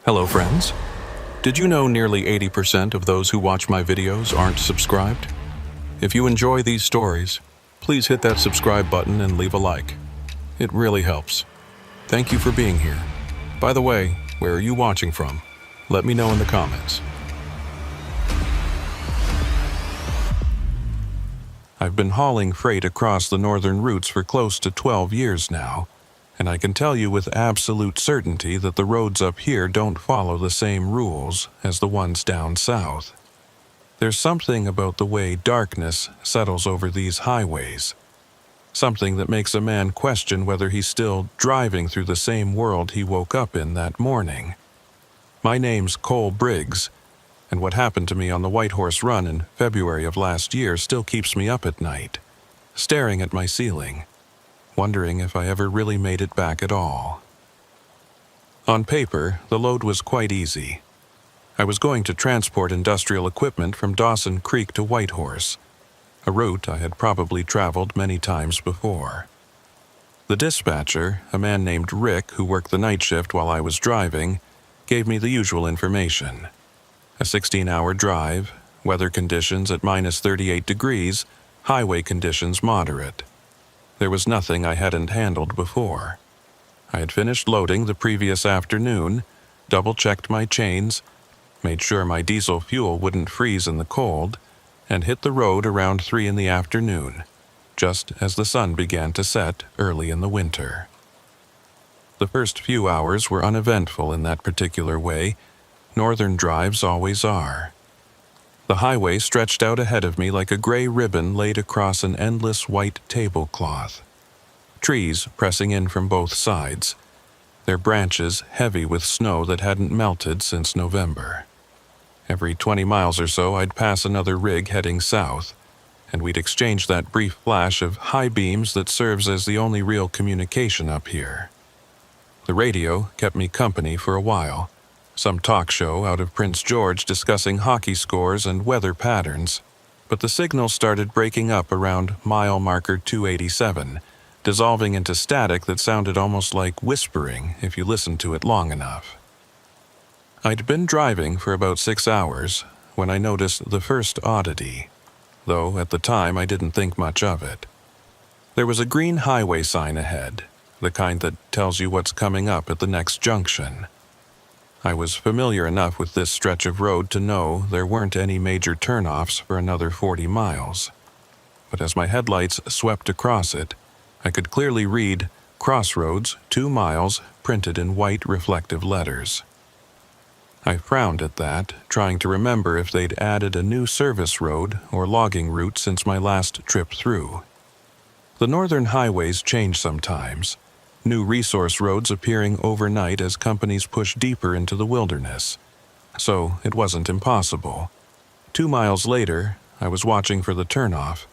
Hello friends. Did you know nearly 80% of those who watch my videos aren't subscribed? If you enjoy these stories, please hit that subscribe button and leave a like. It really helps. Thank you for being here. By the way, where are you watching from? Let me know in the comments. I've been hauling freight across the northern routes for close to 12 years now, and I can tell you with absolute certainty that the roads up here don't follow the same rules as the ones down south. There's something about the way darkness settles over these highways, something that makes a man question whether he's still driving through the same world he woke up in that morning. My name's Cole Briggs, and what happened to me on the White Horse Run in February of last year still keeps me up at night, staring at my ceiling, wondering if I ever really made it back at all. On paper, the load was quite easy. I was going to transport industrial equipment from Dawson Creek to Whitehorse, a route I had probably traveled many times before. The dispatcher, a man named Rick who worked the night shift while I was driving, gave me the usual information. A 16-hour drive, weather conditions at minus 38 degrees, highway conditions moderate. There was nothing I hadn't handled before. I had finished loading the previous afternoon, double-checked my chains, made sure my diesel fuel wouldn't freeze in the cold, and hit the road around 3 in the afternoon, just as the sun began to set early in the winter. The first few hours were uneventful in that particular way. Northern drives always are. The highway stretched out ahead of me like a gray ribbon laid across an endless white tablecloth. Trees pressing in from both sides, their branches heavy with snow that hadn't melted since November. Every 20 miles or so I'd pass another rig heading south, and we'd exchange that brief flash of high beams that serves as the only real communication up here. The radio kept me company for a while, some talk show out of Prince George discussing hockey scores and weather patterns, but the signal started breaking up around mile marker 287, dissolving into static that sounded almost like whispering if you listened to it long enough. I'd been driving for about 6 hours when I noticed the first oddity, though at the time I didn't think much of it. There was a green highway sign ahead, the kind that tells you what's coming up at the next junction. I was familiar enough with this stretch of road to know there weren't any major turnoffs for another 40 miles. But as my headlights swept across it, I could clearly read "Crossroads, 2 miles," printed in white reflective letters. I frowned at that, trying to remember if they'd added a new service road or logging route since my last trip through. The northern highways change sometimes, new resource roads appearing overnight as companies push deeper into the wilderness. So it wasn't impossible. 2 miles later, I was watching for the turnoff,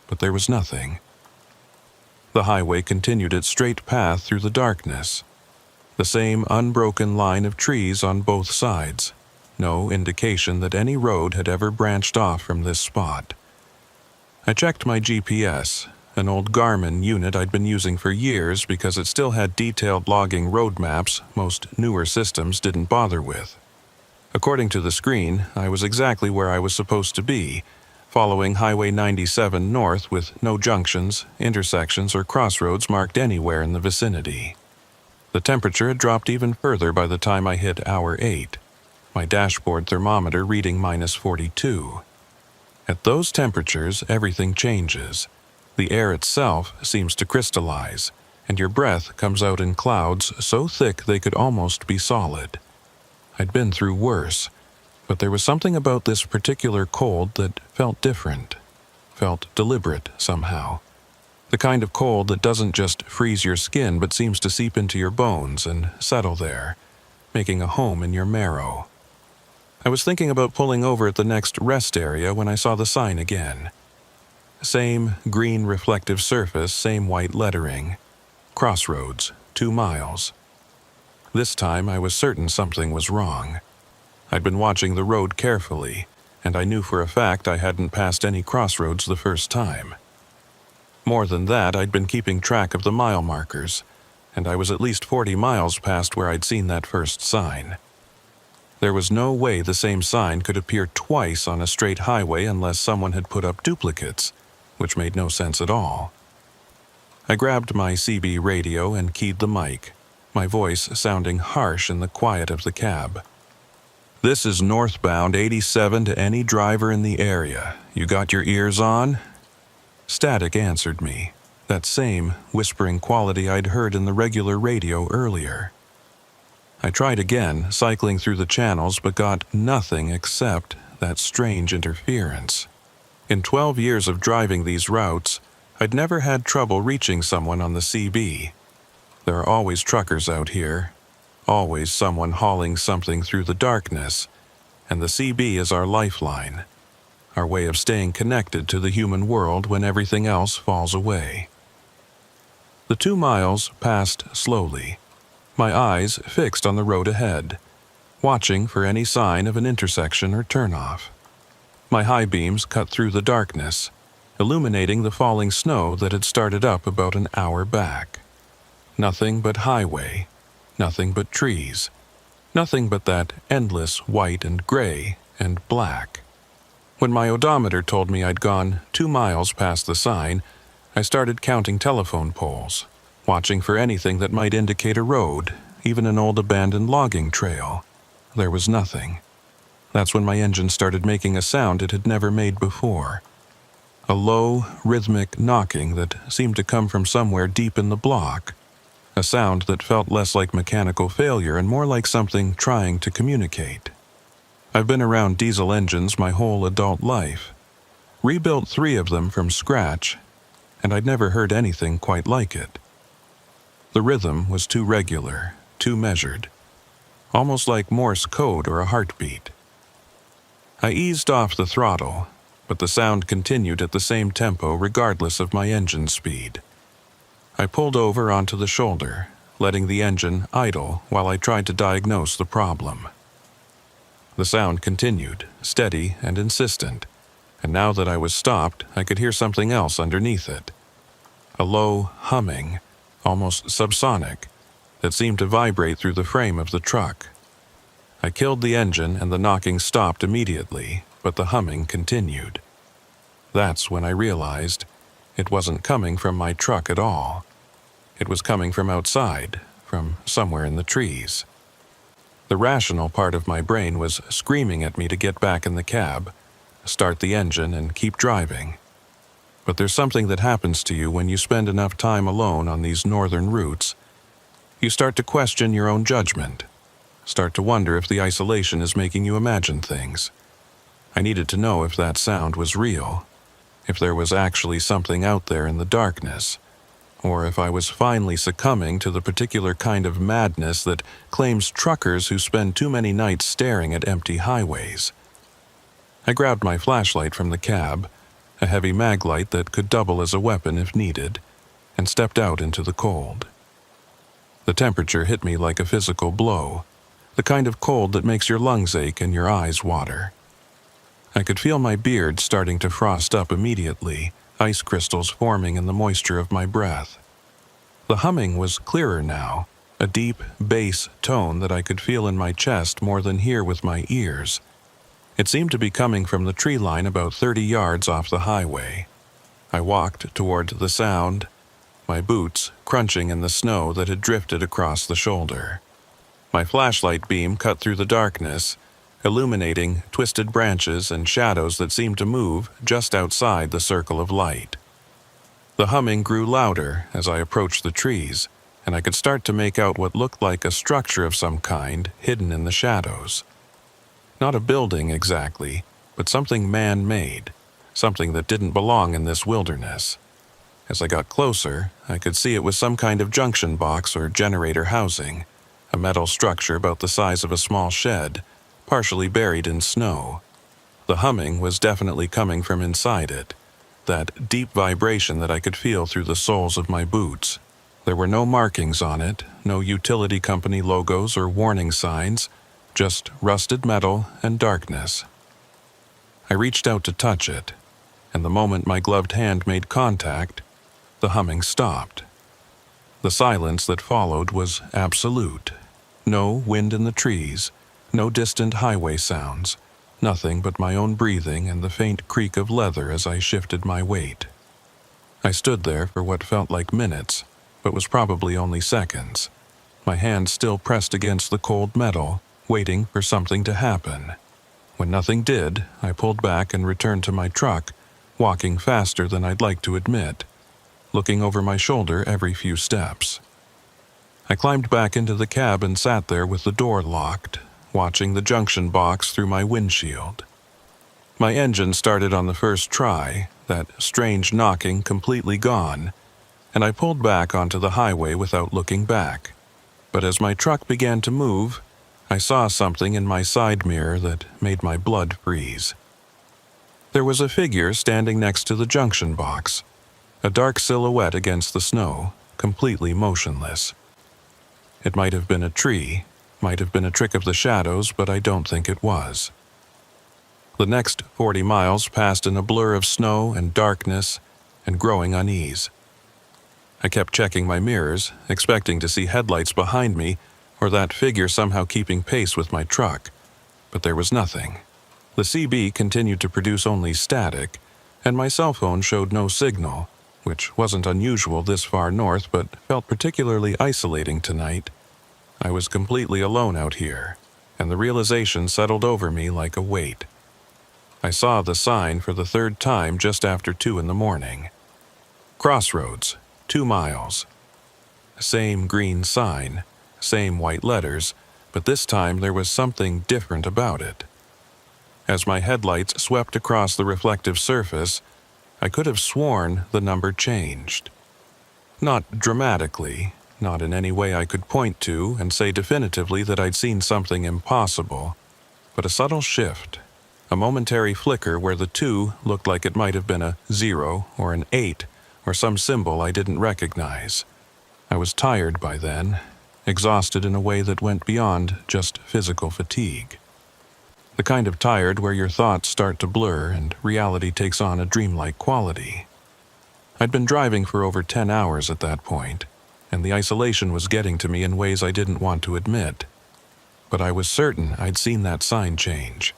but there was nothing. The highway continued its straight path through the darkness. The same unbroken line of trees on both sides, no indication that any road had ever branched off from this spot. I checked my GPS, an old Garmin unit I'd been using for years because it still had detailed logging road maps most newer systems didn't bother with. According to the screen, I was exactly where I was supposed to be, following Highway 97 north with no junctions, intersections, or crossroads marked anywhere in the vicinity. The temperature had dropped even further by the time I hit hour 8, my dashboard thermometer reading minus 42. At those temperatures, everything changes. The air itself seems to crystallize, and your breath comes out in clouds so thick they could almost be solid. I'd been through worse, but there was something about this particular cold that felt different, felt deliberate somehow. The kind of cold that doesn't just freeze your skin but seems to seep into your bones and settle there, making a home in your marrow. I was thinking about pulling over at the next rest area when I saw the sign again. Same green reflective surface, same white lettering. Crossroads, 2 miles. This time I was certain something was wrong. I'd been watching the road carefully, and I knew for a fact I hadn't passed any crossroads the first time. More than that, I'd been keeping track of the mile markers, and I was at least 40 miles past where I'd seen that first sign. There was no way the same sign could appear twice on a straight highway unless someone had put up duplicates, which made no sense at all. I grabbed my CB radio and keyed the mic, my voice sounding harsh in the quiet of the cab. "This is northbound 87 to any driver in the area. You got your ears on?" Static answered me, that same whispering quality I'd heard in the regular radio earlier. I tried again, cycling through the channels, but got nothing except that strange interference. In 12 years of driving these routes, I'd never had trouble reaching someone on the CB. There are always truckers out here, always someone hauling something through the darkness, and the CB is our lifeline, our way of staying connected to the human world when everything else falls away. The 2 miles passed slowly, my eyes fixed on the road ahead, watching for any sign of an intersection or turnoff. My high beams cut through the darkness, illuminating the falling snow that had started up about an hour back. Nothing but highway, nothing but trees, nothing but that endless white and gray and black. When my odometer told me I'd gone 2 miles past the sign, I started counting telephone poles, watching for anything that might indicate a road, even an old abandoned logging trail. There was nothing. That's when my engine started making a sound it had never made before. A low, rhythmic knocking that seemed to come from somewhere deep in the block. A sound that felt less like mechanical failure and more like something trying to communicate. I've been around diesel engines my whole adult life. Rebuilt 3 of them from scratch, and I'd never heard anything quite like it. The rhythm was too regular, too measured, almost like Morse code or a heartbeat. I eased off the throttle, but the sound continued at the same tempo regardless of my engine speed. I pulled over onto the shoulder, letting the engine idle while I tried to diagnose the problem. The sound continued, steady and insistent, and now that I was stopped, I could hear something else underneath it. A low humming, almost subsonic, that seemed to vibrate through the frame of the truck. I killed the engine and the knocking stopped immediately, but the humming continued. That's when I realized it wasn't coming from my truck at all. It was coming from outside, from somewhere in the trees. The rational part of my brain was screaming at me to get back in the cab, start the engine, and keep driving. But there's something that happens to you when you spend enough time alone on these northern routes. You start to question your own judgment, start to wonder if the isolation is making you imagine things. I needed to know if that sound was real, if there was actually something out there in the darkness, or if I was finally succumbing to the particular kind of madness that claims truckers who spend too many nights staring at empty highways. I grabbed my flashlight from the cab, a heavy mag light that could double as a weapon if needed, and stepped out into the cold. The temperature hit me like a physical blow, the kind of cold that makes your lungs ache and your eyes water. I could feel my beard starting to frost up immediately, ice crystals forming in the moisture of my breath. The humming was clearer now, a deep bass tone that I could feel in my chest more than hear with my ears. It seemed to be coming from the tree line about 30 yards off the highway. I walked toward the sound, my boots crunching in the snow that had drifted across the shoulder. My flashlight beam cut through the darkness, illuminating twisted branches and shadows that seemed to move just outside the circle of light. The humming grew louder as I approached the trees, and I could start to make out what looked like a structure of some kind hidden in the shadows. Not a building exactly, but something man-made, something that didn't belong in this wilderness. As I got closer, I could see it was some kind of junction box or generator housing, a metal structure about the size of a small shed, partially buried in snow. The humming was definitely coming from inside it, that deep vibration that I could feel through the soles of my boots. There were no markings on it, no utility company logos or warning signs, just rusted metal and darkness. I reached out to touch it, and the moment my gloved hand made contact, the humming stopped. The silence that followed was absolute. No wind in the trees, No distant highway sounds, nothing but my own breathing and the faint creak of leather as I shifted my weight. I stood there for what felt like minutes, but was probably only seconds, my hand still pressed against the cold metal, waiting for something to happen. When nothing did, I pulled back and returned to my truck, walking faster than I'd like to admit, looking over my shoulder every few steps. I climbed back into the cab and sat there with the door locked, watching the junction box through my windshield. My engine started on the first try, that strange knocking completely gone, and I pulled back onto the highway without looking back. But as my truck began to move, I saw something in my side mirror that made my blood freeze. There was a figure standing next to the junction box, a dark silhouette against the snow, completely motionless. It might have been a tree, might have been a trick of the shadows, but I don't think it was. The next 40 miles passed in a blur of snow and darkness and growing unease. I kept checking my mirrors, expecting to see headlights behind me or that figure somehow keeping pace with my truck, but there was nothing. The CB continued to produce only static, and my cell phone showed no signal, which wasn't unusual this far north but felt particularly isolating tonight. I was completely alone out here, and the realization settled over me like a weight. I saw the sign for the third time just after 2 in the morning. Crossroads, 2 miles. Same green sign, same white letters, but this time there was something different about it. As my headlights swept across the reflective surface, I could have sworn the number changed. Not dramatically, not in any way I could point to and say definitively that I'd seen something impossible, but a subtle shift, a momentary flicker where the 2 looked like it might have been a 0 or an 8 or some symbol I didn't recognize. I was tired by then, exhausted in a way that went beyond just physical fatigue. The kind of tired where your thoughts start to blur and reality takes on a dreamlike quality. I'd been driving for over 10 hours at that point, and the isolation was getting to me in ways I didn't want to admit. But I was certain I'd seen that sign change.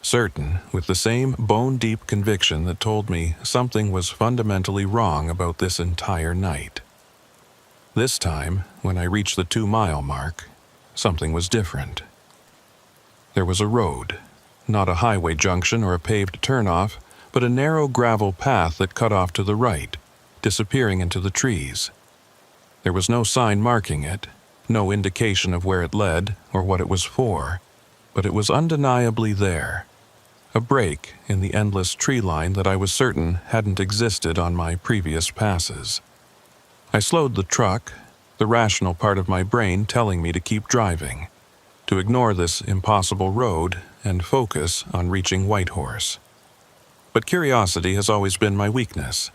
Certain, with the same bone-deep conviction that told me something was fundamentally wrong about this entire night. This time, when I reached the 2-mile mark, something was different. There was a road, not a highway junction or a paved turnoff, but a narrow gravel path that cut off to the right, disappearing into the trees. There was no sign marking it, no indication of where it led or what it was for, but it was undeniably there. A break in the endless tree line that I was certain hadn't existed on my previous passes. I slowed the truck, the rational part of my brain telling me to keep driving, to ignore this impossible road and focus on reaching Whitehorse. But curiosity has always been my weakness,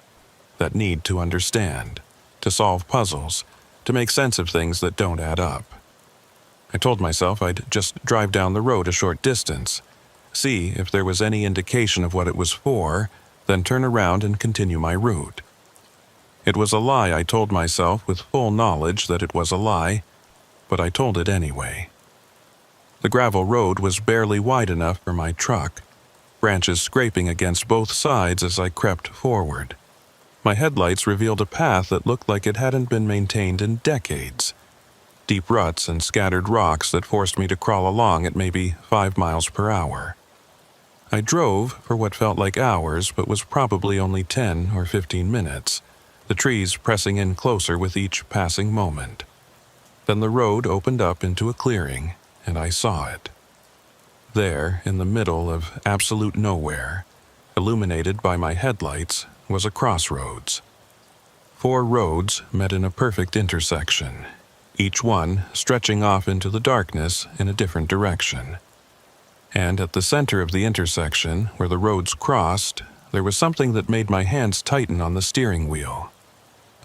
that need to understand, to solve puzzles, to make sense of things that don't add up. I told myself I'd just drive down the road a short distance, see if there was any indication of what it was for, then turn around and continue my route. It was a lie I told myself with full knowledge that it was a lie, but I told it anyway. The gravel road was barely wide enough for my truck, branches scraping against both sides as I crept forward. My headlights revealed a path that looked like it hadn't been maintained in decades. Deep ruts and scattered rocks that forced me to crawl along at maybe 5 miles per hour. I drove for what felt like hours but was probably only 10 or 15 minutes, the trees pressing in closer with each passing moment. Then the road opened up into a clearing, and I saw it. There, in the middle of absolute nowhere, illuminated by my headlights, was a crossroads. 4 roads met in a perfect intersection, each one stretching off into the darkness in a different direction. And at the center of the intersection, where the roads crossed, there was something that made my hands tighten on the steering wheel.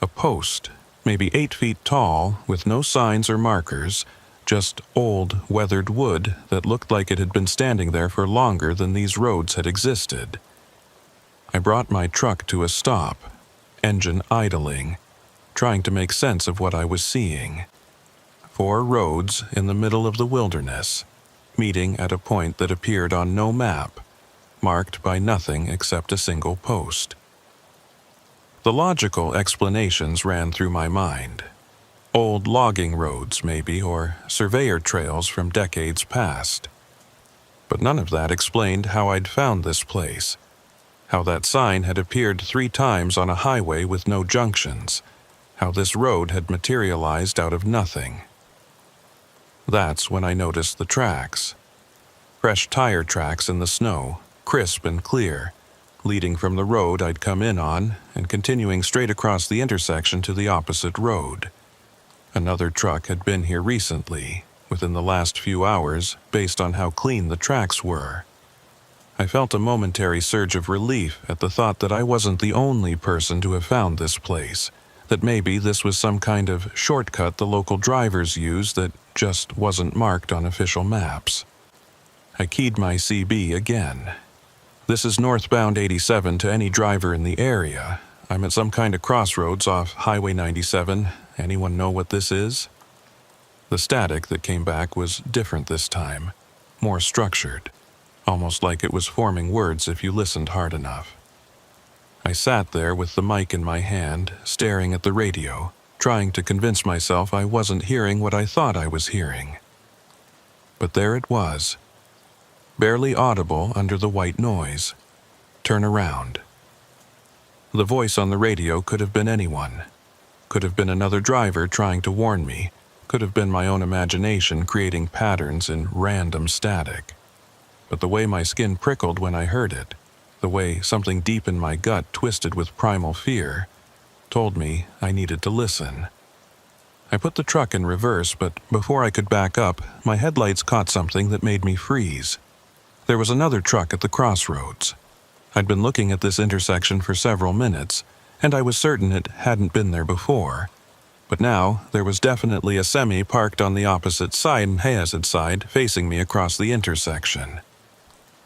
A post, maybe 8 feet tall, with no signs or markers, just old, weathered wood that looked like it had been standing there for longer than these roads had existed. I brought my truck to a stop, engine idling, trying to make sense of what I was seeing. 4 roads in the middle of the wilderness, meeting at a point that appeared on no map, marked by nothing except a single post. The logical explanations ran through my mind. Old logging roads, maybe, or surveyor trails from decades past. But none of that explained how I'd found this place, how that sign had appeared 3 times on a highway with no junctions, how this road had materialized out of nothing. That's when I noticed the tracks. Fresh tire tracks in the snow, crisp and clear, leading from the road I'd come in on and continuing straight across the intersection to the opposite road. Another truck had been here recently, within the last few hours, based on how clean the tracks were. I felt a momentary surge of relief at the thought that I wasn't the only person to have found this place, that maybe this was some kind of shortcut the local drivers use that just wasn't marked on official maps. I keyed my CB again. This is northbound 87 to any driver in the area. I'm at some kind of crossroads off Highway 97. Anyone know what this is? The static that came back was different this time, more structured, almost like it was forming words if you listened hard enough. I sat there with the mic in my hand, staring at the radio, trying to convince myself I wasn't hearing what I thought I was hearing. But there it was, barely audible under the white noise. Turn around. The voice on the radio could have been anyone. Could have been another driver trying to warn me. Could have been my own imagination creating patterns in random static. But the way my skin prickled when I heard it, the way something deep in my gut twisted with primal fear, told me I needed to listen. I put the truck in reverse, but before I could back up, my headlights caught something that made me freeze. There was another truck at the crossroads. I'd been looking at this intersection for several minutes, and I was certain it hadn't been there before. But now, there was definitely a semi parked on the opposite side facing me across the intersection.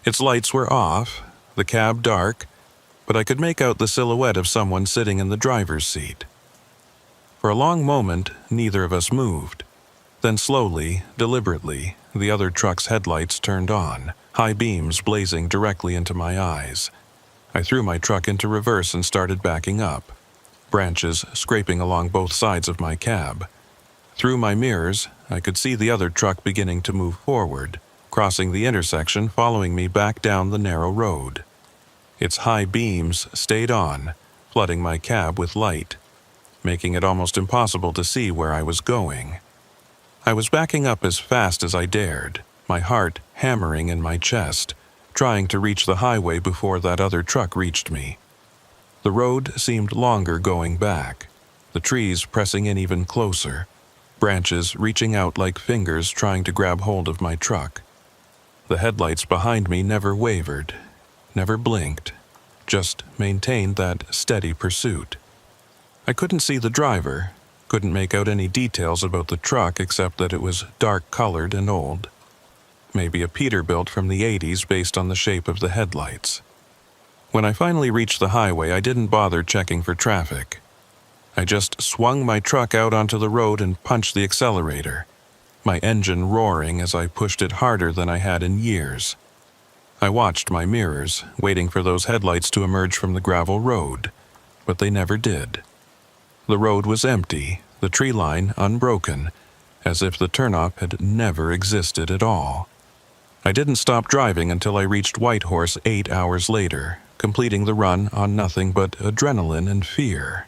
Its lights were off, the cab dark, but I could make out the silhouette of someone sitting in the driver's seat. For a long moment, neither of us moved. Then slowly, deliberately, the other truck's headlights turned on, high beams blazing directly into my eyes. I threw my truck into reverse and started backing up, branches scraping along both sides of my cab. Through my mirrors, I could see the other truck beginning to move forward, crossing the intersection, following me back down the narrow road. Its high beams stayed on, flooding my cab with light, making it almost impossible to see where I was going. I was backing up as fast as I dared, my heart hammering in my chest, trying to reach the highway before that other truck reached me. The road seemed longer going back, the trees pressing in even closer, branches reaching out like fingers trying to grab hold of my truck. The headlights behind me never wavered, never blinked, just maintained that steady pursuit. I couldn't see the driver, couldn't make out any details about the truck except that it was dark-colored and old. Maybe a Peterbilt from the 80s based on the shape of the headlights. When I finally reached the highway, I didn't bother checking for traffic. I just swung my truck out onto the road and punched the accelerator, my engine roaring as I pushed it harder than I had in years. I watched my mirrors, waiting for those headlights to emerge from the gravel road, but they never did. The road was empty, the tree line unbroken, as if the turnoff had never existed at all. I didn't stop driving until I reached Whitehorse 8 hours later, completing the run on nothing but adrenaline and fear.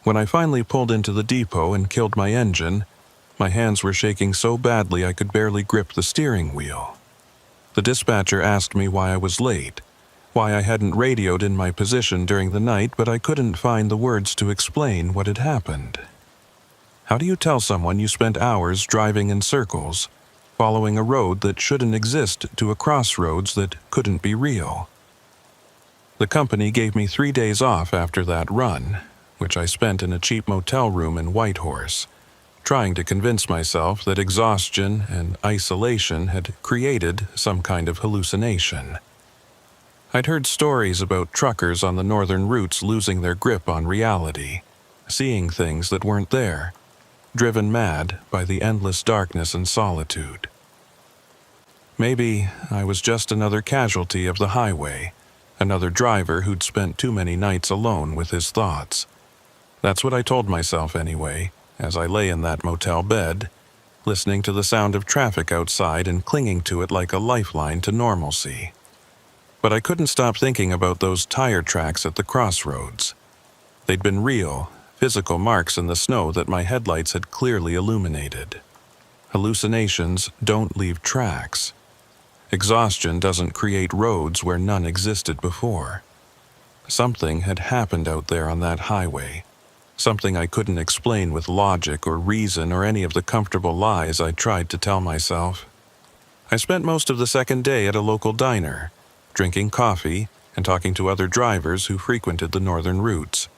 When I finally pulled into the depot and killed my engine, my hands were shaking so badly I could barely grip the steering wheel. The dispatcher asked me why I was late, why I hadn't radioed in my position during the night, but I couldn't find the words to explain what had happened. How do you tell someone you spent hours driving in circles, following a road that shouldn't exist to a crossroads that couldn't be real? The company gave me 3 days off after that run, which I spent in a cheap motel room in Whitehorse, trying to convince myself that exhaustion and isolation had created some kind of hallucination. I'd heard stories about truckers on the northern routes losing their grip on reality, seeing things that weren't there, driven mad by the endless darkness and solitude. Maybe I was just another casualty of the highway, another driver who'd spent too many nights alone with his thoughts. That's what I told myself anyway, as I lay in that motel bed, listening to the sound of traffic outside and clinging to it like a lifeline to normalcy. But I couldn't stop thinking about those tire tracks at the crossroads. They'd been real, physical marks in the snow that my headlights had clearly illuminated. Hallucinations don't leave tracks. Exhaustion doesn't create roads where none existed before. Something had happened out there on that highway, something I couldn't explain with logic or reason or any of the comfortable lies I tried to tell myself. I spent most of the second day at a local diner, drinking coffee and talking to other drivers who frequented the northern routes.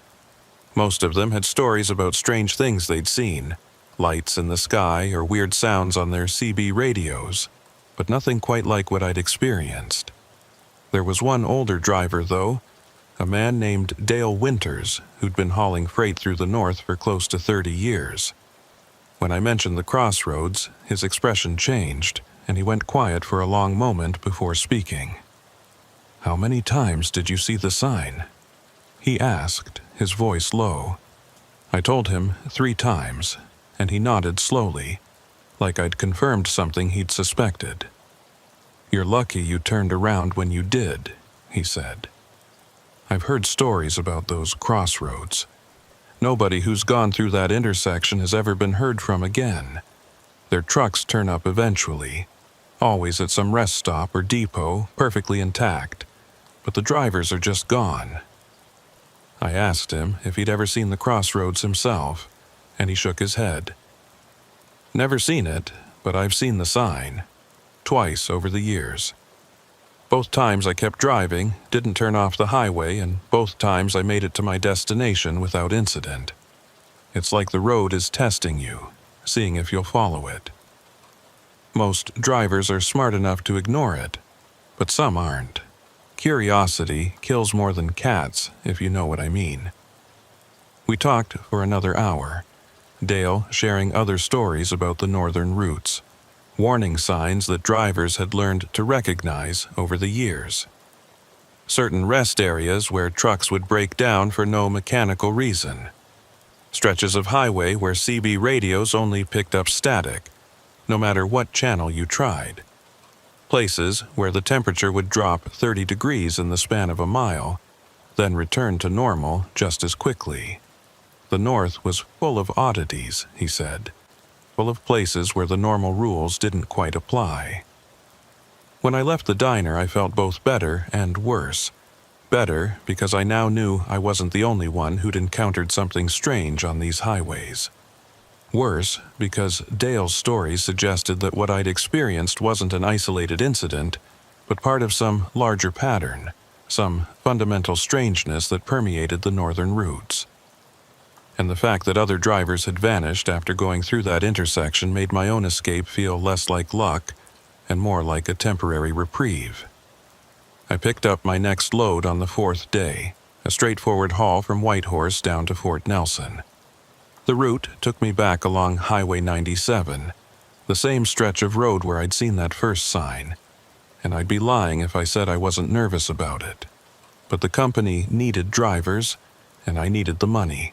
Most of them had stories about strange things they'd seen, lights in the sky or weird sounds on their CB radios, but nothing quite like what I'd experienced. There was one older driver, though, a man named Dale Winters, who'd been hauling freight through the north for close to 30 years. When I mentioned the crossroads, his expression changed, and he went quiet for a long moment before speaking. "How many times did you see the sign?" he asked, his voice low. I told him 3 times, and he nodded slowly, like I'd confirmed something he'd suspected. "You're lucky you turned around when you did," he said. "I've heard stories about those crossroads. Nobody who's gone through that intersection has ever been heard from again. Their trucks turn up eventually, always at some rest stop or depot, perfectly intact, but the drivers are just gone." I asked him if he'd ever seen the crossroads himself, and he shook his head. "Never seen it, but I've seen the sign. Twice over the years. Both times I kept driving, didn't turn off the highway, and both times I made it to my destination without incident. It's like the road is testing you, seeing if you'll follow it. Most drivers are smart enough to ignore it, but some aren't. Curiosity kills more than cats, if you know what I mean." We talked for another hour, Dale sharing other stories about the northern routes, warning signs that drivers had learned to recognize over the years. Certain rest areas where trucks would break down for no mechanical reason. Stretches of highway where CB radios only picked up static, no matter what channel you tried. Places where the temperature would drop 30 degrees in the span of a mile, then return to normal just as quickly. The North was full of oddities, he said, full of places where the normal rules didn't quite apply. When I left the diner, I felt both better and worse. Better because I now knew I wasn't the only one who'd encountered something strange on these highways. Worse because Dale's story suggested that what I'd experienced wasn't an isolated incident, but part of some larger pattern, some fundamental strangeness that permeated the northern routes. And the fact that other drivers had vanished after going through that intersection made my own escape feel less like luck and more like a temporary reprieve. I picked up my next load on the 4th day, a straightforward haul from Whitehorse down to Fort Nelson. The route took me back along Highway 97, the same stretch of road where I'd seen that first sign, and I'd be lying if I said I wasn't nervous about it. But the company needed drivers, and I needed the money,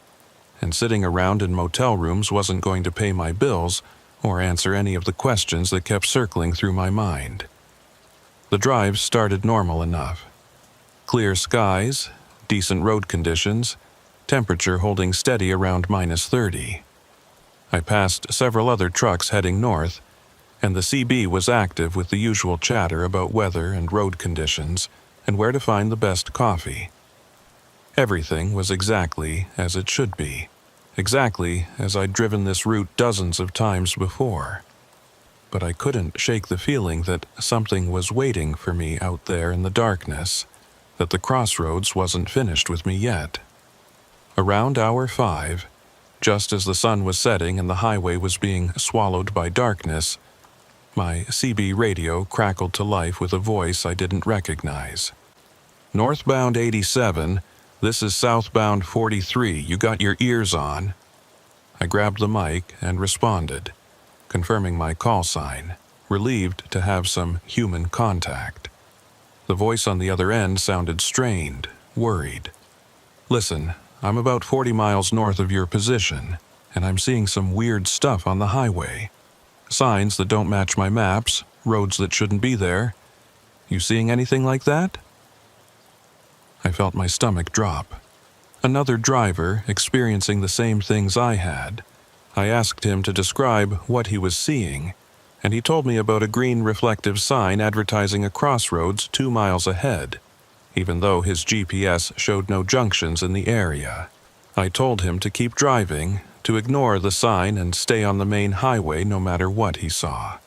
and sitting around in motel rooms wasn't going to pay my bills or answer any of the questions that kept circling through my mind. The drive started normal enough. Clear skies, decent road conditions, temperature holding steady around -30. I passed several other trucks heading north, and the CB was active with the usual chatter about weather and road conditions and where to find the best coffee. Everything was exactly as it should be, exactly as I'd driven this route dozens of times before. But I couldn't shake the feeling that something was waiting for me out there in the darkness, that the crossroads wasn't finished with me yet. Around hour 5, just as the sun was setting and the highway was being swallowed by darkness, my CB radio crackled to life with a voice I didn't recognize. "Northbound 87, this is southbound 43, you got your ears on?" I grabbed the mic and responded, confirming my call sign. relieved to have some human contact. The voice on the other end sounded strained, worried. "Listen, I'm about 40 miles north of your position, and I'm seeing some weird stuff on the highway. Signs that don't match my maps, roads that shouldn't be there. You seeing anything like that?" I felt my stomach drop. Another driver experiencing the same things I had. I asked him to describe what he was seeing, and he told me about a green reflective sign advertising a crossroads 2 miles ahead, even though his GPS showed no junctions in the area. I told him to keep driving, to ignore the sign and stay on the main highway no matter what he saw.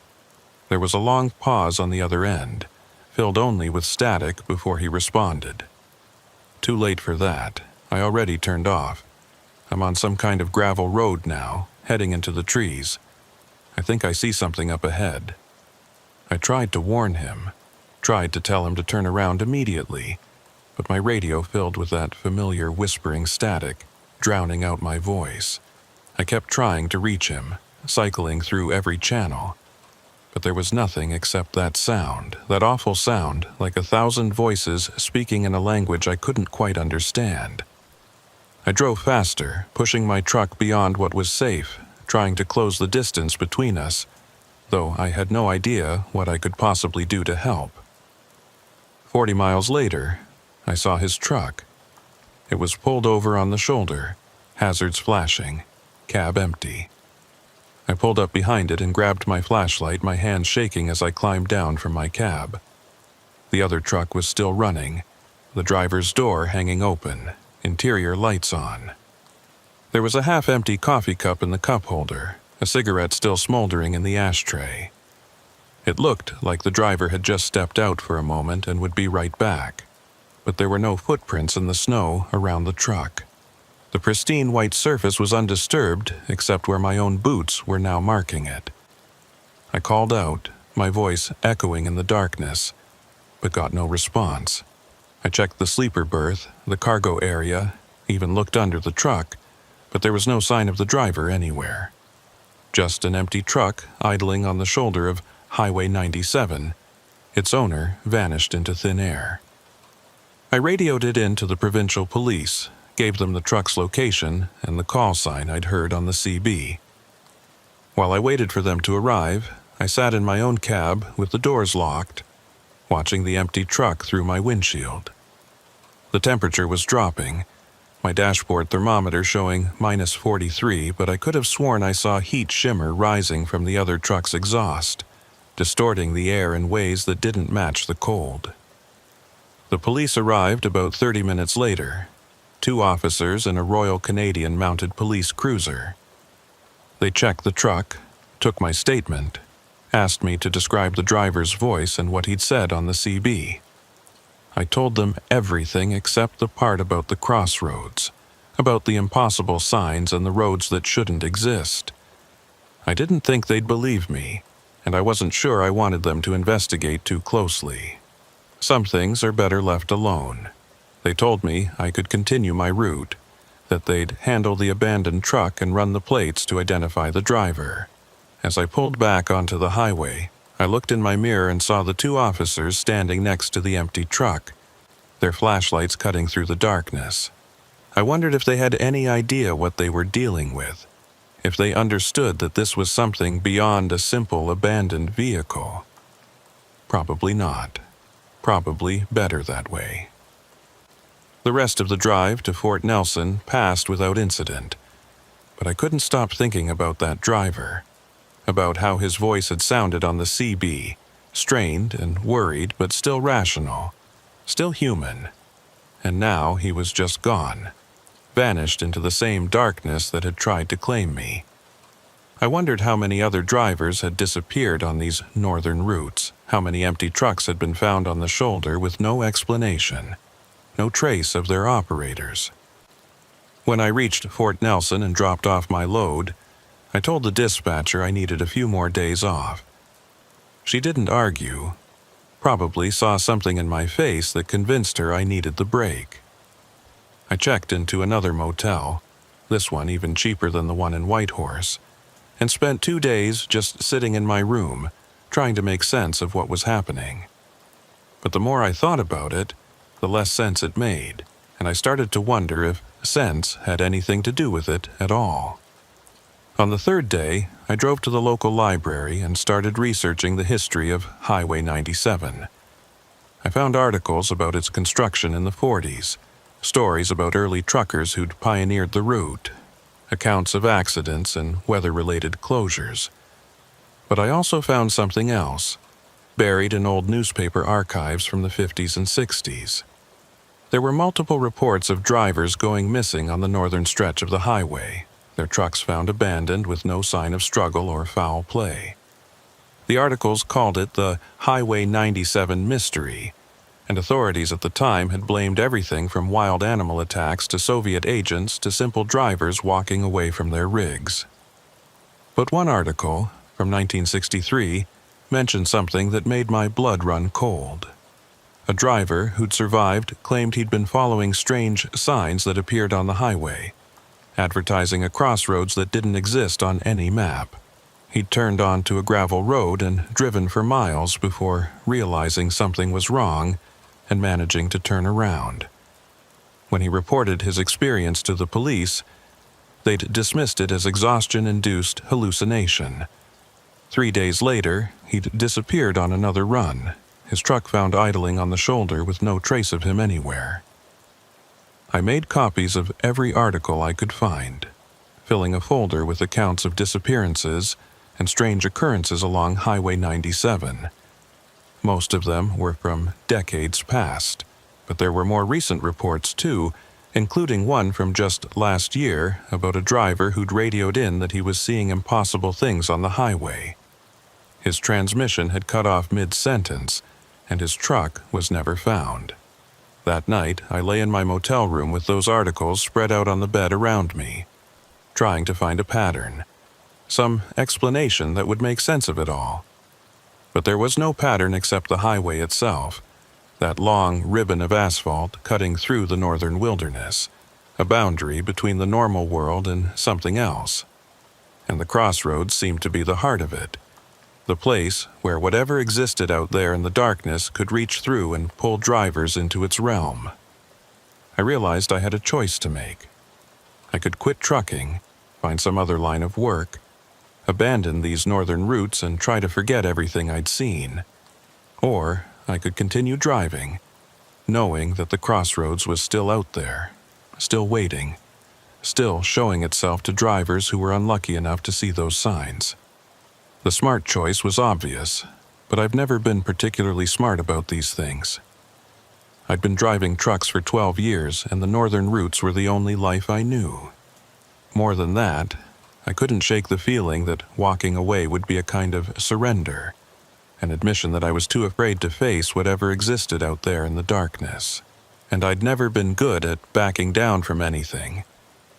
There was a long pause on the other end, filled only with static before he responded. Too late for that. I already turned off. I'm on some kind of gravel road now, heading into the trees. I think I see something up ahead. I tried to warn him, tried to tell him to turn around immediately, but my radio filled with that familiar whispering static, drowning out my voice. I kept trying to reach him, cycling through every channel, but there was nothing except that sound, that awful sound, like 1,000 voices speaking in a language I couldn't quite understand. I drove faster, pushing my truck beyond what was safe, trying to close the distance between us, though I had no idea what I could possibly do to help. 40 miles later, I saw his truck. It was pulled over on the shoulder, hazards flashing, cab empty. I pulled up behind it and grabbed my flashlight, my hands shaking as I climbed down from my cab. The other truck was still running, the driver's door hanging open, interior lights on. There was a half-empty coffee cup in the cup holder, a cigarette still smoldering in the ashtray. It looked like the driver had just stepped out for a moment and would be right back, but there were no footprints in the snow around the truck. The pristine white surface was undisturbed except where my own boots were now marking it. I called out, my voice echoing in the darkness, but got no response. I checked the sleeper berth, the cargo area, even looked under the truck, but there was no sign of the driver anywhere. Just an empty truck idling on the shoulder of Highway 97. Its owner vanished into thin air. I radioed it in to the provincial police, gave them the truck's location and the call sign I'd heard on the CB. While I waited for them to arrive, I sat in my own cab with the doors locked, watching the empty truck through my windshield. The temperature was dropping, my dashboard thermometer showing -43, but I could have sworn I saw heat shimmer rising from the other truck's exhaust, distorting the air in ways that didn't match the cold. The police arrived about 30 minutes later, 2 officers in a Royal Canadian Mounted Police cruiser. They checked the truck, took my statement, asked me to describe the driver's voice and what he'd said on the CB. I told them everything except the part about the crossroads, about the impossible signs and the roads that shouldn't exist. I didn't think they'd believe me, and I wasn't sure I wanted them to investigate too closely. Some things are better left alone. They told me I could continue my route, that they'd handle the abandoned truck and run the plates to identify the driver. As I pulled back onto the highway, I looked in my mirror and saw the 2 officers standing next to the empty truck, their flashlights cutting through the darkness. I wondered if they had any idea what they were dealing with, if they understood that this was something beyond a simple abandoned vehicle. Probably not. Probably better that way. The rest of the drive to Fort Nelson passed without incident, but I couldn't stop thinking about that driver, about how his voice had sounded on the CB, strained and worried but still rational, still human, and now he was just gone, vanished into the same darkness that had tried to claim me. I wondered how many other drivers had disappeared on these northern routes, how many empty trucks had been found on the shoulder with no explanation, no trace of their operators. When I reached Fort Nelson and dropped off my load, I told the dispatcher I needed a few more days off. She didn't argue, probably saw something in my face that convinced her I needed the break. I checked into another motel, this one even cheaper than the one in Whitehorse, and spent 2 days just sitting in my room, trying to make sense of what was happening. But the more I thought about it, the less sense it made, and I started to wonder if sense had anything to do with it at all. On the third day, I drove to the local library and started researching the history of Highway 97. I found articles about its construction in the 40s, stories about early truckers who'd pioneered the route, accounts of accidents and weather-related closures. But I also found something else, buried in old newspaper archives from the 50s and 60s. There were multiple reports of drivers going missing on the northern stretch of the highway, their trucks found abandoned with no sign of struggle or foul play. The articles called it the Highway 97 mystery, and authorities at the time had blamed everything from wild animal attacks to Soviet agents to simple drivers walking away from their rigs. But one article, from 1963, mentioned something that made my blood run cold. A driver who'd survived claimed he'd been following strange signs that appeared on the highway, advertising a crossroads that didn't exist on any map. He'd turned onto a gravel road and driven for miles before realizing something was wrong and managing to turn around. When he reported his experience to the police, they'd dismissed it as exhaustion-induced hallucination. 3 days later, he'd disappeared on another run, his truck found idling on the shoulder with no trace of him anywhere. I made copies of every article I could find, filling a folder with accounts of disappearances and strange occurrences along Highway 97. Most of them were from decades past, but there were more recent reports too, including one from just last year about a driver who'd radioed in that he was seeing impossible things on the highway. His transmission had cut off mid-sentence, and his truck was never found. That night, I lay in my motel room with those articles spread out on the bed around me, trying to find a pattern, some explanation that would make sense of it all. But there was no pattern except the highway itself, that long ribbon of asphalt cutting through the northern wilderness, a boundary between the normal world and something else. And the crossroads seemed to be the heart of it, the place where whatever existed out there in the darkness could reach through and pull drivers into its realm. I realized I had a choice to make. I could quit trucking, find some other line of work, abandon these northern routes and try to forget everything I'd seen. Or I could continue driving, knowing that the crossroads was still out there, still waiting, still showing itself to drivers who were unlucky enough to see those signs. The smart choice was obvious, but I've never been particularly smart about these things. I'd been driving trucks for 12 years, and the northern routes were the only life I knew. More than that, I couldn't shake the feeling that walking away would be a kind of surrender, an admission that I was too afraid to face whatever existed out there in the darkness. And I'd never been good at backing down from anything,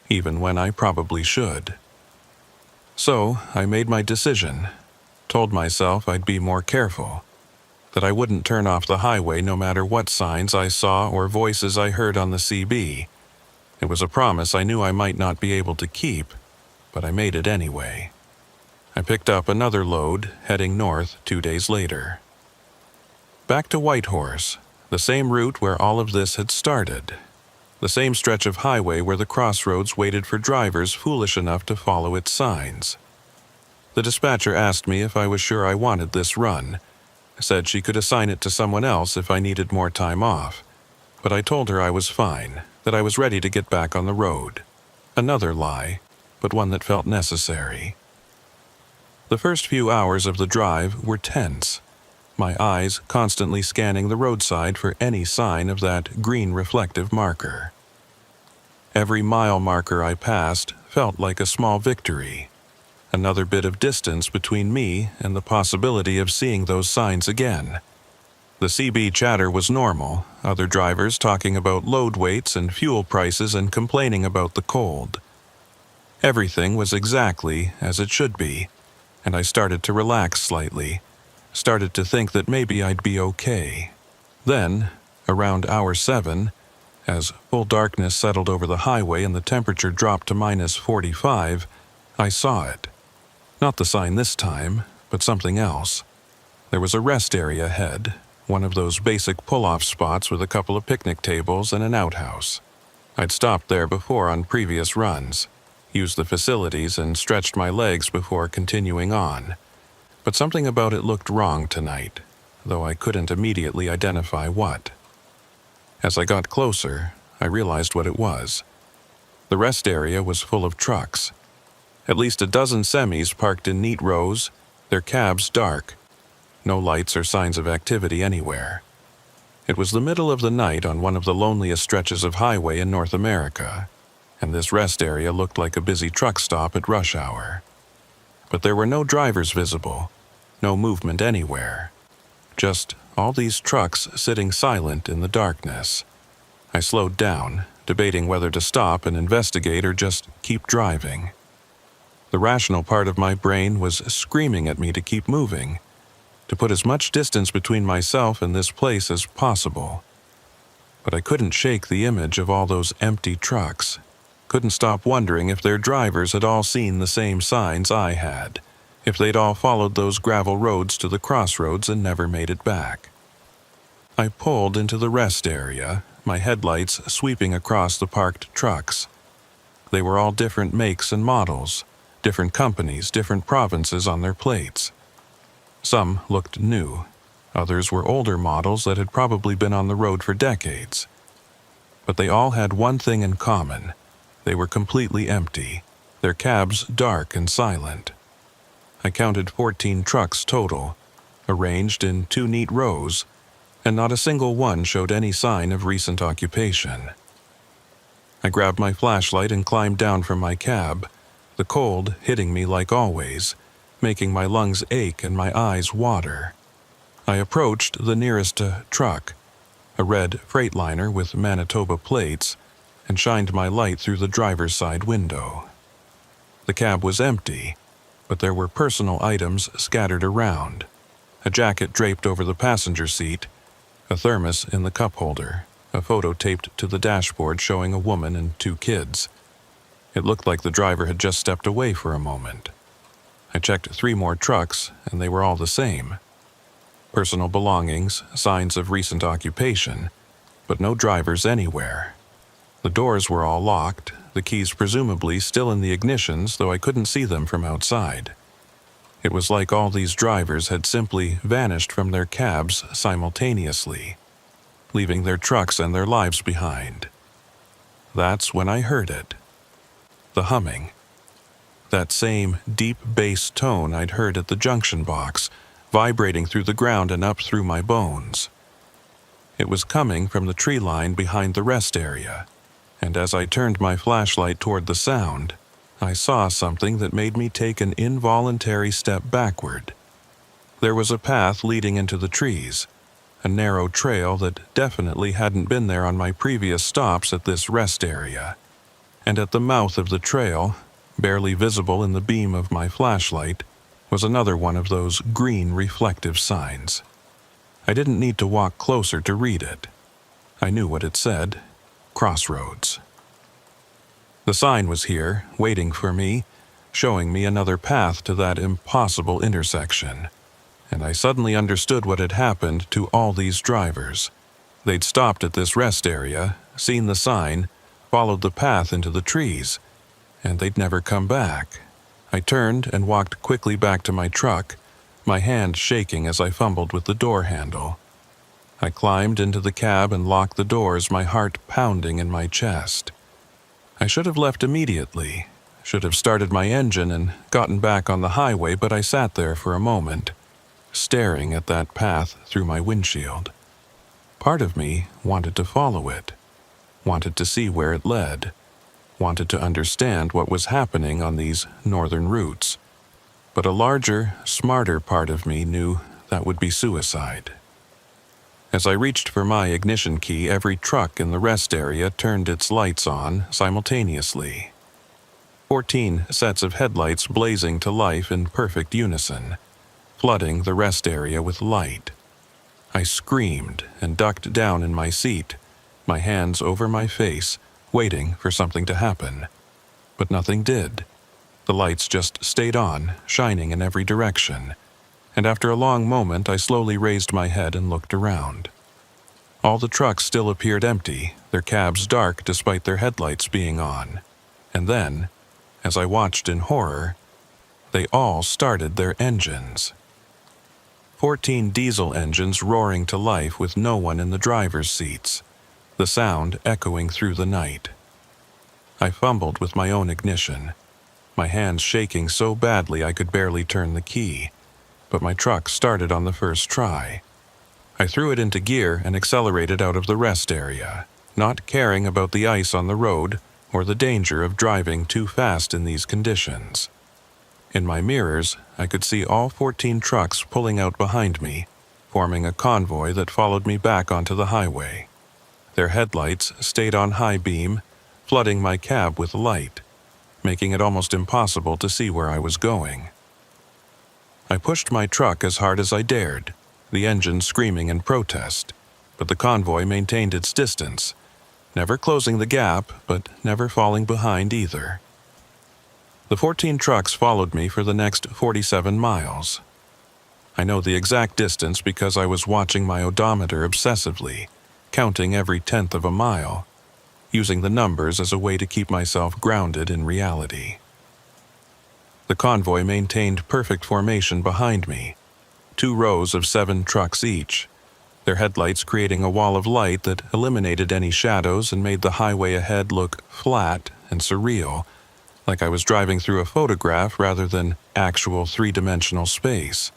even when I probably should. So I made my decision, told myself I'd be more careful, that I wouldn't turn off the highway no matter what signs I saw or voices I heard on the CB. It was a promise I knew I might not be able to keep, but I made it anyway. I picked up another load, heading north 2 days later. Back to Whitehorse, the same route where all of this had started. The same stretch of highway where the crossroads waited for drivers foolish enough to follow its signs. The dispatcher asked me if I was sure I wanted this run, said she could assign it to someone else if I needed more time off, but I told her I was fine, that I was ready to get back on the road. Another lie, but one that felt necessary. The first few hours of the drive were tense, my eyes constantly scanning the roadside for any sign of that green reflective marker. Every mile marker I passed felt like a small victory, another bit of distance between me and the possibility of seeing those signs again. The CB chatter was normal, other drivers talking about load weights and fuel prices and complaining about the cold. Everything was exactly as it should be, and I started to relax slightly, started to think that maybe I'd be okay. Then, around hour 7, as full darkness settled over the highway and the temperature dropped to -45, I saw it. Not the sign this time, but something else. There was a rest area ahead, one of those basic pull-off spots with a couple of picnic tables and an outhouse. I'd stopped there before on previous runs, used the facilities and stretched my legs before continuing on. But something about it looked wrong tonight, though I couldn't immediately identify what. As I got closer, I realized what it was. The rest area was full of trucks. At least a dozen semis parked in neat rows, their cabs dark. No lights or signs of activity anywhere. It was the middle of the night on one of the loneliest stretches of highway in North America, and this rest area looked like a busy truck stop at rush hour. But there were no drivers visible, no movement anywhere. Just all these trucks sitting silent in the darkness. I slowed down, debating whether to stop and investigate or just keep driving. The rational part of my brain was screaming at me to keep moving, to put as much distance between myself and this place as possible. But I couldn't shake the image of all those empty trucks, couldn't stop wondering if their drivers had all seen the same signs I had, if they'd all followed those gravel roads to the crossroads and never made it back. I pulled into the rest area, my headlights sweeping across the parked trucks. They were all different makes and models, different companies, different provinces on their plates. Some looked new. Others were older models that had probably been on the road for decades. But they all had one thing in common. They were completely empty, their cabs dark and silent. I counted 14 trucks total, arranged in 2 neat rows, and not a single one showed any sign of recent occupation. I grabbed my flashlight and climbed down from my cab, the cold hitting me like always, making my lungs ache and my eyes water. I approached the nearest truck, a red Freightliner with Manitoba plates, and shined my light through the driver's side window. The cab was empty, but there were personal items scattered around. A jacket draped over the passenger seat, a thermos in the cup holder, a photo taped to the dashboard showing a woman and 2 kids. It looked like the driver had just stepped away for a moment. I checked 3 more trucks, and they were all the same. Personal belongings, signs of recent occupation, but no drivers anywhere. The doors were all locked, the keys presumably still in the ignitions, though I couldn't see them from outside. It was like all these drivers had simply vanished from their cabs simultaneously, leaving their trucks and their lives behind. That's when I heard it. The humming. That same deep bass tone I'd heard at the junction box, vibrating through the ground and up through my bones. It was coming from the tree line behind the rest area, and as I turned my flashlight toward the sound, I saw something that made me take an involuntary step backward. There was a path leading into the trees, a narrow trail that definitely hadn't been there on my previous stops at this rest area. And at the mouth of the trail, barely visible in the beam of my flashlight, was another one of those green reflective signs. I didn't need to walk closer to read it. I knew what it said: Crossroads. The sign was here, waiting for me, showing me another path to that impossible intersection. And I suddenly understood what had happened to all these drivers. They'd stopped at this rest area, seen the sign, followed the path into the trees, and they'd never come back. I turned and walked quickly back to my truck, my hand shaking as I fumbled with the door handle. I climbed into the cab and locked the doors, my heart pounding in my chest. I should have left immediately, should have started my engine and gotten back on the highway, but I sat there for a moment, staring at that path through my windshield. Part of me wanted to follow it, wanted to see where it led, wanted to understand what was happening on these northern routes. But a larger, smarter part of me knew that would be suicide. As I reached for my ignition key, every truck in the rest area turned its lights on simultaneously. 14 sets of headlights blazing to life in perfect unison, flooding the rest area with light. I screamed and ducked down in my seat, my hands over my face, waiting for something to happen. But nothing did. The lights just stayed on, shining in every direction. and after a long moment I slowly raised my head and looked around. All the trucks still appeared empty, their cabs dark despite their headlights being on. And then, as I watched in horror, they all started their engines. 14 diesel engines roaring to life with no one in the driver's seats, the sound echoing through the night. I fumbled with my own ignition, my hands shaking so badly I could barely turn the key, but my truck started on the first try. I threw it into gear and accelerated out of the rest area, not caring about the ice on the road or the danger of driving too fast in these conditions. In my mirrors, I could see all 14 trucks pulling out behind me, forming a convoy that followed me back onto the highway. Their headlights stayed on high beam, flooding my cab with light, making it almost impossible to see where I was going. I pushed my truck as hard as I dared, the engine screaming in protest, but the convoy maintained its distance, never closing the gap, but never falling behind either. The 14 trucks followed me for the next 47 miles. I know the exact distance because I was watching my odometer obsessively, counting every tenth of a mile, using the numbers as a way to keep myself grounded in reality. The convoy maintained perfect formation behind me, 2 rows of 7 trucks each, their headlights creating a wall of light that eliminated any shadows and made the highway ahead look flat and surreal, like I was driving through a photograph rather than actual 3-dimensional space.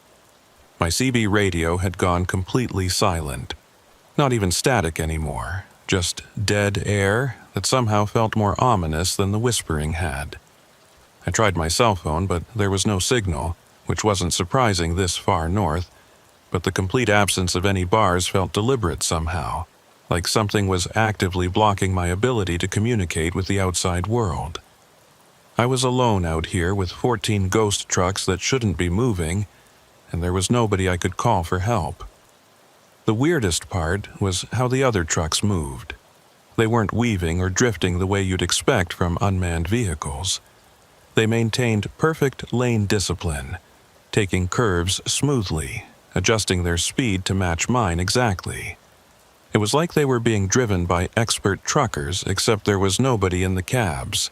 My CB radio had gone completely silent, not even static anymore, just dead air that somehow felt more ominous than the whispering had. I tried my cell phone, but there was no signal, which wasn't surprising this far north, but the complete absence of any bars felt deliberate somehow, like something was actively blocking my ability to communicate with the outside world. I was alone out here with 14 ghost trucks that shouldn't be moving, and there was nobody I could call for help. The weirdest part was how the other trucks moved. They weren't weaving or drifting the way you'd expect from unmanned vehicles. They maintained perfect lane discipline, taking curves smoothly, adjusting their speed to match mine exactly. It was like they were being driven by expert truckers, except there was nobody in the cabs.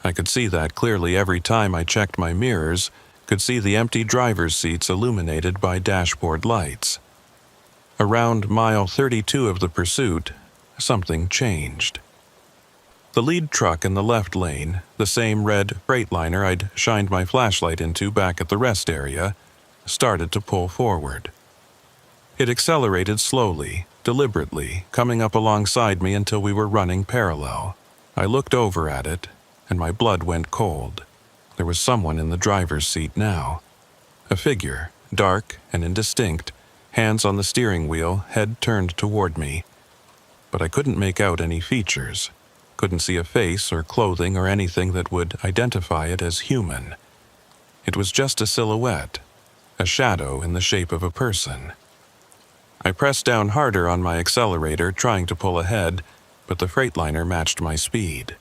I could see that clearly every time I checked my mirrors, could see the empty driver's seats illuminated by dashboard lights. Around mile 32 of the pursuit, something changed. The lead truck in the left lane, the same red Freightliner I'd shined my flashlight into back at the rest area, started to pull forward. It accelerated slowly, deliberately, coming up alongside me until we were running parallel. I looked over at it, and my blood went cold. There was someone in the driver's seat now. A figure, dark and indistinct, hands on the steering wheel, head turned toward me. But I couldn't make out any features. Couldn't see a face or clothing or anything that would identify it as human. It was just a silhouette, a shadow in the shape of a person. I pressed down harder on my accelerator, trying to pull ahead, but the Freightliner matched my speed.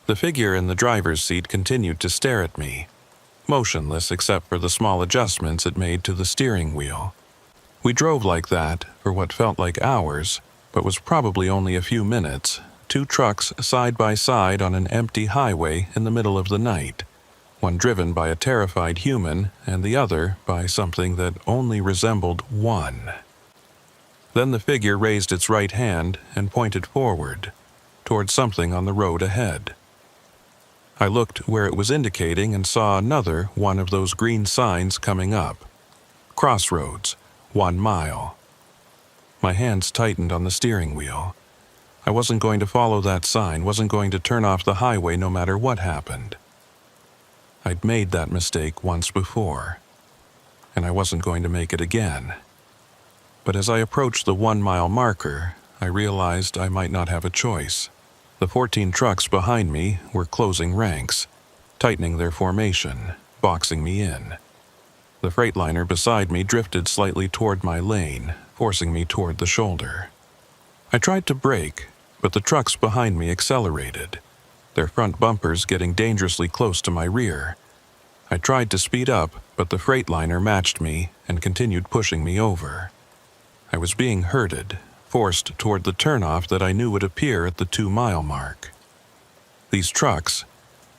The figure in the driver's seat continued to stare at me, motionless except for the small adjustments it made to the steering wheel. We drove like that for what felt like hours, but was probably only a few minutes, 2 trucks side by side on an empty highway in the middle of the night, one driven by a terrified human and the other by something that only resembled one. Then the figure raised its right hand and pointed forward, toward something on the road ahead. I looked where it was indicating and saw another one of those green signs coming up. Crossroads, 1 mile. My hands tightened on the steering wheel. I wasn't going to follow that sign, wasn't going to turn off the highway no matter what happened. I'd made that mistake once before, and I wasn't going to make it again. But as I approached the 1 mile marker, I realized I might not have a choice. The 14 trucks behind me were closing ranks, tightening their formation, boxing me in. The Freightliner beside me drifted slightly toward my lane, forcing me toward the shoulder. I tried to brake, but the trucks behind me accelerated, their front bumpers getting dangerously close to my rear. I tried to speed up, but the freightliner matched me and continued pushing me over. I was being herded, forced toward the turnoff that I knew would appear at the 2-mile mark. These trucks,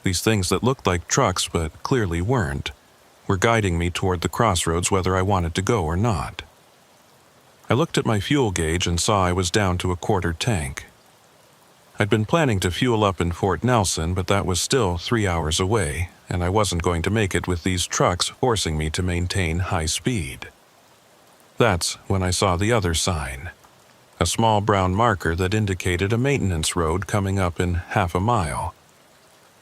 these things that looked like trucks but clearly weren't, were guiding me toward the crossroads whether I wanted to go or not. I looked at my fuel gauge and saw I was down to a quarter tank. I'd been planning to fuel up in Fort Nelson, but that was still 3 hours away, and I wasn't going to make it with these trucks forcing me to maintain high speed. That's when I saw the other sign, a small brown marker that indicated a maintenance road coming up in half a mile.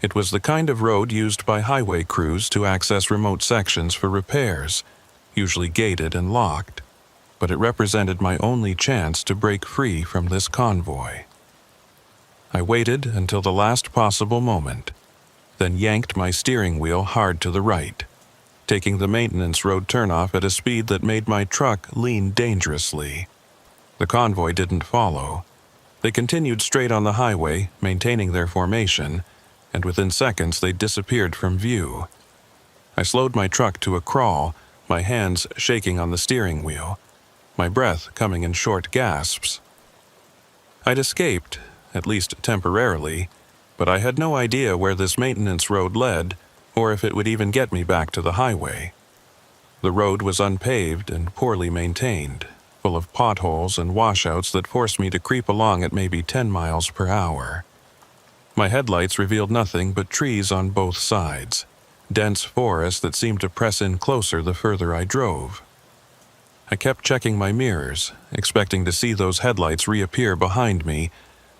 It was the kind of road used by highway crews to access remote sections for repairs, usually gated and locked, but it represented my only chance to break free from this convoy. I waited until the last possible moment, then yanked my steering wheel hard to the right, taking the maintenance road turnoff at a speed that made my truck lean dangerously. The convoy didn't follow. They continued straight on the highway, maintaining their formation, and within seconds they disappeared from view. I slowed my truck to a crawl, my hands shaking on the steering wheel, my breath coming in short gasps. I'd escaped, at least temporarily, but I had no idea where this maintenance road led or if it would even get me back to the highway. The road was unpaved and poorly maintained, full of potholes and washouts that forced me to creep along at maybe 10 miles per hour. My headlights revealed nothing but trees on both sides, dense forest that seemed to press in closer the further I drove. I kept checking my mirrors, expecting to see those headlights reappear behind me,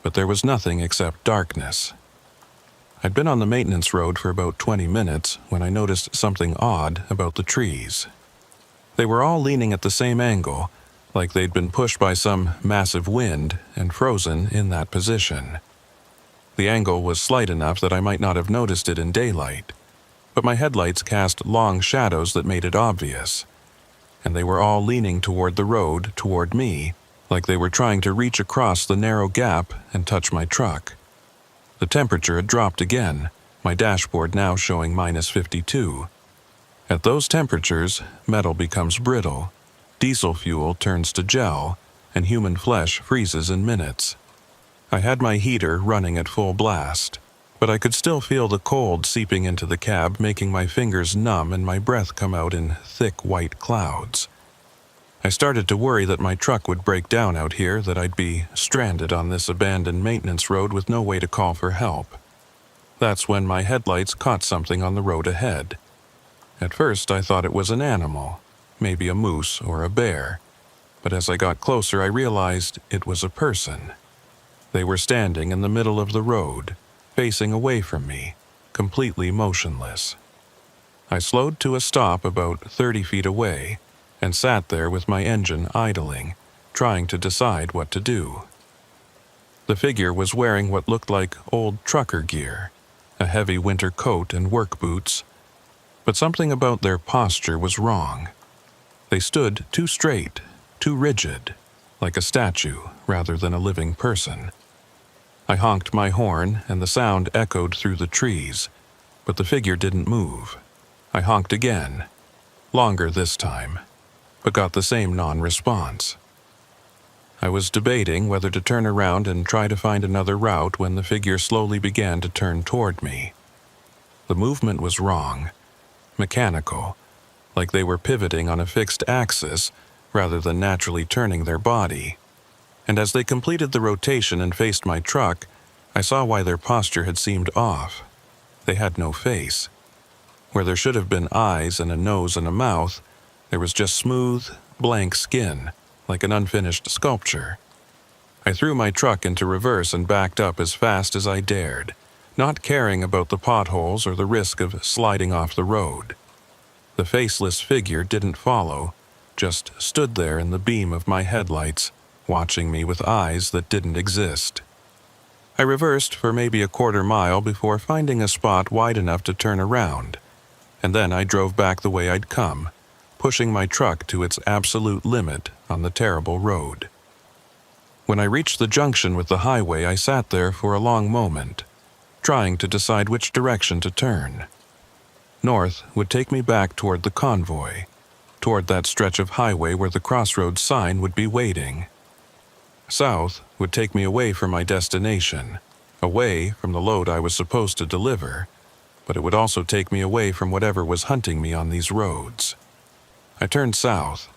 but there was nothing except darkness. I'd been on the maintenance road for about 20 minutes when I noticed something odd about the trees. They were all leaning at the same angle, like they'd been pushed by some massive wind and frozen in that position. The angle was slight enough that I might not have noticed it in daylight, but my headlights cast long shadows that made it obvious, and they were all leaning toward the road, toward me, like they were trying to reach across the narrow gap and touch my truck. The temperature had dropped again, my dashboard now showing -52. At those temperatures, metal becomes brittle, diesel fuel turns to gel, and human flesh freezes in minutes. I had my heater running at full blast, but I could still feel the cold seeping into the cab, making my fingers numb and my breath come out in thick white clouds. I started to worry that my truck would break down out here, that I'd be stranded on this abandoned maintenance road with no way to call for help. That's when my headlights caught something on the road ahead. At first I thought it was an animal, maybe a moose or a bear, but as I got closer I realized it was a person. They were standing in the middle of the road, facing away from me, completely motionless. I slowed to a stop about 30 feet away, and sat there with my engine idling, trying to decide what to do. The figure was wearing what looked like old trucker gear, a heavy winter coat and work boots, but something about their posture was wrong. They stood too straight, too rigid, like a statue rather than a living person. I honked my horn and the sound echoed through the trees, but the figure didn't move. I honked again, longer this time, but got the same non-response. I was debating whether to turn around and try to find another route when the figure slowly began to turn toward me. The movement was wrong, mechanical, like they were pivoting on a fixed axis rather than naturally turning their body. And as they completed the rotation and faced my truck, I saw why their posture had seemed off. They had no face. Where there should have been eyes and a nose and a mouth, there was just smooth, blank skin, like an unfinished sculpture. I threw my truck into reverse and backed up as fast as I dared, not caring about the potholes or the risk of sliding off the road. The faceless figure didn't follow, just stood there in the beam of my headlights, watching me with eyes that didn't exist. I reversed for maybe a quarter mile before finding a spot wide enough to turn around, and then I drove back the way I'd come, pushing my truck to its absolute limit on the terrible road. When I reached the junction with the highway, I sat there for a long moment, trying to decide which direction to turn. North would take me back toward the convoy, toward that stretch of highway where the crossroads sign would be waiting. South would take me away from my destination, away from the load I was supposed to deliver, but it would also take me away from whatever was hunting me on these roads. I turned south.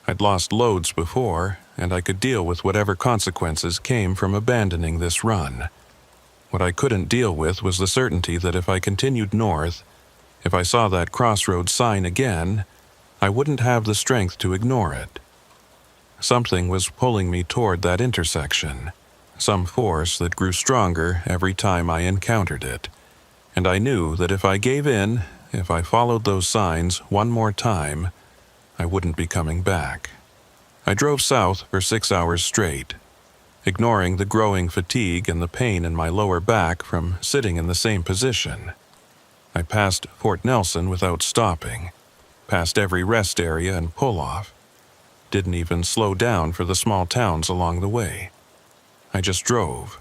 I'd lost loads before, and I could deal with whatever consequences came from abandoning this run. What I couldn't deal with was the certainty that if I continued north, if I saw that crossroads sign again, I wouldn't have the strength to ignore it. Something was pulling me toward that intersection, some force that grew stronger every time I encountered it, and I knew that if I gave in, if I followed those signs one more time, I wouldn't be coming back. I drove south for 6 hours straight, ignoring the growing fatigue and the pain in my lower back from sitting in the same position. I passed Fort Nelson without stopping, past every rest area and pull-off. Didn't even slow down for the small towns along the way. I just drove,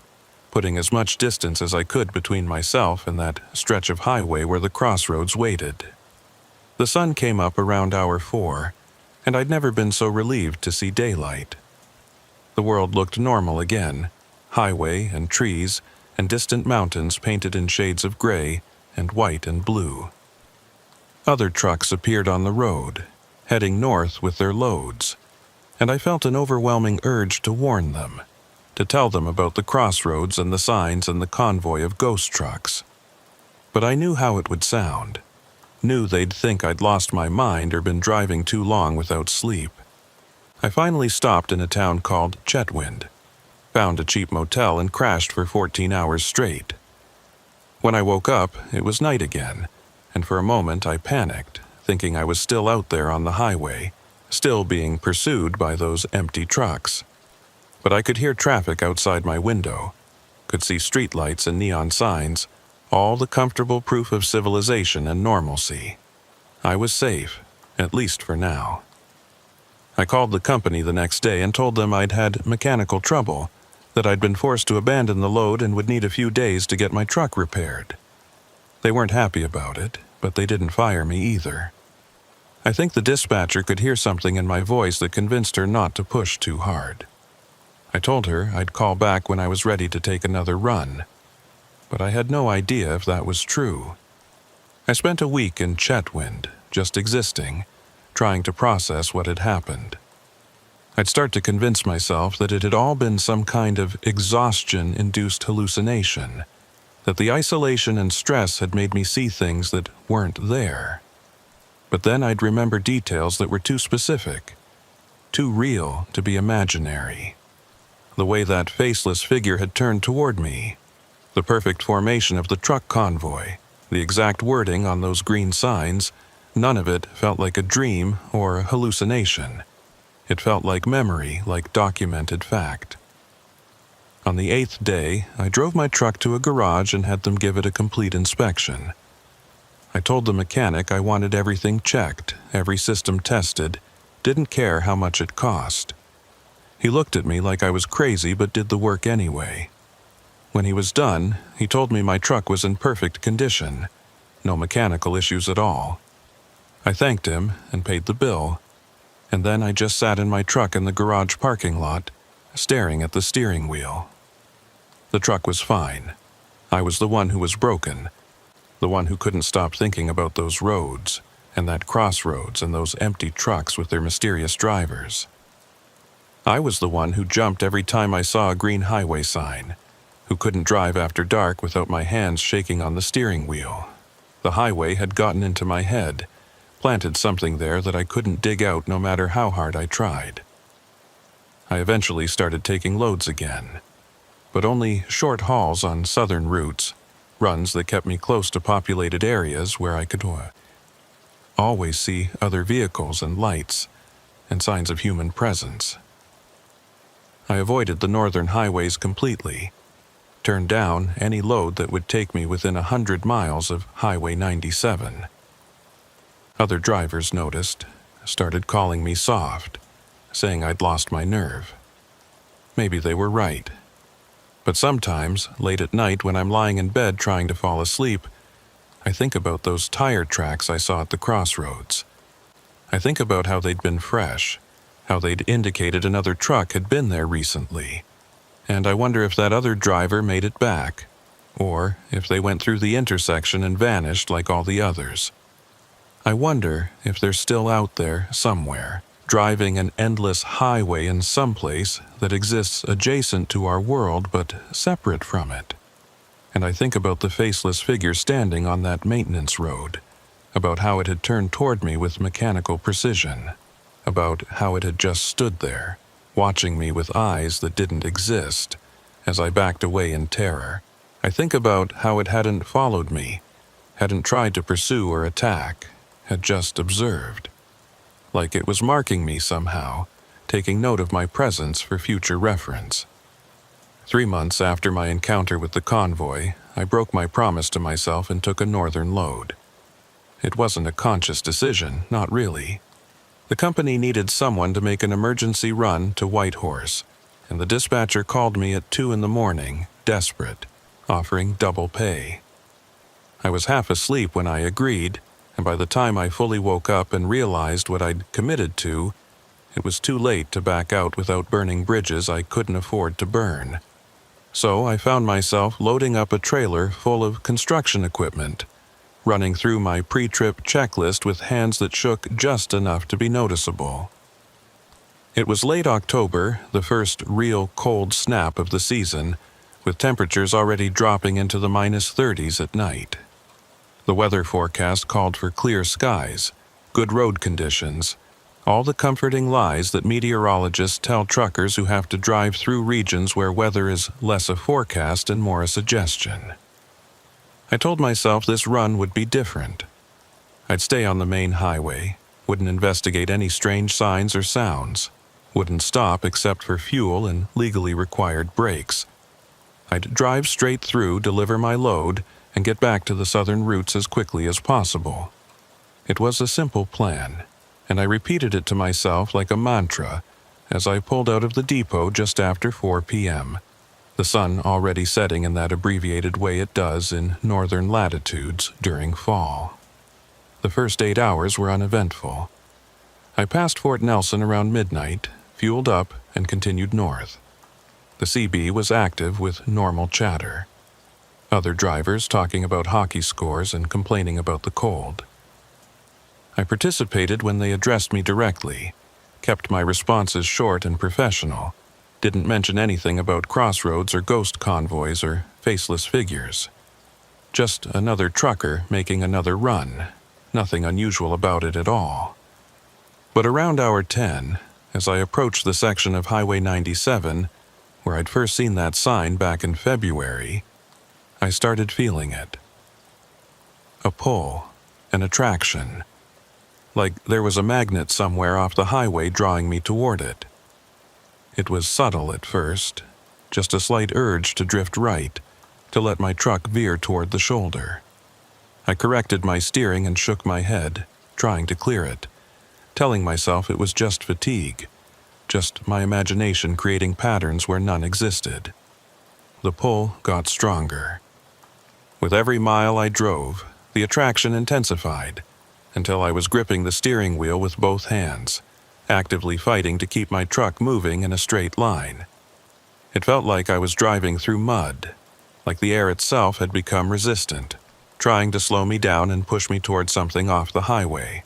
putting as much distance as I could between myself and that stretch of highway where the crossroads waited. The sun came up around hour 4, and I'd never been so relieved to see daylight. The world looked normal again, highway and trees and distant mountains painted in shades of gray and white and blue. Other trucks appeared on the road, heading north with their loads, and I felt an overwhelming urge to warn them, to tell them about the crossroads and the signs and the convoy of ghost trucks. But I knew how it would sound, knew they'd think I'd lost my mind or been driving too long without sleep. I finally stopped in a town called Chetwynd, found a cheap motel and crashed for 14 hours straight. When I woke up, it was night again, and for a moment I panicked, thinking I was still out there on the highway, still being pursued by those empty trucks. But I could hear traffic outside my window, could see streetlights and neon signs, all the comfortable proof of civilization and normalcy. I was safe, at least for now. I called the company the next day and told them I'd had mechanical trouble, that I'd been forced to abandon the load and would need a few days to get my truck repaired. They weren't happy about it, but they didn't fire me either. I think the dispatcher could hear something in my voice that convinced her not to push too hard. I told her I'd call back when I was ready to take another run, but I had no idea if that was true. I spent a week in Chetwynd, just existing, trying to process what had happened. I'd start to convince myself that it had all been some kind of exhaustion-induced hallucination, that the isolation and stress had made me see things that weren't there. But then I'd remember details that were too specific, too real to be imaginary. The way that faceless figure had turned toward me, the perfect formation of the truck convoy, the exact wording on those green signs, none of it felt like a dream or a hallucination. It felt like memory, like documented fact. On the 8th day, I drove my truck to a garage and had them give it a complete inspection. I told the mechanic I wanted everything checked, every system tested, didn't care how much it cost. He looked at me like I was crazy but did the work anyway. When he was done, he told me my truck was in perfect condition, no mechanical issues at all. I thanked him and paid the bill, and then I just sat in my truck in the garage parking lot, staring at the steering wheel. The truck was fine. I was the one who was broken, the one who couldn't stop thinking about those roads, and that crossroads and those empty trucks with their mysterious drivers. I was the one who jumped every time I saw a green highway sign, who couldn't drive after dark without my hands shaking on the steering wheel. The highway had gotten into my head, planted something there that I couldn't dig out no matter how hard I tried. I eventually started taking loads again, but only short hauls on southern routes, runs that kept me close to populated areas where I could always see other vehicles and lights and signs of human presence. I avoided the northern highways completely, turned down any load that would take me within 100 miles of Highway 97. Other drivers noticed, started calling me soft, saying I'd lost my nerve. Maybe they were right. But sometimes, late at night when I'm lying in bed trying to fall asleep, I think about those tire tracks I saw at the crossroads. I think about how they'd been fresh, how they'd indicated another truck had been there recently, and I wonder if that other driver made it back, or if they went through the intersection and vanished like all the others. I wonder if they're still out there somewhere, driving an endless highway in some place that exists adjacent to our world but separate from it. And I think about the faceless figure standing on that maintenance road, about how it had turned toward me with mechanical precision, about how it had just stood there, watching me with eyes that didn't exist, as I backed away in terror. I think about how it hadn't followed me, hadn't tried to pursue or attack, had just observed. Like it was marking me somehow, taking note of my presence for future reference. 3 months after my encounter with the convoy, I broke my promise to myself and took a northern load. It wasn't a conscious decision, not really. The company needed someone to make an emergency run to Whitehorse, and the dispatcher called me at 2 a.m, desperate, offering double pay. I was half asleep when I agreed, and by the time I fully woke up and realized what I'd committed to, it was too late to back out without burning bridges I couldn't afford to burn. So I found myself loading up a trailer full of construction equipment, running through my pre-trip checklist with hands that shook just enough to be noticeable. It was late October, the first real cold snap of the season, with temperatures already dropping into the -30s at night. The weather forecast called for clear skies, good road conditions, all the comforting lies that meteorologists tell truckers who have to drive through regions where weather is less a forecast and more a suggestion. I told myself this run would be different. I'd stay on the main highway, wouldn't investigate any strange signs or sounds, wouldn't stop except for fuel and legally required breaks. I'd drive straight through, deliver my load, and get back to the southern routes as quickly as possible. It was a simple plan, and I repeated it to myself like a mantra as I pulled out of the depot just after 4 p.m., the sun already setting in that abbreviated way it does in northern latitudes during fall. The first 8 hours were uneventful. I passed Fort Nelson around midnight, fueled up, and continued north. The CB was active with normal chatter. Other drivers talking about hockey scores and complaining about the cold. I participated when they addressed me directly, kept my responses short and professional, didn't mention anything about crossroads or ghost convoys or faceless figures. Just another trucker making another run, nothing unusual about it at all. But around hour 10, as I approached the section of Highway 97, where I'd first seen that sign back in February, I started feeling it. A pull, an attraction. Like there was a magnet somewhere off the highway drawing me toward it. It was subtle at first, just a slight urge to drift right, to let my truck veer toward the shoulder. I corrected my steering and shook my head, trying to clear it, telling myself it was just fatigue, just my imagination creating patterns where none existed. The pull got stronger. With every mile I drove, the attraction intensified, until I was gripping the steering wheel with both hands, actively fighting to keep my truck moving in a straight line. It felt like I was driving through mud, like the air itself had become resistant, trying to slow me down and push me toward something off the highway.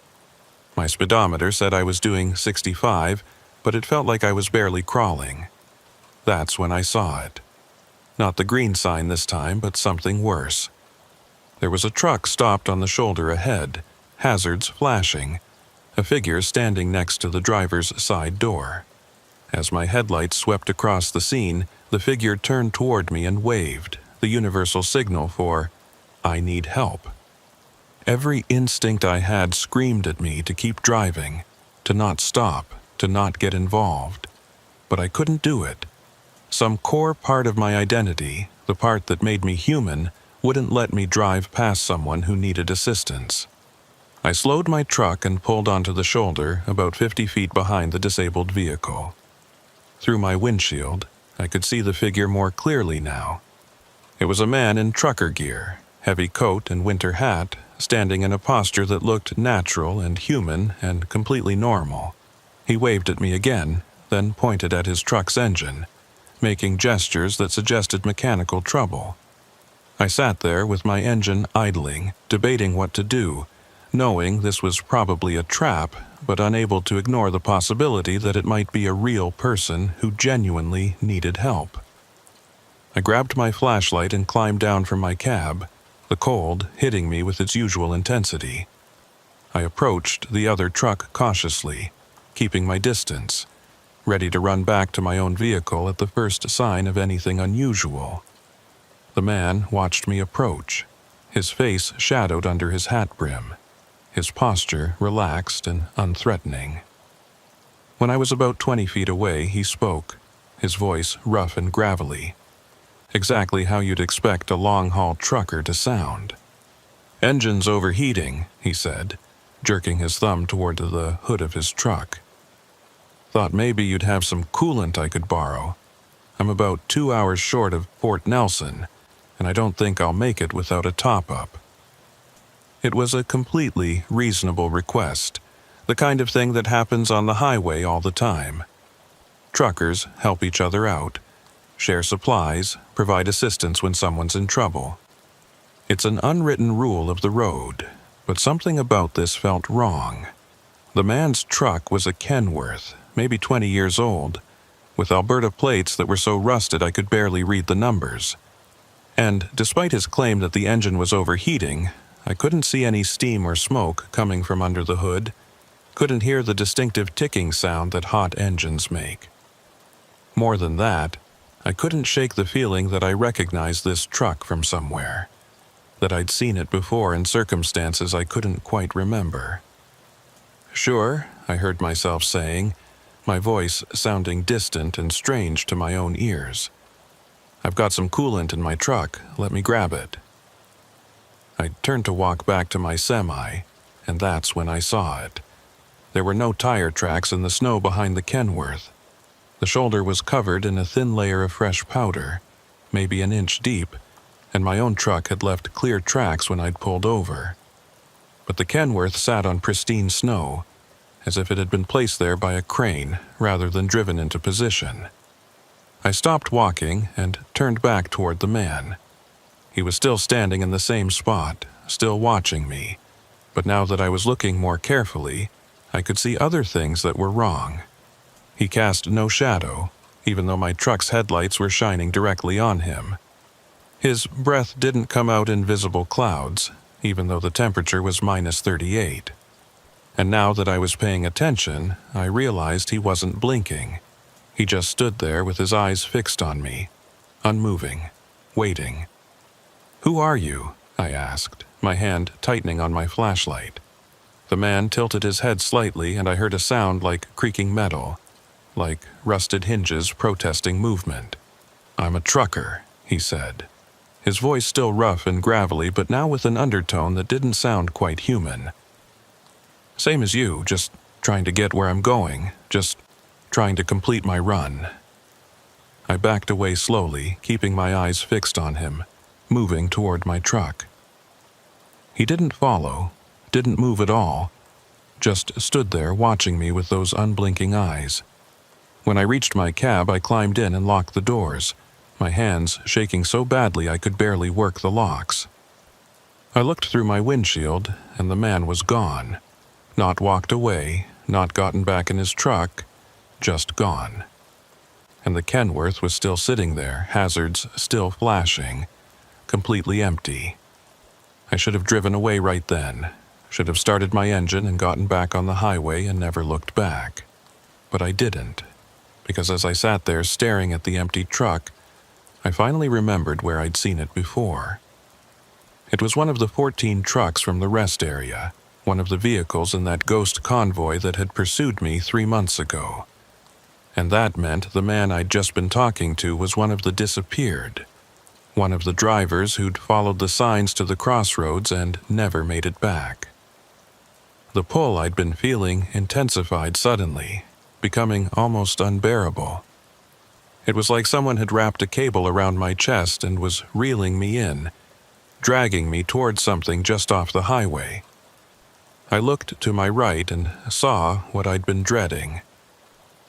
My speedometer said I was doing 65, but it felt like I was barely crawling. That's when I saw it. Not the green sign this time, but something worse. There was a truck stopped on the shoulder ahead, hazards flashing, a figure standing next to the driver's side door. As my headlights swept across the scene, the figure turned toward me and waved, the universal signal for, "I need help." Every instinct I had screamed at me to keep driving, to not stop, to not get involved. But I couldn't do it. Some core part of my identity, the part that made me human, wouldn't let me drive past someone who needed assistance. I slowed my truck and pulled onto the shoulder about 50 feet behind the disabled vehicle. Through my windshield, I could see the figure more clearly now. It was a man in trucker gear, heavy coat and winter hat, standing in a posture that looked natural and human and completely normal. He waved at me again, then pointed at his truck's engine, making gestures that suggested mechanical trouble. I sat there with my engine idling, debating what to do, knowing this was probably a trap, but unable to ignore the possibility that it might be a real person who genuinely needed help. I grabbed my flashlight and climbed down from my cab, the cold hitting me with its usual intensity. I approached the other truck cautiously, keeping my distance, ready to run back to my own vehicle at the first sign of anything unusual. The man watched me approach, his face shadowed under his hat brim, his posture relaxed and unthreatening. When I was about 20 feet away, he spoke, his voice rough and gravelly, exactly how you'd expect a long-haul trucker to sound. "Engine's overheating," he said, jerking his thumb toward the hood of his truck. "Thought maybe you'd have some coolant I could borrow. I'm about 2 hours short of Fort Nelson, and I don't think I'll make it without a top-up." It was a completely reasonable request, the kind of thing that happens on the highway all the time. Truckers help each other out, share supplies, provide assistance when someone's in trouble. It's an unwritten rule of the road, but something about this felt wrong. The man's truck was a Kenworth, maybe 20 years old, with Alberta plates that were so rusted I could barely read the numbers. And despite his claim that the engine was overheating, I couldn't see any steam or smoke coming from under the hood, couldn't hear the distinctive ticking sound that hot engines make. More than that, I couldn't shake the feeling that I recognized this truck from somewhere, that I'd seen it before in circumstances I couldn't quite remember. "Sure," I heard myself saying, my voice sounding distant and strange to my own ears. "I've got some coolant in my truck, let me grab it." I turned to walk back to my semi, and that's when I saw it. There were no tire tracks in the snow behind the Kenworth. The shoulder was covered in a thin layer of fresh powder, maybe an inch deep, and my own truck had left clear tracks when I'd pulled over. But the Kenworth sat on pristine snow, as if it had been placed there by a crane rather than driven into position. I stopped walking and turned back toward the man. He was still standing in the same spot, still watching me, but now that I was looking more carefully, I could see other things that were wrong. He cast no shadow, even though my truck's headlights were shining directly on him. His breath didn't come out in visible clouds, even though the temperature was -38. And now that I was paying attention, I realized he wasn't blinking. He just stood there with his eyes fixed on me, unmoving, waiting. "Who are you?" I asked, my hand tightening on my flashlight. The man tilted his head slightly and I heard a sound like creaking metal, like rusted hinges protesting movement. "I'm a trucker," he said. His voice still rough and gravelly, but now with an undertone that didn't sound quite human. "Same as you, just trying to get where I'm going, just trying to complete my run." I backed away slowly, keeping my eyes fixed on him, moving toward my truck. He didn't follow, didn't move at all, just stood there watching me with those unblinking eyes. When I reached my cab, I climbed in and locked the doors, my hands shaking so badly I could barely work the locks. I looked through my windshield, and the man was gone. Not walked away, not gotten back in his truck, just gone. And the Kenworth was still sitting there, hazards still flashing, completely empty. I should have driven away right then, should have started my engine and gotten back on the highway and never looked back. But I didn't, because as I sat there staring at the empty truck, I finally remembered where I'd seen it before. It was one of the 14 trucks from the rest area, one of the vehicles in that ghost convoy that had pursued me 3 months ago. And that meant the man I'd just been talking to was one of the disappeared, one of the drivers who'd followed the signs to the crossroads and never made it back. The pull I'd been feeling intensified suddenly, becoming almost unbearable. It was like someone had wrapped a cable around my chest and was reeling me in, dragging me toward something just off the highway. I looked to my right and saw what I'd been dreading.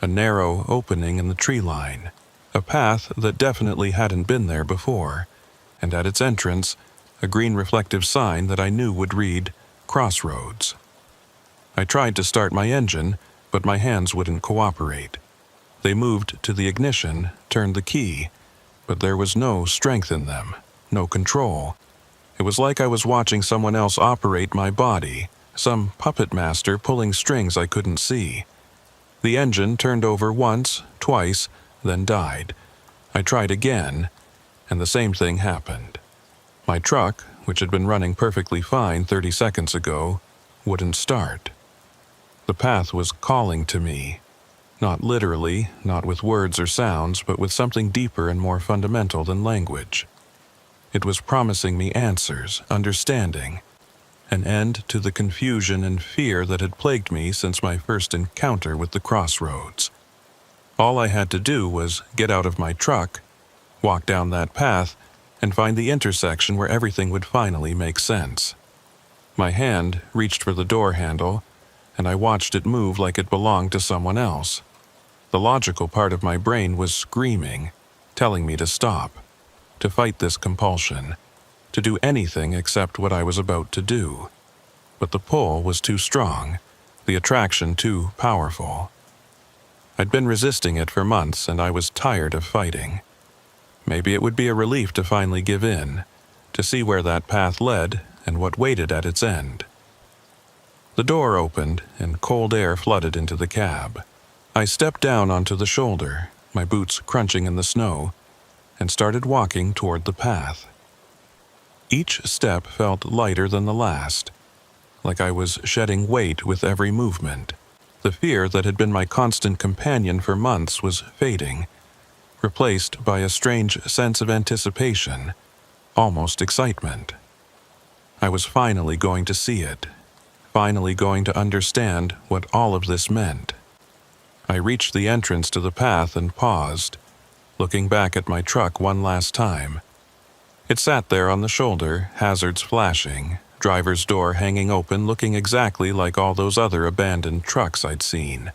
A narrow opening in the tree line, a path that definitely hadn't been there before, and at its entrance, a green reflective sign that I knew would read, Crossroads. I tried to start my engine, but my hands wouldn't cooperate. They moved to the ignition, turned the key, but there was no strength in them, no control. It was like I was watching someone else operate my body, some puppet master pulling strings I couldn't see. The engine turned over once, twice, then died. I tried again, and the same thing happened. My truck, which had been running perfectly fine 30 seconds ago, wouldn't start. The path was calling to me. Not literally, not with words or sounds, but with something deeper and more fundamental than language. It was promising me answers, understanding, an end to the confusion and fear that had plagued me since my first encounter with the crossroads. All I had to do was get out of my truck, walk down that path, and find the intersection where everything would finally make sense. My hand reached for the door handle, and I watched it move like it belonged to someone else. The logical part of my brain was screaming, telling me to stop, to fight this compulsion, to do anything except what I was about to do. But the pull was too strong, the attraction too powerful. I'd been resisting it for months, and I was tired of fighting. Maybe it would be a relief to finally give in, to see where that path led and what waited at its end. The door opened, and cold air flooded into the cab. I stepped down onto the shoulder, my boots crunching in the snow, and started walking toward the path. Each step felt lighter than the last, like I was shedding weight with every movement. The fear that had been my constant companion for months was fading, replaced by a strange sense of anticipation, almost excitement. I was finally going to see it, finally going to understand what all of this meant. I reached the entrance to the path and paused, looking back at my truck one last time. It sat there on the shoulder, hazards flashing, driver's door hanging open, looking exactly like all those other abandoned trucks I'd seen.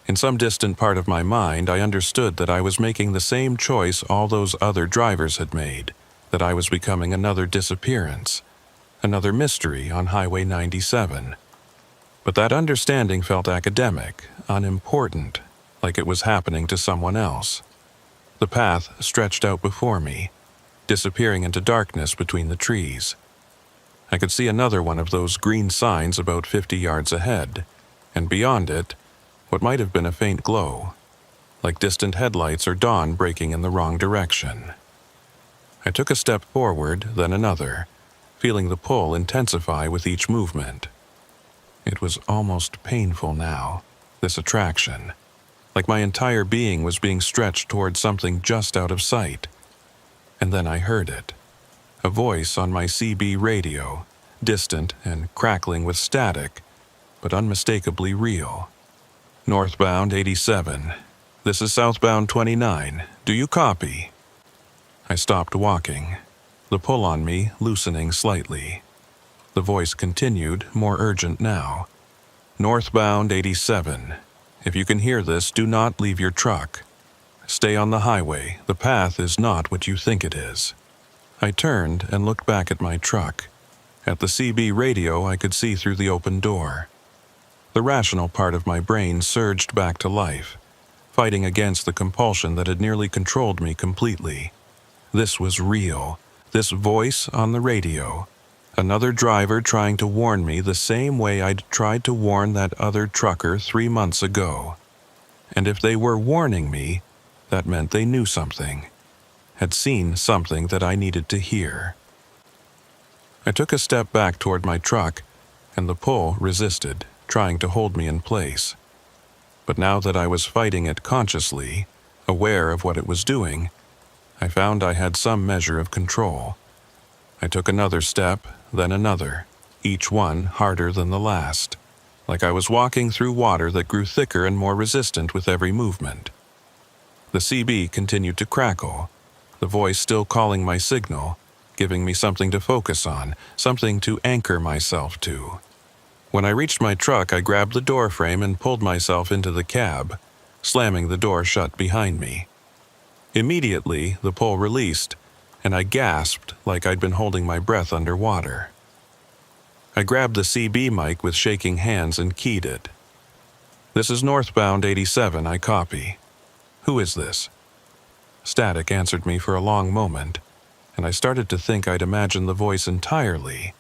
In some distant part of my mind, I understood that I was making the same choice all those other drivers had made, that I was becoming another disappearance, another mystery on Highway 97. But that understanding felt academic, unimportant, like it was happening to someone else. The path stretched out before me, disappearing into darkness between the trees. I could see another one of those green signs about 50 yards ahead, and beyond it, what might have been a faint glow, like distant headlights or dawn breaking in the wrong direction. I took a step forward, then another, feeling the pull intensify with each movement. It was almost painful now, this attraction, like my entire being was being stretched toward something just out of sight. And then I heard it. A voice on my CB radio, distant and crackling with static, but unmistakably real. Northbound 87. This is southbound 29. Do you copy? I stopped walking, the pull on me loosening slightly. The voice continued, more urgent now. Northbound 87. If you can hear this, do not leave your truck. Stay on the highway. The path is not what you think it is. I turned and looked back at my truck. At the CB radio, I could see through the open door. The rational part of my brain surged back to life, fighting against the compulsion that had nearly controlled me completely. This was real. This voice on the radio. Another driver trying to warn me the same way I'd tried to warn that other trucker 3 months ago. And if they were warning me, that meant they knew something, had seen something that I needed to hear. I took a step back toward my truck, and the pull resisted, trying to hold me in place. But now that I was fighting it consciously, aware of what it was doing, I found I had some measure of control. I took another step, then another, each one harder than the last, like I was walking through water that grew thicker and more resistant with every movement. The CB continued to crackle, the voice still calling my signal, giving me something to focus on, something to anchor myself to. When I reached my truck, I grabbed the door frame and pulled myself into the cab, slamming the door shut behind me. Immediately, the pull released, and I gasped like I'd been holding my breath underwater. I grabbed the CB mic with shaking hands and keyed it. "This is northbound 87, I copy. Who is this?" Static answered me for a long moment, and I started to think I'd imagined the voice entirely,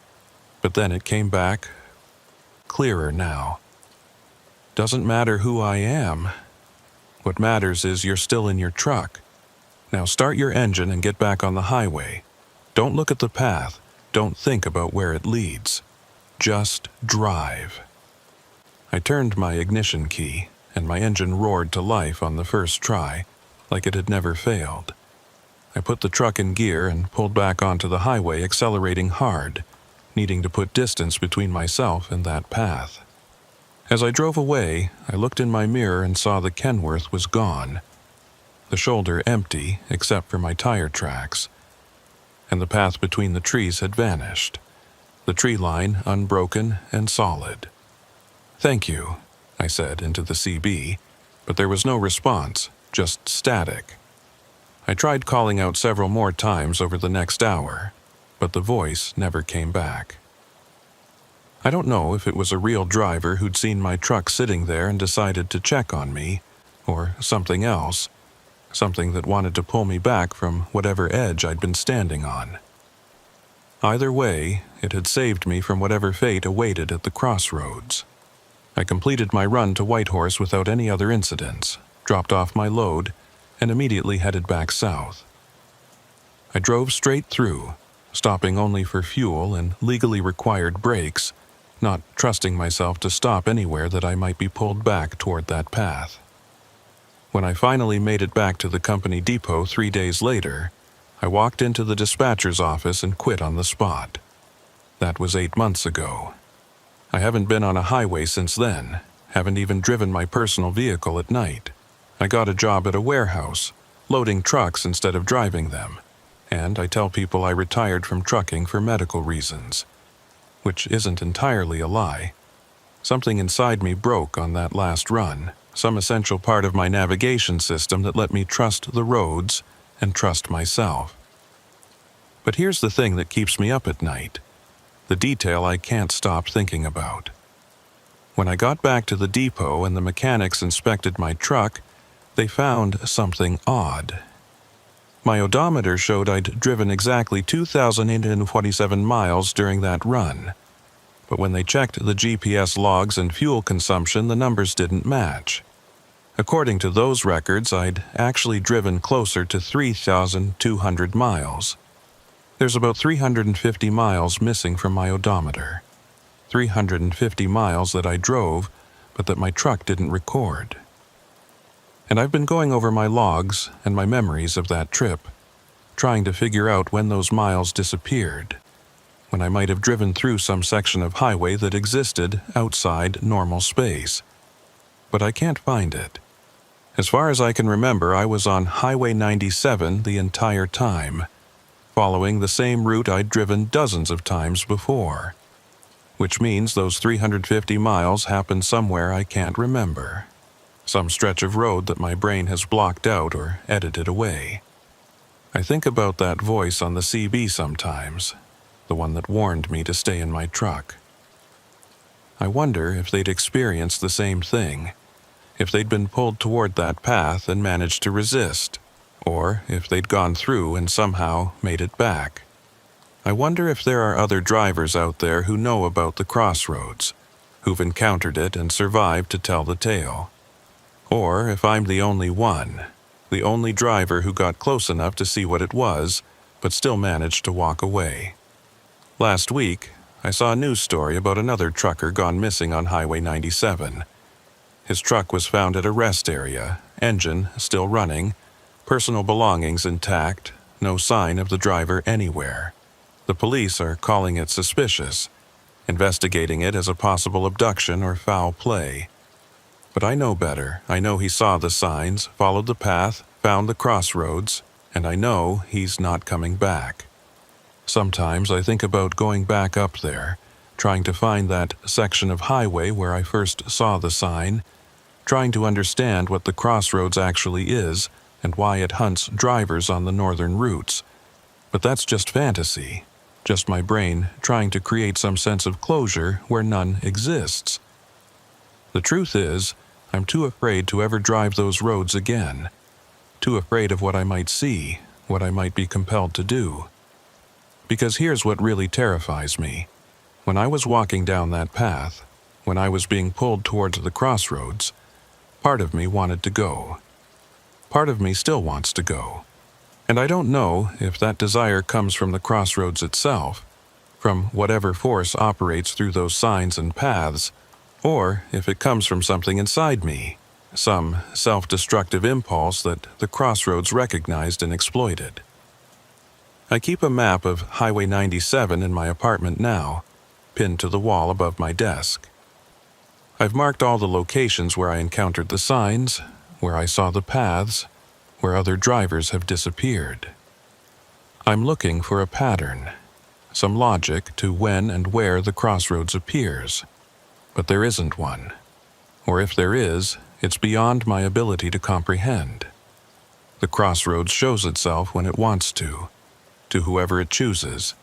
but then it came back, clearer now. "Doesn't matter who I am. What matters is you're still in your truck. Now start your engine and get back on the highway. Don't look at the path. Don't think about where it leads. Just drive." I turned my ignition key, and my engine roared to life on the first try, like it had never failed. I put the truck in gear and pulled back onto the highway, accelerating hard, needing to put distance between myself and that path. As I drove away, I looked in my mirror and saw the Kenworth was gone, the shoulder empty except for my tire tracks, and the path between the trees had vanished, the tree line unbroken and solid. "Thank you," I said into the CB, but there was no response, just static. I tried calling out several more times over the next hour, but the voice never came back. I don't know if it was a real driver who'd seen my truck sitting there and decided to check on me, or something else, something that wanted to pull me back from whatever edge I'd been standing on. Either way, it had saved me from whatever fate awaited at the crossroads. I completed my run to Whitehorse without any other incidents, dropped off my load, and immediately headed back south. I drove straight through, stopping only for fuel and legally required breaks, not trusting myself to stop anywhere that I might be pulled back toward that path. When I finally made it back to the company depot 3 days later, I walked into the dispatcher's office and quit on the spot. That was 8 months ago. I haven't been on a highway since then, haven't even driven my personal vehicle at night. I got a job at a warehouse, loading trucks instead of driving them, and I tell people I retired from trucking for medical reasons, which isn't entirely a lie. Something inside me broke on that last run, some essential part of my navigation system that let me trust the roads and trust myself. But here's the thing that keeps me up at night, the detail I can't stop thinking about. When I got back to the depot and the mechanics inspected my truck, they found something odd. My odometer showed I'd driven exactly 2,847 miles during that run, but when they checked the GPS logs and fuel consumption, the numbers didn't match. According to those records, I'd actually driven closer to 3,200 miles. There's about 350 miles missing from my odometer. 350 miles that I drove, but that my truck didn't record. And I've been going over my logs and my memories of that trip, trying to figure out when those miles disappeared, when I might have driven through some section of highway that existed outside normal space. But I can't find it. As far as I can remember, I was on Highway 97 the entire time, following the same route I'd driven dozens of times before, which means those 350 miles happened somewhere I can't remember. Some stretch of road that my brain has blocked out or edited away. I think about that voice on the CB sometimes, the one that warned me to stay in my truck. I wonder if they'd experienced the same thing, if they'd been pulled toward that path and managed to resist, or if they'd gone through and somehow made it back. I wonder if there are other drivers out there who know about the crossroads, who've encountered it and survived to tell the tale. Or if I'm the only one, the only driver who got close enough to see what it was, but still managed to walk away. Last week, I saw a news story about another trucker gone missing on Highway 97. His truck was found at a rest area, engine still running, personal belongings intact, no sign of the driver anywhere. The police are calling it suspicious, investigating it as a possible abduction or foul play. But I know better. I know he saw the signs, followed the path, found the crossroads, and I know he's not coming back. Sometimes I think about going back up there, trying to find that section of highway where I first saw the sign, trying to understand what the crossroads actually is and why it hunts drivers on the northern routes. But that's just fantasy, just my brain trying to create some sense of closure where none exists. The truth is, I'm too afraid to ever drive those roads again, too afraid of what I might see, what I might be compelled to do. Because here's what really terrifies me. When I was walking down that path, when I was being pulled towards the crossroads, part of me wanted to go. Part of me still wants to go. And I don't know if that desire comes from the crossroads itself, from whatever force operates through those signs and paths, or if it comes from something inside me, some self-destructive impulse that the crossroads recognized and exploited. I keep a map of Highway 97 in my apartment now, pinned to the wall above my desk. I've marked all the locations where I encountered the signs, where I saw the paths, where other drivers have disappeared. I'm looking for a pattern, some logic to when and where the crossroads appears, but there isn't one. Or if there is, it's beyond my ability to comprehend. The crossroads shows itself when it wants to whoever it chooses,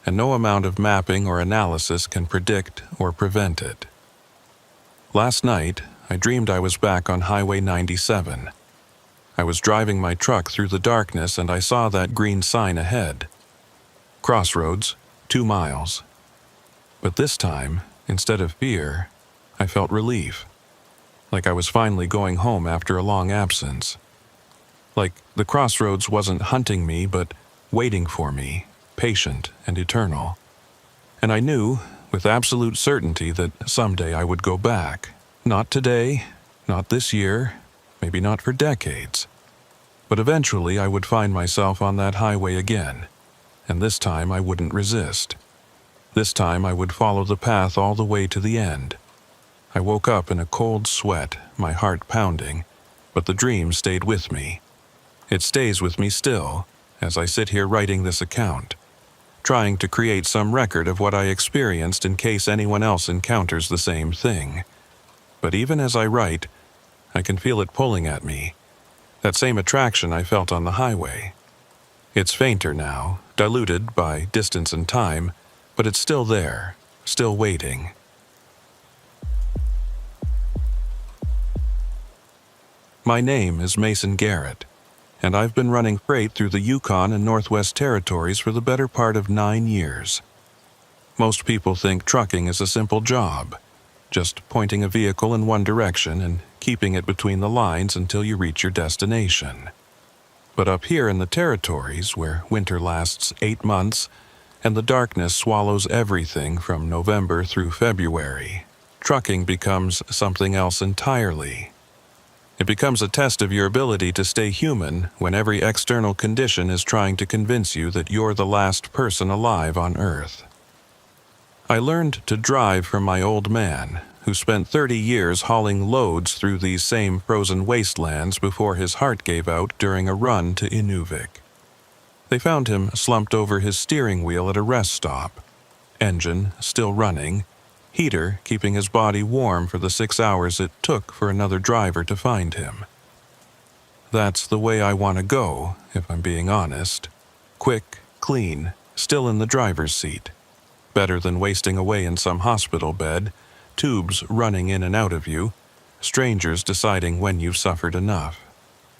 and no amount of mapping or analysis can predict or prevent it. Last night, I dreamed I was back on Highway 97. I was driving my truck through the darkness and I saw that green sign ahead. Crossroads, 2 miles. But this time, instead of fear, I felt relief. Like I was finally going home after a long absence. Like the crossroads wasn't hunting me, but waiting for me, patient and eternal. And I knew, with absolute certainty, that someday I would go back. Not today, not this year, maybe not for decades. But eventually I would find myself on that highway again, and this time I wouldn't resist. This time I would follow the path all the way to the end. I woke up in a cold sweat, my heart pounding, but the dream stayed with me. It stays with me still, as I sit here writing this account, trying to create some record of what I experienced in case anyone else encounters the same thing. But even as I write, I can feel it pulling at me, that same attraction I felt on the highway. It's fainter now, diluted by distance and time, but it's still there, still waiting. My name is Mason Garrett, and I've been running freight through the Yukon and Northwest Territories for the better part of 9 years. Most people think trucking is a simple job, just pointing a vehicle in one direction and keeping it between the lines until you reach your destination. But up here in the territories, where winter lasts 8 months and the darkness swallows everything from November through February, trucking becomes something else entirely. It becomes a test of your ability to stay human when every external condition is trying to convince you that you're the last person alive on Earth. I learned to drive from my old man, who spent 30 years hauling loads through these same frozen wastelands before his heart gave out during a run to Inuvik. They found him slumped over his steering wheel at a rest stop, engine still running, heater keeping his body warm for the 6 hours it took for another driver to find him. That's the way I want to go, if I'm being honest. Quick, clean, still in the driver's seat. Better than wasting away in some hospital bed, tubes running in and out of you, strangers deciding when you've suffered enough.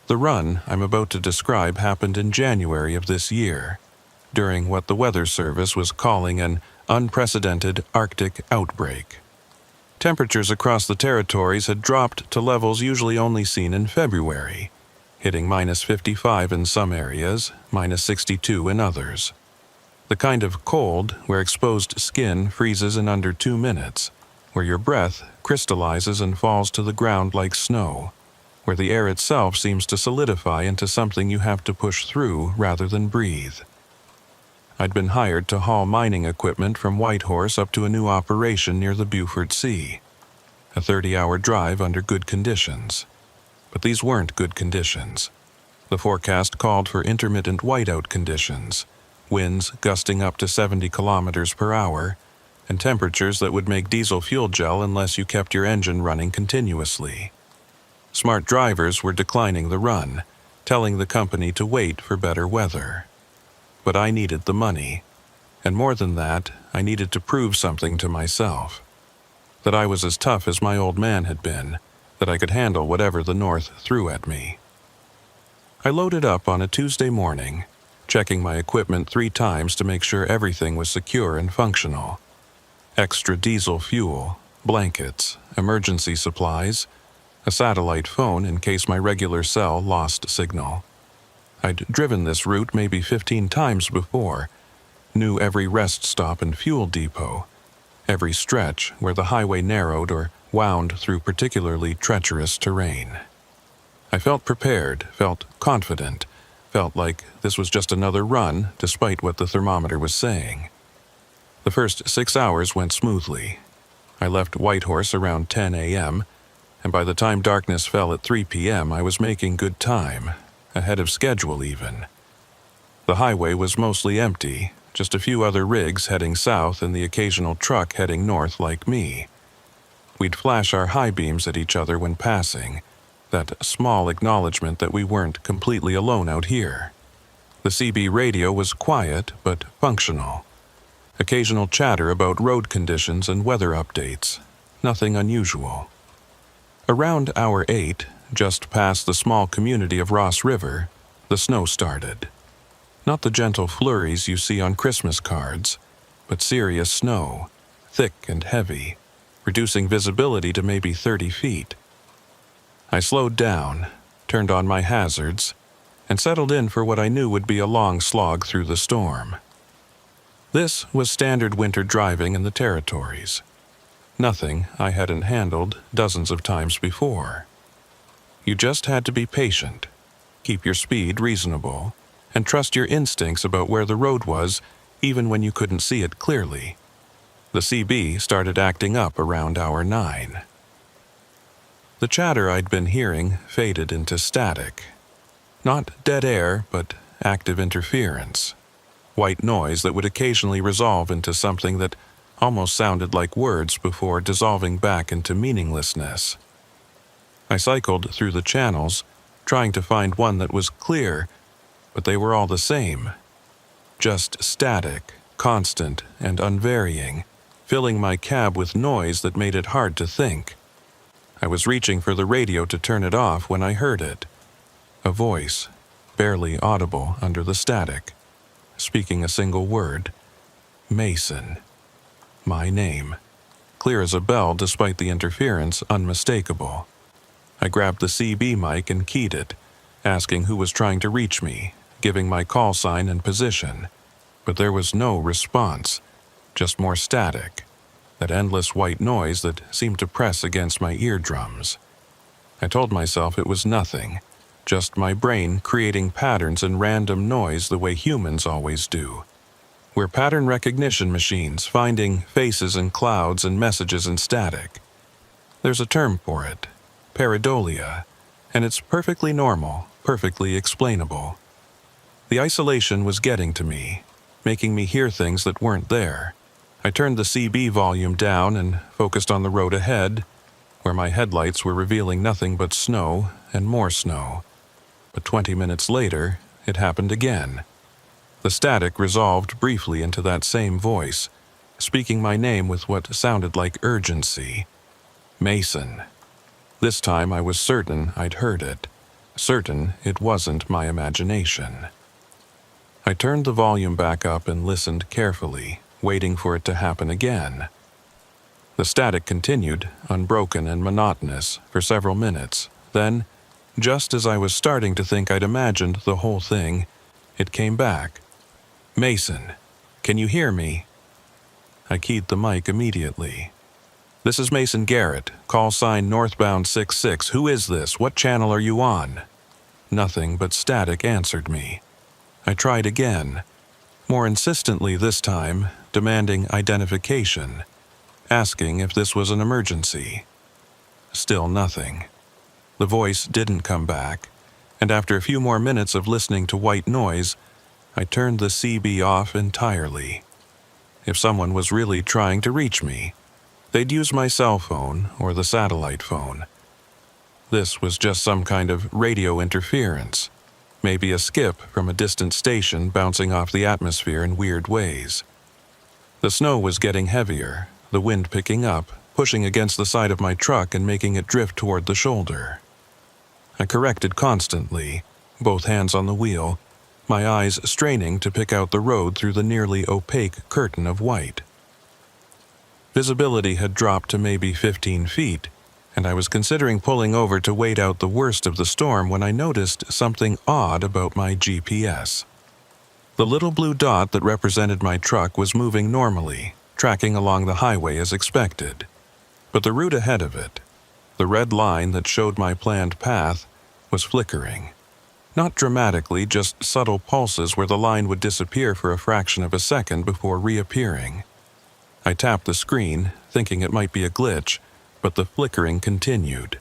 The run I'm about to describe happened in January of this year, during what the Weather Service was calling an unprecedented Arctic outbreak. Temperatures across the territories had dropped to levels usually only seen in February, hitting -55 in some areas, -62 in others. The kind of cold where exposed skin freezes in under 2 minutes, where your breath crystallizes and falls to the ground like snow, where the air itself seems to solidify into something you have to push through rather than breathe. I'd been hired to haul mining equipment from Whitehorse up to a new operation near the Beaufort Sea, a 30-hour drive under good conditions. But these weren't good conditions. The forecast called for intermittent whiteout conditions, winds gusting up to 70 kilometers per hour, and temperatures that would make diesel fuel gel unless you kept your engine running continuously. Smart drivers were declining the run, telling the company to wait for better weather. But I needed the money, and more than that, I needed to prove something to myself. That I was as tough as my old man had been, that I could handle whatever the North threw at me. I loaded up on a Tuesday morning, checking my equipment 3 times to make sure everything was secure and functional. Extra diesel fuel, blankets, emergency supplies, a satellite phone in case my regular cell lost signal. I'd driven this route maybe 15 times before, knew every rest stop and fuel depot, every stretch where the highway narrowed or wound through particularly treacherous terrain. I felt prepared, felt confident, felt like this was just another run despite what the thermometer was saying. The first 6 hours went smoothly. I left Whitehorse around 10 a.m., and by the time darkness fell at 3 p.m., I was making good time, ahead of schedule even. The highway was mostly empty, just a few other rigs heading south and the occasional truck heading north like me. We'd flash our high beams at each other when passing, that small acknowledgement that we weren't completely alone out here. The CB radio was quiet but functional. Occasional chatter about road conditions and weather updates. Nothing unusual. Around hour 8, just past the small community of Ross River, the snow started. Not the gentle flurries you see on Christmas cards, but serious snow, thick and heavy, reducing visibility to maybe 30 feet. I slowed down, turned on my hazards, and settled in for what I knew would be a long slog through the storm. This was standard winter driving in the territories. Nothing I hadn't handled dozens of times before. You just had to be patient, keep your speed reasonable, and trust your instincts about where the road was even when you couldn't see it clearly. The CB started acting up around hour 9. The chatter I'd been hearing faded into static. Not dead air, but active interference. White noise that would occasionally resolve into something that almost sounded like words before dissolving back into meaninglessness. I cycled through the channels, trying to find one that was clear, but they were all the same. Just static, constant, and unvarying, filling my cab with noise that made it hard to think. I was reaching for the radio to turn it off when I heard it. A voice, barely audible under the static, speaking a single word. Mason. My name. Clear as a bell despite the interference, unmistakable. I grabbed the CB mic and keyed it, asking who was trying to reach me, giving my call sign and position. But there was no response, just more static, that endless white noise that seemed to press against my eardrums. I told myself it was nothing, just my brain creating patterns and random noise the way humans always do. We're pattern recognition machines, finding faces in clouds and messages in static. There's a term for it, pareidolia, and it's perfectly normal, perfectly explainable. The isolation was getting to me, making me hear things that weren't there. I turned the CB volume down and focused on the road ahead, where my headlights were revealing nothing but snow and more snow. But 20 minutes later, it happened again. The static resolved briefly into that same voice, speaking my name with what sounded like urgency. Mason. This time I was certain I'd heard it, certain it wasn't my imagination. I turned the volume back up and listened carefully, waiting for it to happen again. The static continued, unbroken and monotonous, for several minutes. Then, just as I was starting to think I'd imagined the whole thing, it came back. Mason, can you hear me? I keyed the mic immediately. This is Mason Garrett, call sign northbound 66. Who is this? What channel are you on? Nothing but static answered me. I tried again, more insistently this time, demanding identification, asking if this was an emergency. Still nothing. The voice didn't come back, and after a few more minutes of listening to white noise, I turned the CB off entirely. If someone was really trying to reach me, they'd use my cell phone or the satellite phone. This was just some kind of radio interference, maybe a skip from a distant station bouncing off the atmosphere in weird ways. The snow was getting heavier, the wind picking up, pushing against the side of my truck and making it drift toward the shoulder. I corrected constantly, both hands on the wheel, my eyes straining to pick out the road through the nearly opaque curtain of white. Visibility had dropped to maybe 15 feet, and I was considering pulling over to wait out the worst of the storm when I noticed something odd about my GPS. The little blue dot that represented my truck was moving normally, tracking along the highway as expected. But the route ahead of it, the red line that showed my planned path, was flickering. Not dramatically, just subtle pulses where the line would disappear for a fraction of a second before reappearing. I tapped the screen, thinking it might be a glitch, but the flickering continued.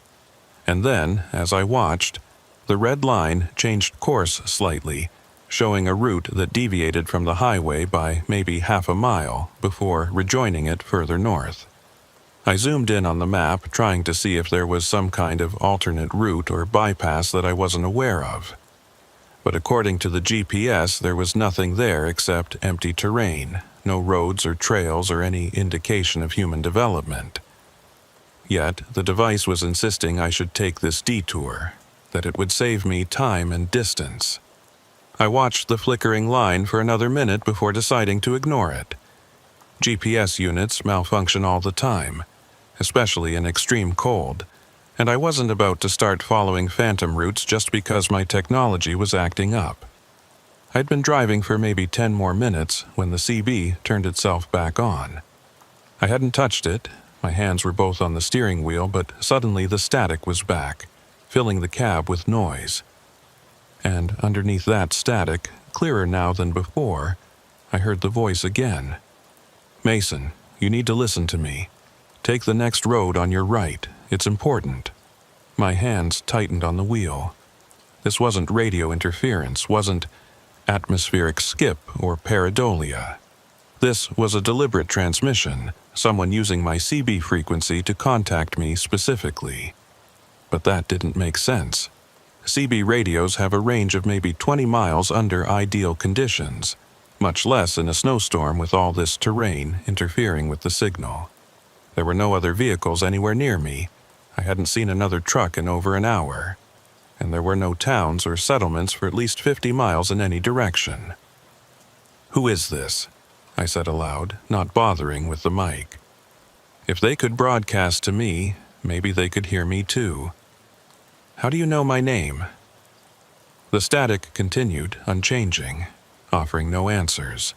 And then, as I watched, the red line changed course slightly, showing a route that deviated from the highway by maybe half a mile before rejoining it further north. I zoomed in on the map, trying to see if there was some kind of alternate route or bypass that I wasn't aware of. But according to the GPS, there was nothing there except empty terrain, no roads or trails or any indication of human development. Yet, the device was insisting I should take this detour, that it would save me time and distance. I watched the flickering line for another minute before deciding to ignore it. GPS units malfunction all the time, especially in extreme cold, and I wasn't about to start following phantom routes just because my technology was acting up. I'd been driving for maybe 10 more minutes when the CB turned itself back on. I hadn't touched it, my hands were both on the steering wheel, but suddenly the static was back, filling the cab with noise. And underneath that static, clearer now than before, I heard the voice again. "Mason, you need to listen to me. Take the next road on your right. It's important." My hands tightened on the wheel. This wasn't radio interference, wasn't atmospheric skip or pareidolia. This was a deliberate transmission, someone using my CB frequency to contact me specifically. But that didn't make sense. CB radios have a range of maybe 20 miles under ideal conditions, much less in a snowstorm with all this terrain interfering with the signal. There were no other vehicles anywhere near me. I hadn't seen another truck in over an hour. And there were no towns or settlements for at least 50 miles in any direction. "Who is this?" I said aloud, not bothering with the mic. If they could broadcast to me, maybe they could hear me too. "How do you know my name?" The static continued, unchanging, offering no answers.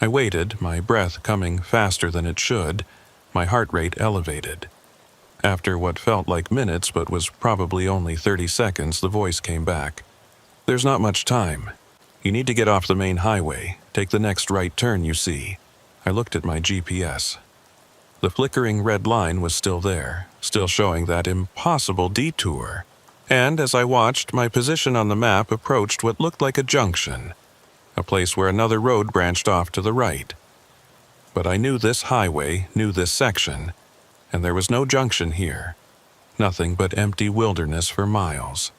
I waited, my breath coming faster than it should, my heart rate elevated. After what felt like minutes but was probably only 30 seconds, the voice came back. "There's not much time. You need to get off the main highway. Take the next right turn you see." I looked at my GPS. The flickering red line was still there, still showing that impossible detour. And as I watched, my position on the map approached what looked like a junction, a place where another road branched off to the right. But I knew this highway, knew this section, and there was no junction here. Nothing but empty wilderness for miles.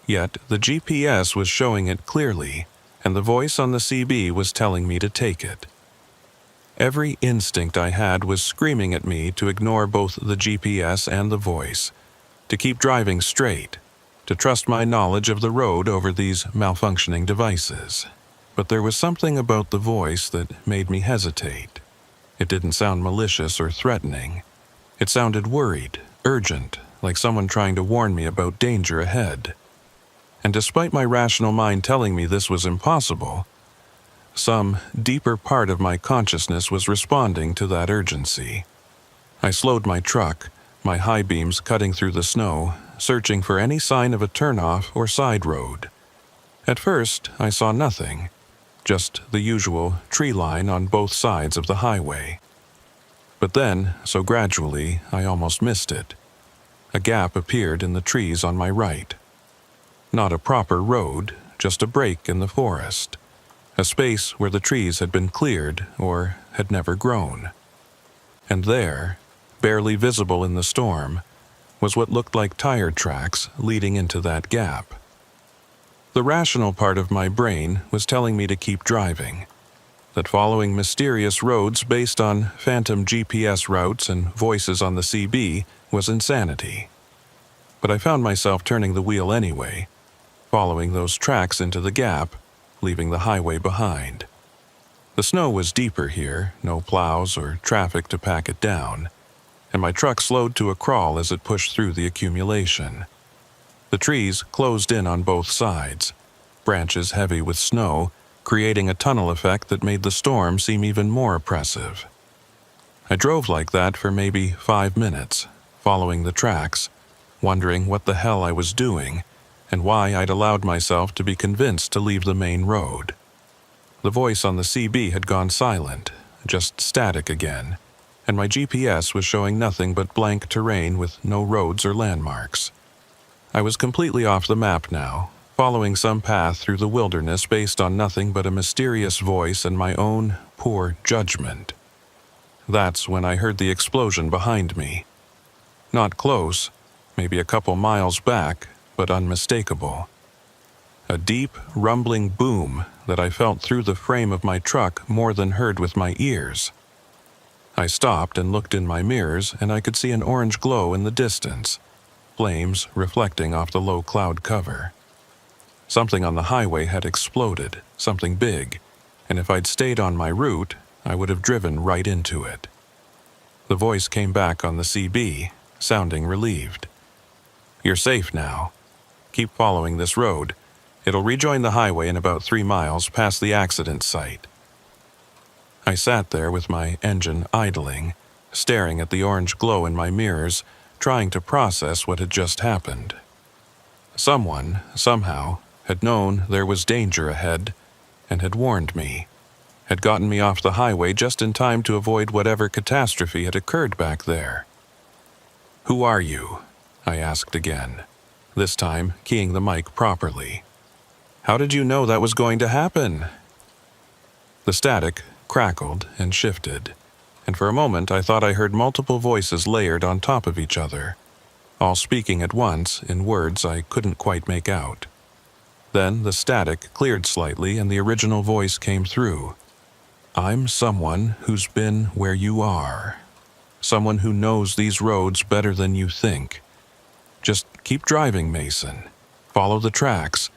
Yet the GPS was showing it clearly, and the voice on the CB was telling me to take it. Every instinct I had was screaming at me to ignore both the GPS and the voice, to keep driving straight, to trust my knowledge of the road over these malfunctioning devices. But there was something about the voice that made me hesitate. It didn't sound malicious or threatening. It sounded worried, urgent, like someone trying to warn me about danger ahead. And despite my rational mind telling me this was impossible, some deeper part of my consciousness was responding to that urgency. I slowed my truck, my high beams cutting through the snow, searching for any sign of a turnoff or side road. At first, I saw nothing, just the usual tree line on both sides of the highway. But then, so gradually, I almost missed it. A gap appeared in the trees on my right. Not a proper road, just a break in the forest, a space where the trees had been cleared or had never grown. And there, barely visible in the storm, was what looked like tire tracks leading into that gap. The rational part of my brain was telling me to keep driving, that following mysterious roads based on phantom GPS routes and voices on the CB was insanity. But I found myself turning the wheel anyway, following those tracks into the gap, leaving the highway behind. The snow was deeper here, no plows or traffic to pack it down, and my truck slowed to a crawl as it pushed through the accumulation. The trees closed in on both sides, branches heavy with snow, creating a tunnel effect that made the storm seem even more oppressive. I drove like that for maybe 5 minutes, following the tracks, wondering what the hell I was doing and why I'd allowed myself to be convinced to leave the main road. The voice on the CB had gone silent, just static again, and my GPS was showing nothing but blank terrain with no roads or landmarks. I was completely off the map now, following some path through the wilderness based on nothing but a mysterious voice and my own poor judgment. That's when I heard the explosion behind me. Not close, maybe a couple miles back, but unmistakable. A deep, rumbling boom that I felt through the frame of my truck more than heard with my ears. I stopped and looked in my mirrors, and I could see an orange glow in the distance, flames reflecting off the low cloud cover. Something on the highway had exploded, something big, and if I'd stayed on my route, I would have driven right into it. The voice came back on the CB, sounding relieved. "You're safe now. Keep following this road. It'll rejoin the highway in about 3 miles past the accident site." I sat there with my engine idling, staring at the orange glow in my mirrors, trying to process what had just happened. Someone, somehow, had known there was danger ahead and had warned me, had gotten me off the highway just in time to avoid whatever catastrophe had occurred back there. "Who are you?" I asked again, this time keying the mic properly. "How did you know that was going to happen?" The static crackled and shifted, and for a moment I thought I heard multiple voices layered on top of each other, all speaking at once in words I couldn't quite make out. Then the static cleared slightly and the original voice came through. "I'm someone who's been where you are. Someone who knows these roads better than you think. Just keep driving, Mason. Follow the tracks.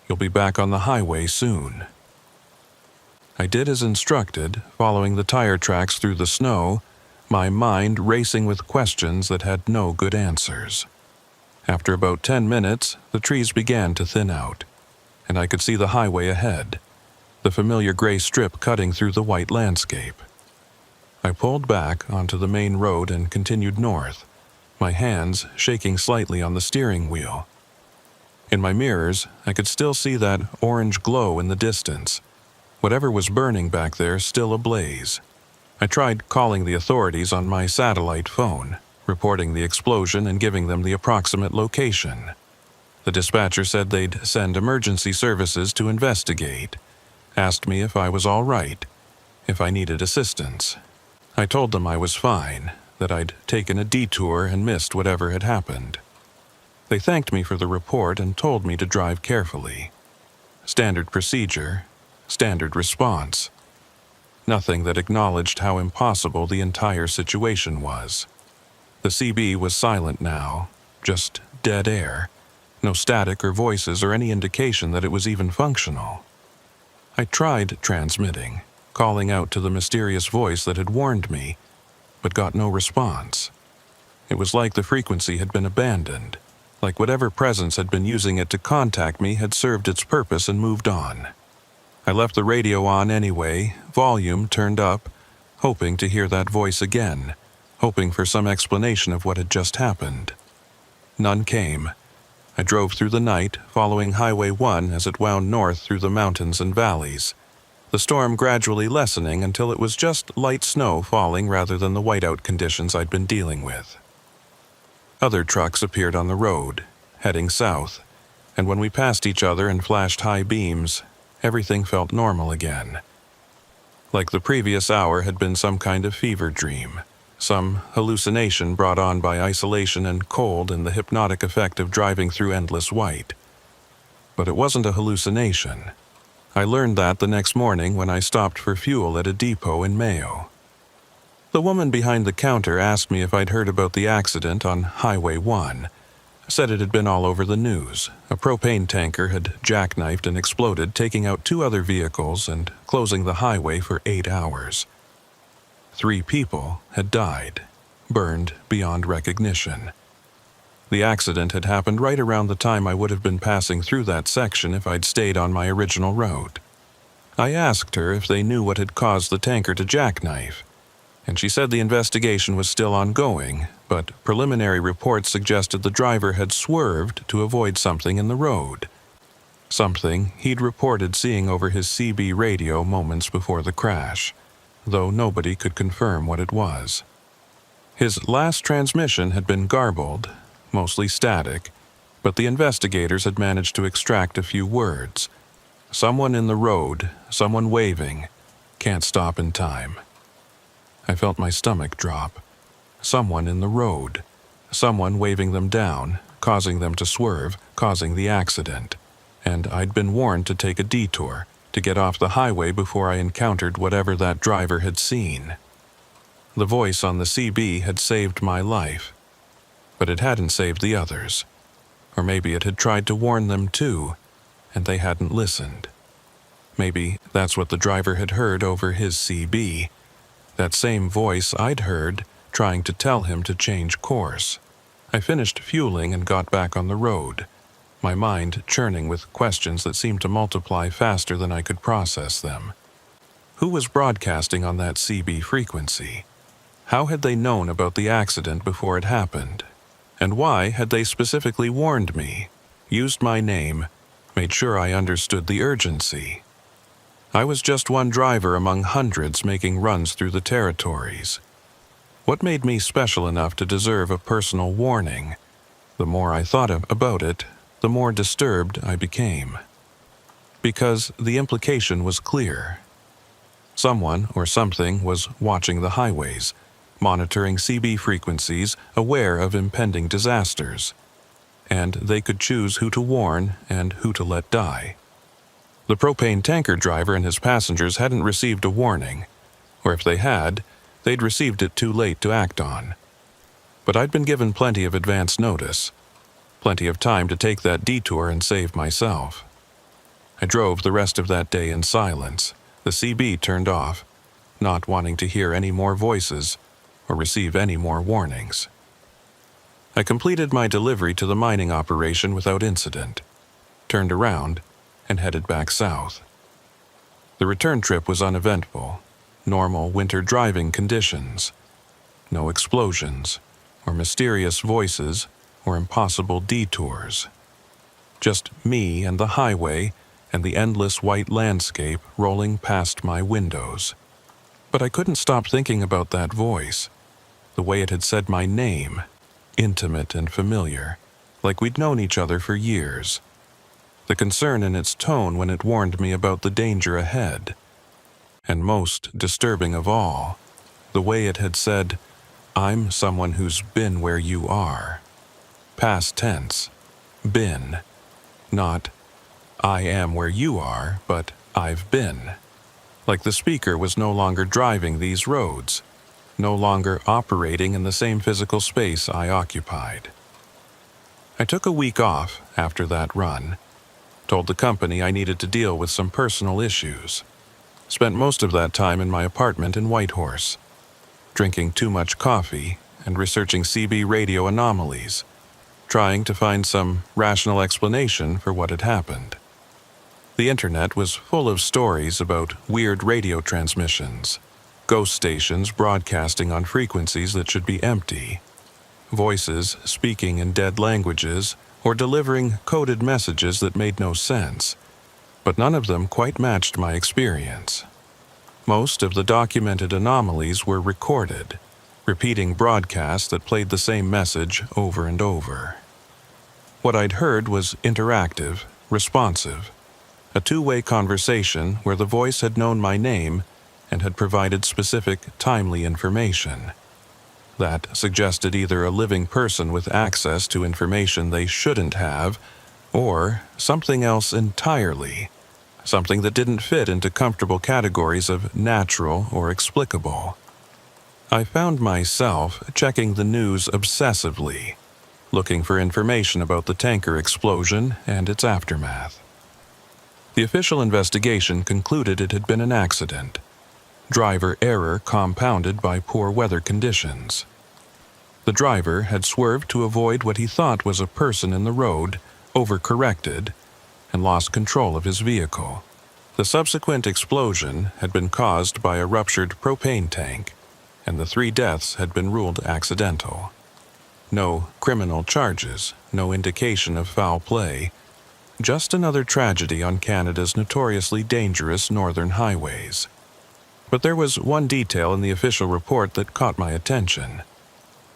You'll be back on the highway soon." I did as instructed, following the tire tracks through the snow, my mind racing with questions that had no good answers. After about 10 minutes, the trees began to thin out, and I could see the highway ahead, the familiar gray strip cutting through the white landscape. I pulled back onto the main road and continued north, my hands shaking slightly on the steering wheel. In my mirrors, I could still see that orange glow in the distance, whatever was burning back there still ablaze. I tried calling the authorities on my satellite phone, reporting the explosion and giving them the approximate location. The dispatcher said they'd send emergency services to investigate, asked me if I was all right, if I needed assistance. I told them I was fine, that I'd taken a detour and missed whatever had happened. They thanked me for the report and told me to drive carefully. Standard procedure, standard response. Nothing that acknowledged how impossible the entire situation was. The CB was silent now, just dead air, no static or voices or any indication that it was even functional. I tried transmitting, calling out to the mysterious voice that had warned me, but got no response. It was like the frequency had been abandoned, like whatever presence had been using it to contact me had served its purpose and moved on. I left the radio on anyway, volume turned up, hoping to hear that voice again, hoping for some explanation of what had just happened. None came. I drove through the night, following Highway 1 as it wound north through the mountains and valleys, the storm gradually lessening until it was just light snow falling rather than the whiteout conditions I'd been dealing with. Other trucks appeared on the road, heading south, and when we passed each other and flashed high beams, everything felt normal again. Like the previous hour had been some kind of fever dream, some hallucination brought on by isolation and cold and the hypnotic effect of driving through endless white. But it wasn't a hallucination. I learned that the next morning when I stopped for fuel at a depot in Mayo. The woman behind the counter asked me if I'd heard about the accident on Highway 1. Said it had been all over the news. A propane tanker had jackknifed and exploded, taking out 2 other vehicles and closing the highway for 8 hours. 3 people had died, burned beyond recognition. The accident had happened right around the time I would have been passing through that section if I'd stayed on my original road. I asked her if they knew what had caused the tanker to jackknife, and she said the investigation was still ongoing, but preliminary reports suggested the driver had swerved to avoid something in the road. Something he'd reported seeing over his CB radio moments before the crash, though nobody could confirm what it was. His last transmission had been garbled, mostly static, but the investigators had managed to extract a few words. Someone in the road, someone waving, can't stop in time. I felt my stomach drop. Someone in the road, someone waving them down, causing them to swerve, causing the accident. And I'd been warned to take a detour, to get off the highway before I encountered whatever that driver had seen. The voice on the CB had saved my life, but it hadn't saved the others. Or maybe it had tried to warn them too, and they hadn't listened. Maybe that's what the driver had heard over his CB, that same voice I'd heard trying to tell him to change course. I finished fueling and got back on the road, my mind churning with questions that seemed to multiply faster than I could process them. Who was broadcasting on that CB frequency? How had they known about the accident before it happened? And why had they specifically warned me, used my name, made sure I understood the urgency? I was just one driver among hundreds making runs through the territories. What made me special enough to deserve a personal warning? The more I thought about it, the more disturbed I became. Because the implication was clear. Someone or something was watching the highways, monitoring CB frequencies, aware of impending disasters. And they could choose who to warn and who to let die. The propane tanker driver and his passengers hadn't received a warning, or if they had, they'd received it too late to act on. But I'd been given plenty of advance notice, plenty of time to take that detour and save myself. I drove the rest of that day in silence, the CB turned off, not wanting to hear any more voices or receive any more warnings. I completed my delivery to the mining operation without incident, turned around, and headed back south. The return trip was uneventful, normal winter driving conditions. No explosions, or mysterious voices, or impossible detours. Just me and the highway and the endless white landscape rolling past my windows. But I couldn't stop thinking about that voice, the way it had said my name, intimate and familiar, like we'd known each other for years. The concern in its tone when it warned me about the danger ahead. And most disturbing of all, the way it had said, "I'm someone who's been where you are." Past tense, been, not "I am where you are," but "I've been." Like the speaker was no longer driving these roads, no longer operating in the same physical space I occupied. I took a week off after that run, told the company I needed to deal with some personal issues, spent most of that time in my apartment in Whitehorse, drinking too much coffee and researching CB radio anomalies, trying to find some rational explanation for what had happened. The internet was full of stories about weird radio transmissions, ghost stations broadcasting on frequencies that should be empty, voices speaking in dead languages or delivering coded messages that made no sense, but none of them quite matched my experience. Most of the documented anomalies were recorded, repeating broadcasts that played the same message over and over. What I'd heard was interactive, responsive, a two-way conversation where the voice had known my name and had provided specific, timely information. That suggested either a living person with access to information they shouldn't have, or something else entirely, something that didn't fit into comfortable categories of natural or explicable. I found myself checking the news obsessively, looking for information about the tanker explosion and its aftermath. The official investigation concluded it had been an accident, driver error compounded by poor weather conditions. The driver had swerved to avoid what he thought was a person in the road, overcorrected, and lost control of his vehicle. The subsequent explosion had been caused by a ruptured propane tank, and the 3 deaths had been ruled accidental. No criminal charges, no indication of foul play, just another tragedy on Canada's notoriously dangerous northern highways. But there was one detail in the official report that caught my attention.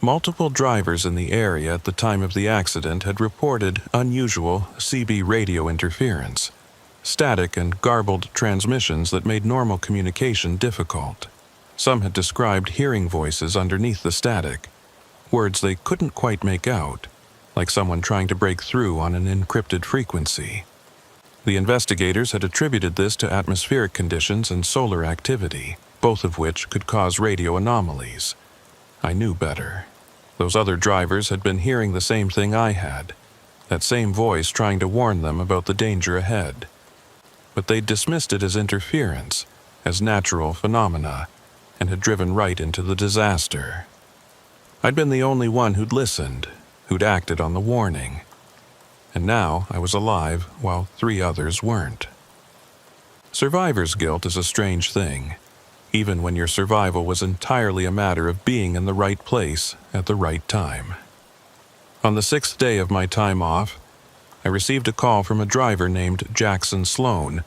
Multiple drivers in the area at the time of the accident had reported unusual CB radio interference, static and garbled transmissions that made normal communication difficult. Some had described hearing voices underneath the static, words they couldn't quite make out, like someone trying to break through on an encrypted frequency. The investigators had attributed this to atmospheric conditions and solar activity, both of which could cause radio anomalies. I knew better. Those other drivers had been hearing the same thing I had, that same voice trying to warn them about the danger ahead. But they'd dismissed it as interference, as natural phenomena, and had driven right into the disaster. I'd been the only one who'd listened, who'd acted on the warning. And now I was alive while 3 others weren't. Survivor's guilt is a strange thing, even when your survival was entirely a matter of being in the right place at the right time. On the 6th day of my time off, I received a call from a driver named Jackson Sloan,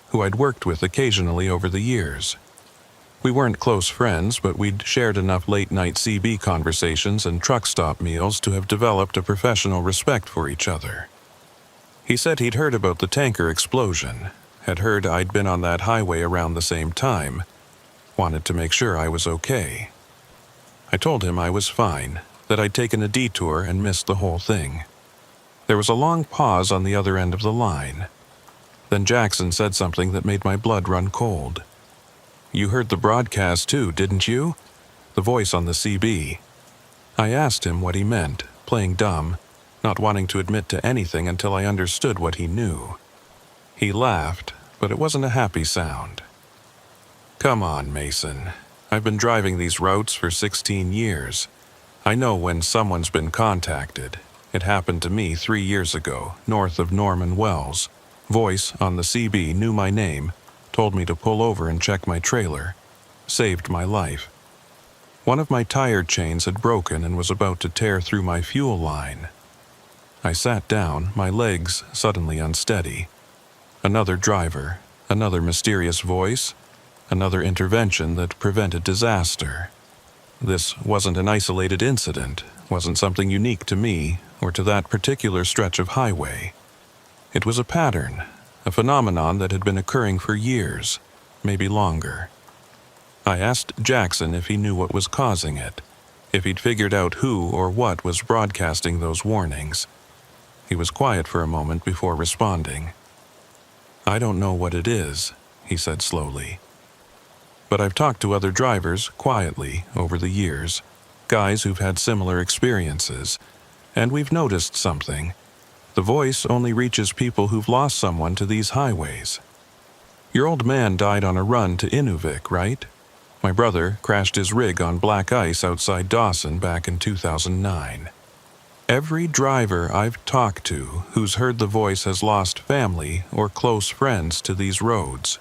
who I'd worked with occasionally over the years. We weren't close friends, but we'd shared enough late-night CB conversations and truck stop meals to have developed a professional respect for each other. He said he'd heard about the tanker explosion, had heard I'd been on that highway around the same time, wanted to make sure I was okay. I told him I was fine, that I'd taken a detour and missed the whole thing. There was a long pause on the other end of the line. Then Jackson said something that made my blood run cold. "You heard the broadcast too, didn't you?" The voice on the CB. I asked him what he meant, playing dumb, not wanting to admit to anything until I understood what he knew. He laughed, but it wasn't a happy sound. "Come on, Mason. I've been driving these routes for 16 years. I know when someone's been contacted. It happened to me 3 years ago, north of Norman Wells. Voice on the CB knew my name, told me to pull over and check my trailer. Saved my life. One of my tire chains had broken and was about to tear through my fuel line. I sat down, my legs suddenly unsteady. Another driver, another mysterious voice, another intervention that prevented disaster. This wasn't an isolated incident, wasn't something unique to me or to that particular stretch of highway. It was a pattern, a phenomenon that had been occurring for years, maybe longer. I asked Jackson if he knew what was causing it, if he'd figured out who or what was broadcasting those warnings. He was quiet for a moment before responding. "I don't know what it is," he said slowly. "But I've talked to other drivers quietly over the years, guys who've had similar experiences, and we've noticed something. The voice only reaches people who've lost someone to these highways. Your old man died on a run to Inuvik, right? My brother crashed his rig on black ice outside Dawson back in 2009. Every driver I've talked to who's heard the voice has lost family or close friends to these roads."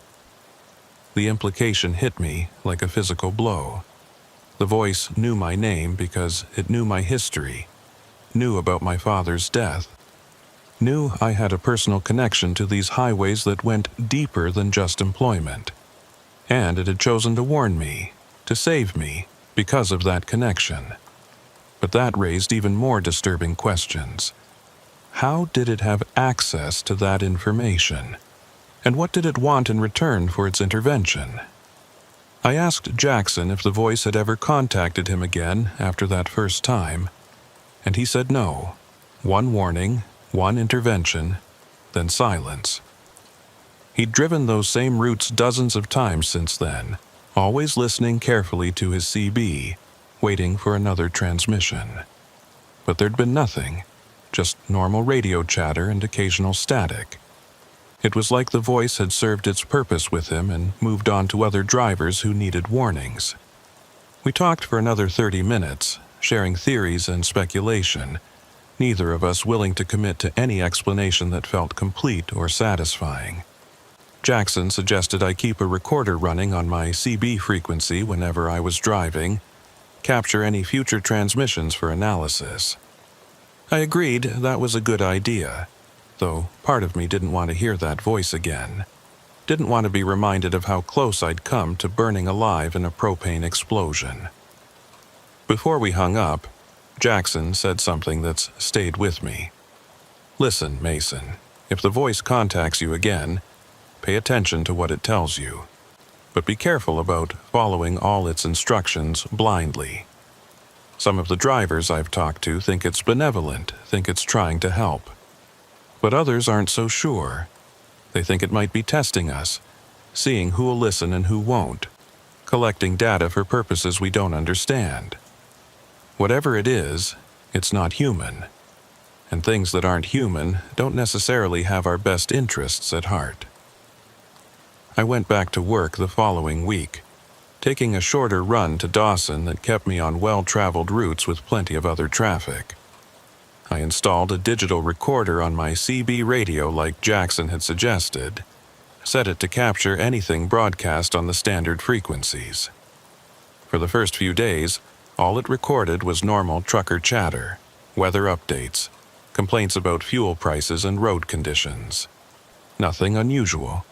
The implication hit me like a physical blow. The voice knew my name because it knew my history, knew about my father's death, knew I had a personal connection to these highways that went deeper than just employment. And it had chosen to warn me, to save me, because of that connection. But that raised even more disturbing questions. How did it have access to that information? And what did it want in return for its intervention? I asked Jackson if the voice had ever contacted him again after that first time, and he said no. One warning, one intervention, then silence. He'd driven those same routes dozens of times since then, always listening carefully to his CB, waiting for another transmission. But there'd been nothing, just normal radio chatter and occasional static. It was like the voice had served its purpose with him and moved on to other drivers who needed warnings. We talked for another 30 minutes, sharing theories and speculation, neither of us willing to commit to any explanation that felt complete or satisfying. Jackson suggested I keep a recorder running on my CB frequency whenever I was driving, capture any future transmissions for analysis. I agreed that was a good idea, though part of me didn't want to hear that voice again. Didn't want to be reminded of how close I'd come to burning alive in a propane explosion. Before we hung up, Jackson said something that's stayed with me. Listen, Mason, if the voice contacts you again, pay attention to what it tells you, but be careful about following all its instructions blindly. Some of the drivers I've talked to think it's benevolent, think it's trying to help. But others aren't so sure. They think it might be testing us, seeing who'll listen and who won't, collecting data for purposes we don't understand. Whatever it is, it's not human. And things that aren't human don't necessarily have our best interests at heart. I went back to work the following week, taking a shorter run to Dawson that kept me on well-traveled routes with plenty of other traffic. I installed a digital recorder on my CB radio like Jackson had suggested, set it to capture anything broadcast on the standard frequencies. For the first few days, all it recorded was normal trucker chatter, weather updates, complaints about fuel prices and road conditions. Nothing unusual.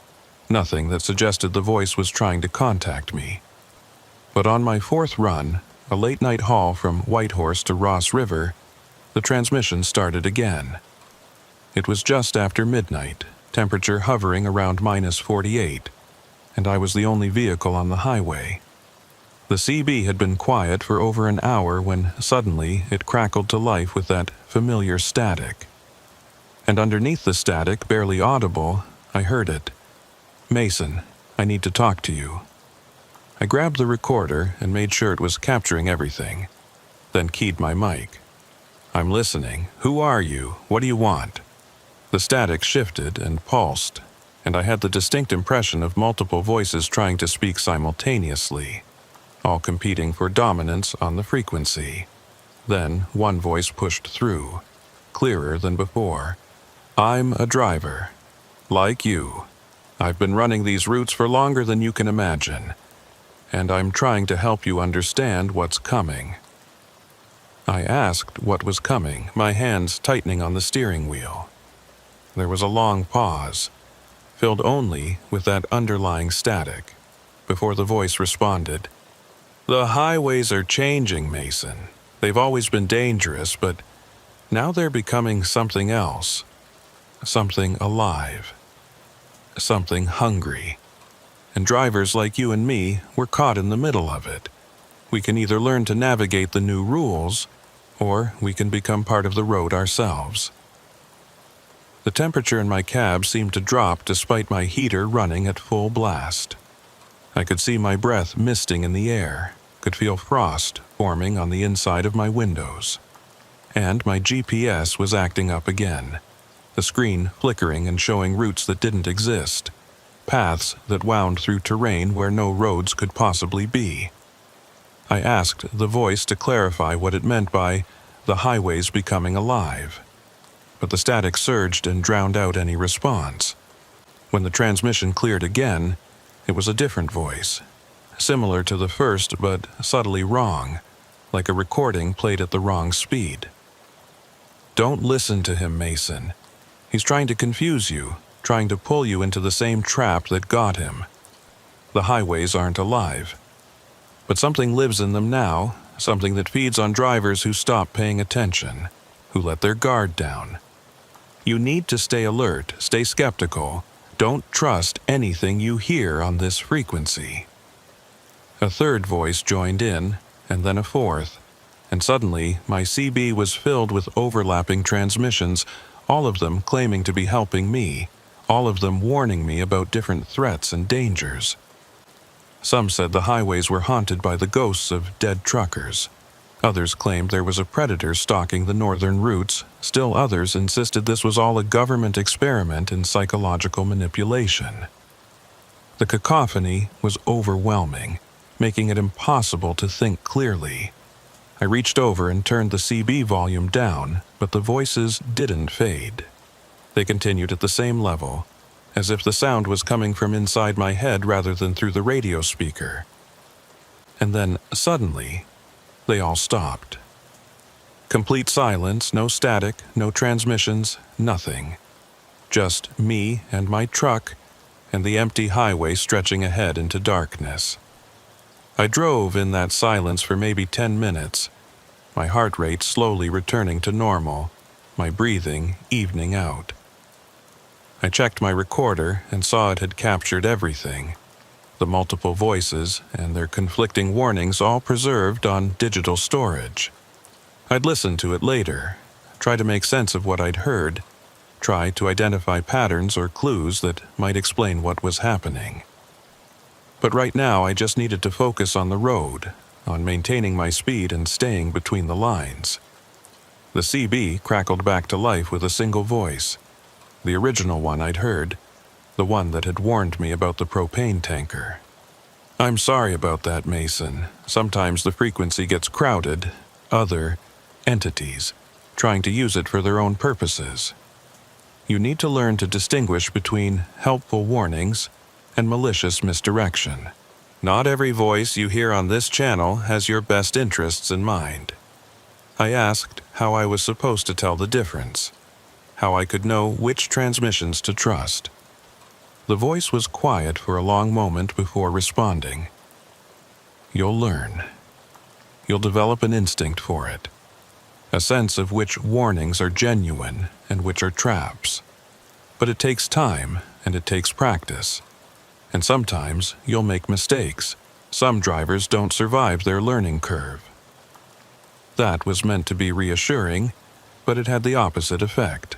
Nothing that suggested the voice was trying to contact me. But on my fourth run, a late-night haul from Whitehorse to Ross River, the transmission started again. It was just after midnight, temperature hovering around -48, and I was the only vehicle on the highway. The CB had been quiet for over an hour when suddenly it crackled to life with that familiar static. And underneath the static, barely audible, I heard it. Mason, I need to talk to you. I grabbed the recorder and made sure it was capturing everything, then keyed my mic. I'm listening. Who are you? What do you want? The static shifted and pulsed, and I had the distinct impression of multiple voices trying to speak simultaneously, all competing for dominance on the frequency. Then one voice pushed through, clearer than before. I'm a driver, like you. I've been running these routes for longer than you can imagine, and I'm trying to help you understand what's coming. I asked what was coming, my hands tightening on the steering wheel. There was a long pause, filled only with that underlying static, before the voice responded. The highways are changing, Mason. They've always been dangerous, but now they're becoming something else. Something alive. Something hungry. And drivers like you and me, we're caught in the middle of it. We can either learn to navigate the new rules, or we can become part of the road ourselves. The temperature in my cab seemed to drop despite my heater running at full blast. I could see my breath misting in the air, could feel frost forming on the inside of my windows. And my GPS was acting up again, the screen flickering and showing routes that didn't exist, paths that wound through terrain where no roads could possibly be. I asked the voice to clarify what it meant by the highways becoming alive, but the static surged and drowned out any response. When the transmission cleared again, it was a different voice, similar to the first but subtly wrong, like a recording played at the wrong speed. Don't listen to him, Mason. He's trying to confuse you, trying to pull you into the same trap that got him. The highways aren't alive. But something lives in them now, something that feeds on drivers who stop paying attention, who let their guard down, You need to stay alert, stay skeptical. Don't trust anything you hear on this frequency." A third voice joined in, and then a fourth, and suddenly my CB was filled with overlapping transmissions, all of them claiming to be helping me, all of them warning me about different threats and dangers. Some said the highways were haunted by the ghosts of dead truckers. Others claimed there was a predator stalking the northern routes. Still others insisted this was all a government experiment in psychological manipulation. The cacophony was overwhelming, making it impossible to think clearly. I reached over and turned the CB volume down, but the voices didn't fade. They continued at the same level, as if the sound was coming from inside my head rather than through the radio speaker. And then, suddenly, they all stopped. Complete silence, no static, no transmissions, nothing. Just me and my truck and the empty highway stretching ahead into darkness. I drove in that silence for maybe 10 minutes, my heart rate slowly returning to normal, my breathing evening out. I checked my recorder and saw it had captured everything. The multiple voices and their conflicting warnings all preserved on digital storage. I'd listen to it later, try to make sense of what I'd heard, try to identify patterns or clues that might explain what was happening. But right now I just needed to focus on the road, on maintaining my speed and staying between the lines. The CB crackled back to life with a single voice, the original one I'd heard, the one that had warned me about the propane tanker. "I'm sorry about that, Mason. Sometimes the frequency gets crowded, other entities, trying to use it for their own purposes. You need to learn to distinguish between helpful warnings and malicious misdirection. Not every voice you hear on this channel has your best interests in mind." I asked how I was supposed to tell the difference, how I could know which transmissions to trust. The voice was quiet for a long moment before responding. "You'll learn. You'll develop an instinct for it, a sense of which warnings are genuine and which are traps. But it takes time and it takes practice. And sometimes you'll make mistakes. Some drivers don't survive their learning curve." That was meant to be reassuring, but it had the opposite effect.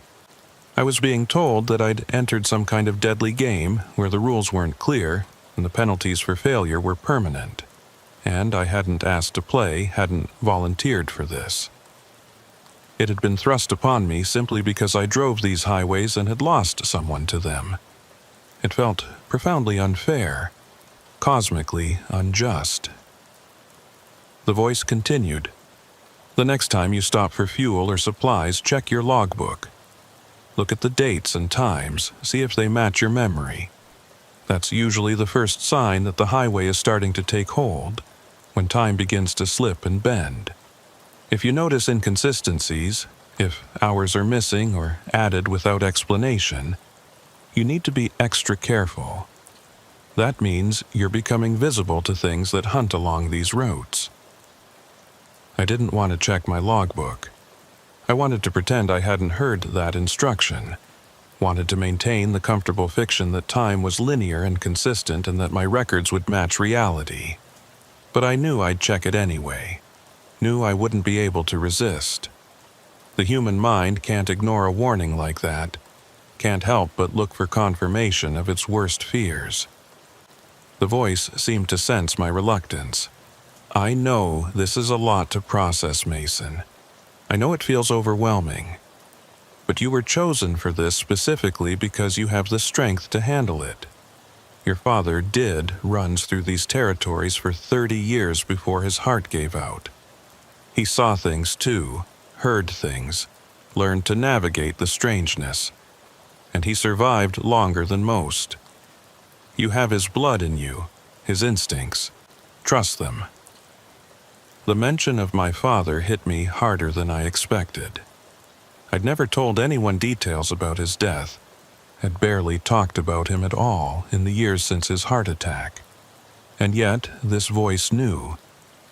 I was being told that I'd entered some kind of deadly game where the rules weren't clear and the penalties for failure were permanent. And I hadn't asked to play, hadn't volunteered for this. It had been thrust upon me simply because I drove these highways and had lost someone to them. It felt profoundly unfair, cosmically unjust. The voice continued. "The next time you stop for fuel or supplies, check your logbook. Look at the dates and times, see if they match your memory. That's usually the first sign that the highway is starting to take hold, when time begins to slip and bend. If you notice inconsistencies, if hours are missing or added without explanation, you need to be extra careful. That means you're becoming visible to things that hunt along these routes." I didn't want to check my logbook. I wanted to pretend I hadn't heard that instruction, wanted to maintain the comfortable fiction that time was linear and consistent and that my records would match reality. But I knew I'd check it anyway, knew I wouldn't be able to resist. The human mind can't ignore a warning like that, can't help but look for confirmation of its worst fears. The voice seemed to sense my reluctance. "I know this is a lot to process, Mason. I know it feels overwhelming. But you were chosen for this specifically because you have the strength to handle it. Your father did runs through these territories for 30 years before his heart gave out. He saw things too, heard things, learned to navigate the strangeness. And he survived longer than most. You have his blood in you, his instincts. Trust them." The mention of my father hit me harder than I expected. I'd never told anyone details about his death, had barely talked about him at all in the years since his heart attack. And yet, this voice knew,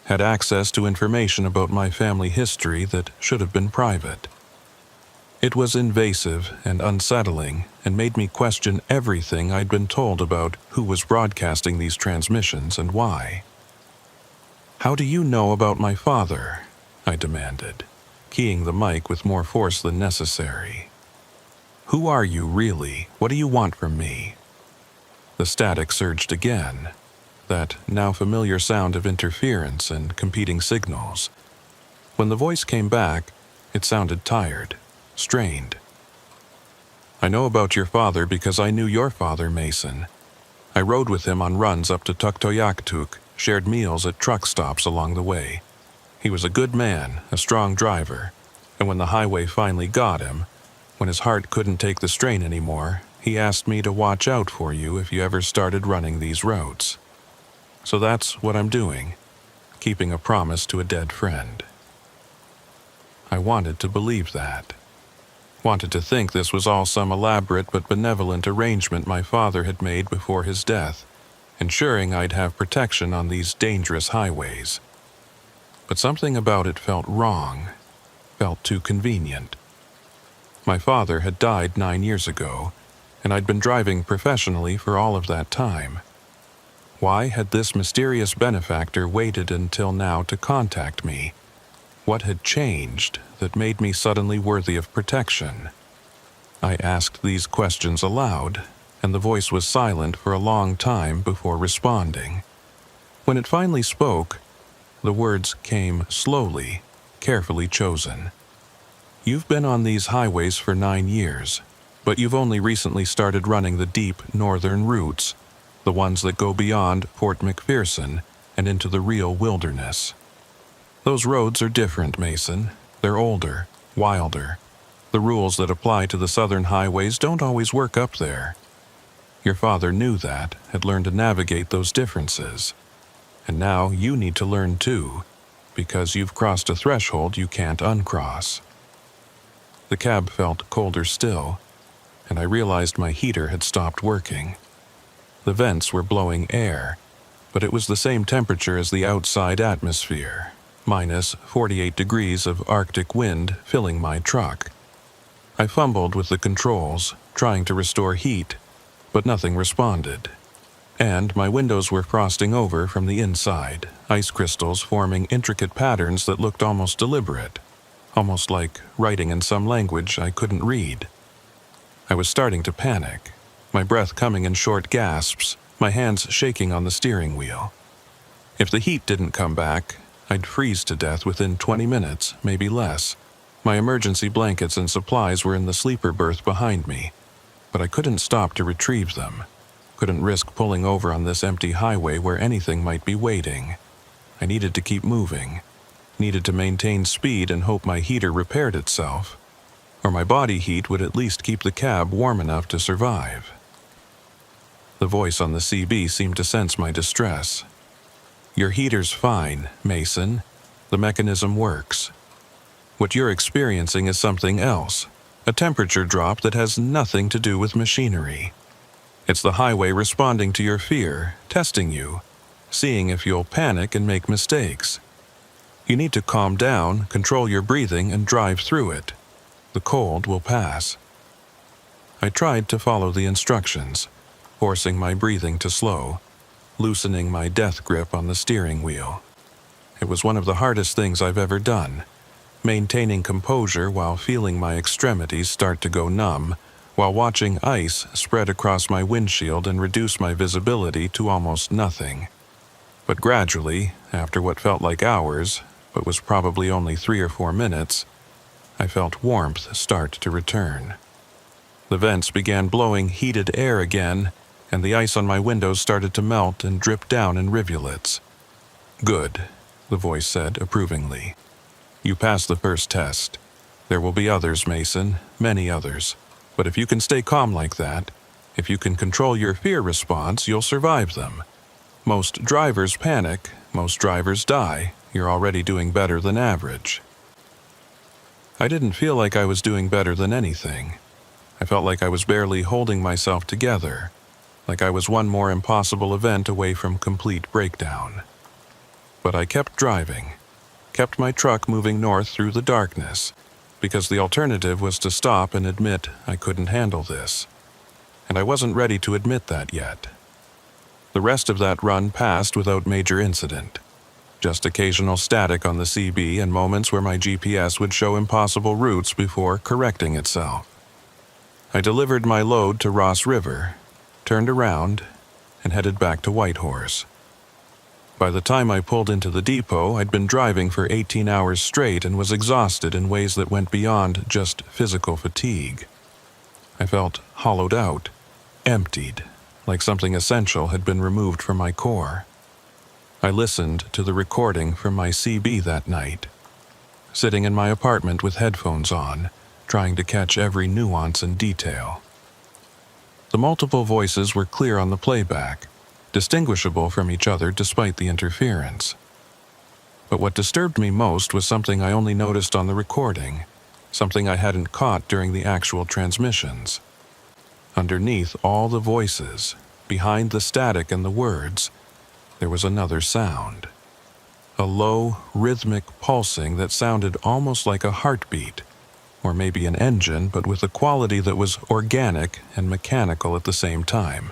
had access to information about my family history that should have been private. It was invasive and unsettling and made me question everything I'd been told about who was broadcasting these transmissions and why. "How do you know about my father?" I demanded, keying the mic with more force than necessary. "Who are you, really? What do you want from me?" The static surged again, that now familiar sound of interference and competing signals. When the voice came back, it sounded tired, strained. "I know about your father because I knew your father, Mason. I rode with him on runs up to Tuktoyaktuk, shared meals at truck stops along the way. He was a good man, a strong driver, and when the highway finally got him, when his heart couldn't take the strain anymore, he asked me to watch out for you if you ever started running these roads. So that's what I'm doing, keeping a promise to a dead friend." I wanted to believe that. Wanted to think this was all some elaborate but benevolent arrangement my father had made before his death, ensuring I'd have protection on these dangerous highways. But something about it felt wrong, felt too convenient. My father had died 9 years ago, and I'd been driving professionally for all of that time. Why had this mysterious benefactor waited until now to contact me? What had changed that made me suddenly worthy of protection? I asked these questions aloud, and the voice was silent for a long time before responding. When it finally spoke, the words came slowly, carefully chosen. "You've been on these highways for 9 years, but you've only recently started running the deep northern routes, the ones that go beyond Fort McPherson and into the real wilderness. Those roads are different, Mason. They're older, wilder. The rules that apply to the southern highways don't always work up there. Your father knew that, had learned to navigate those differences. And now you need to learn too, because you've crossed a threshold you can't uncross." The cab felt colder still, and I realized my heater had stopped working. The vents were blowing air, but it was the same temperature as the outside atmosphere, minus 48 degrees of Arctic wind filling my truck. I fumbled with the controls, trying to restore heat, but nothing responded. And my windows were frosting over from the inside, ice crystals forming intricate patterns that looked almost deliberate, almost like writing in some language I couldn't read. I was starting to panic, my breath coming in short gasps, my hands shaking on the steering wheel. If the heat didn't come back, I'd freeze to death within 20 minutes, maybe less. My emergency blankets and supplies were in the sleeper berth behind me, but I couldn't stop to retrieve them. Couldn't risk pulling over on this empty highway where anything might be waiting. I needed to keep moving, needed to maintain speed and hope my heater repaired itself, or my body heat would at least keep the cab warm enough to survive. The voice on the CB seemed to sense my distress. "Your heater's fine, Mason. The mechanism works. What you're experiencing is something else, a temperature drop that has nothing to do with machinery. It's the highway responding to your fear, testing you, seeing if you'll panic and make mistakes. You need to calm down, control your breathing, and drive through it. The cold will pass." I tried to follow the instructions, forcing my breathing to slow, loosening my death grip on the steering wheel. It was one of the hardest things I've ever done, maintaining composure while feeling my extremities start to go numb, while watching ice spread across my windshield and reduce my visibility to almost nothing. But gradually, after what felt like hours, but was probably only 3 or 4 minutes, I felt warmth start to return. The vents began blowing heated air again, and the ice on my windows started to melt and drip down in rivulets. "Good," the voice said approvingly. "You passed the first test. There will be others, Mason, many others. But if you can stay calm like that, if you can control your fear response, you'll survive them. Most drivers panic, most drivers die. You're already doing better than average." I didn't feel like I was doing better than anything. I felt like I was barely holding myself together, like I was one more impossible event away from complete breakdown. But I kept driving, kept my truck moving north through the darkness, because the alternative was to stop and admit I couldn't handle this. And I wasn't ready to admit that yet. The rest of that run passed without major incident. Just occasional static on the CB and moments where my GPS would show impossible routes before correcting itself. I delivered my load to Ross River, turned around, and headed back to Whitehorse. By the time I pulled into the depot, I'd been driving for 18 hours straight and was exhausted in ways that went beyond just physical fatigue. I felt hollowed out, emptied, like something essential had been removed from my core. I listened to the recording from my CB that night, sitting in my apartment with headphones on, trying to catch every nuance and detail. The multiple voices were clear on the playback, distinguishable from each other despite the interference. But what disturbed me most was something I only noticed on the recording, something I hadn't caught during the actual transmissions. Underneath all the voices, behind the static and the words, there was another sound. A low, rhythmic pulsing that sounded almost like a heartbeat, or maybe an engine, but with a quality that was organic and mechanical at the same time.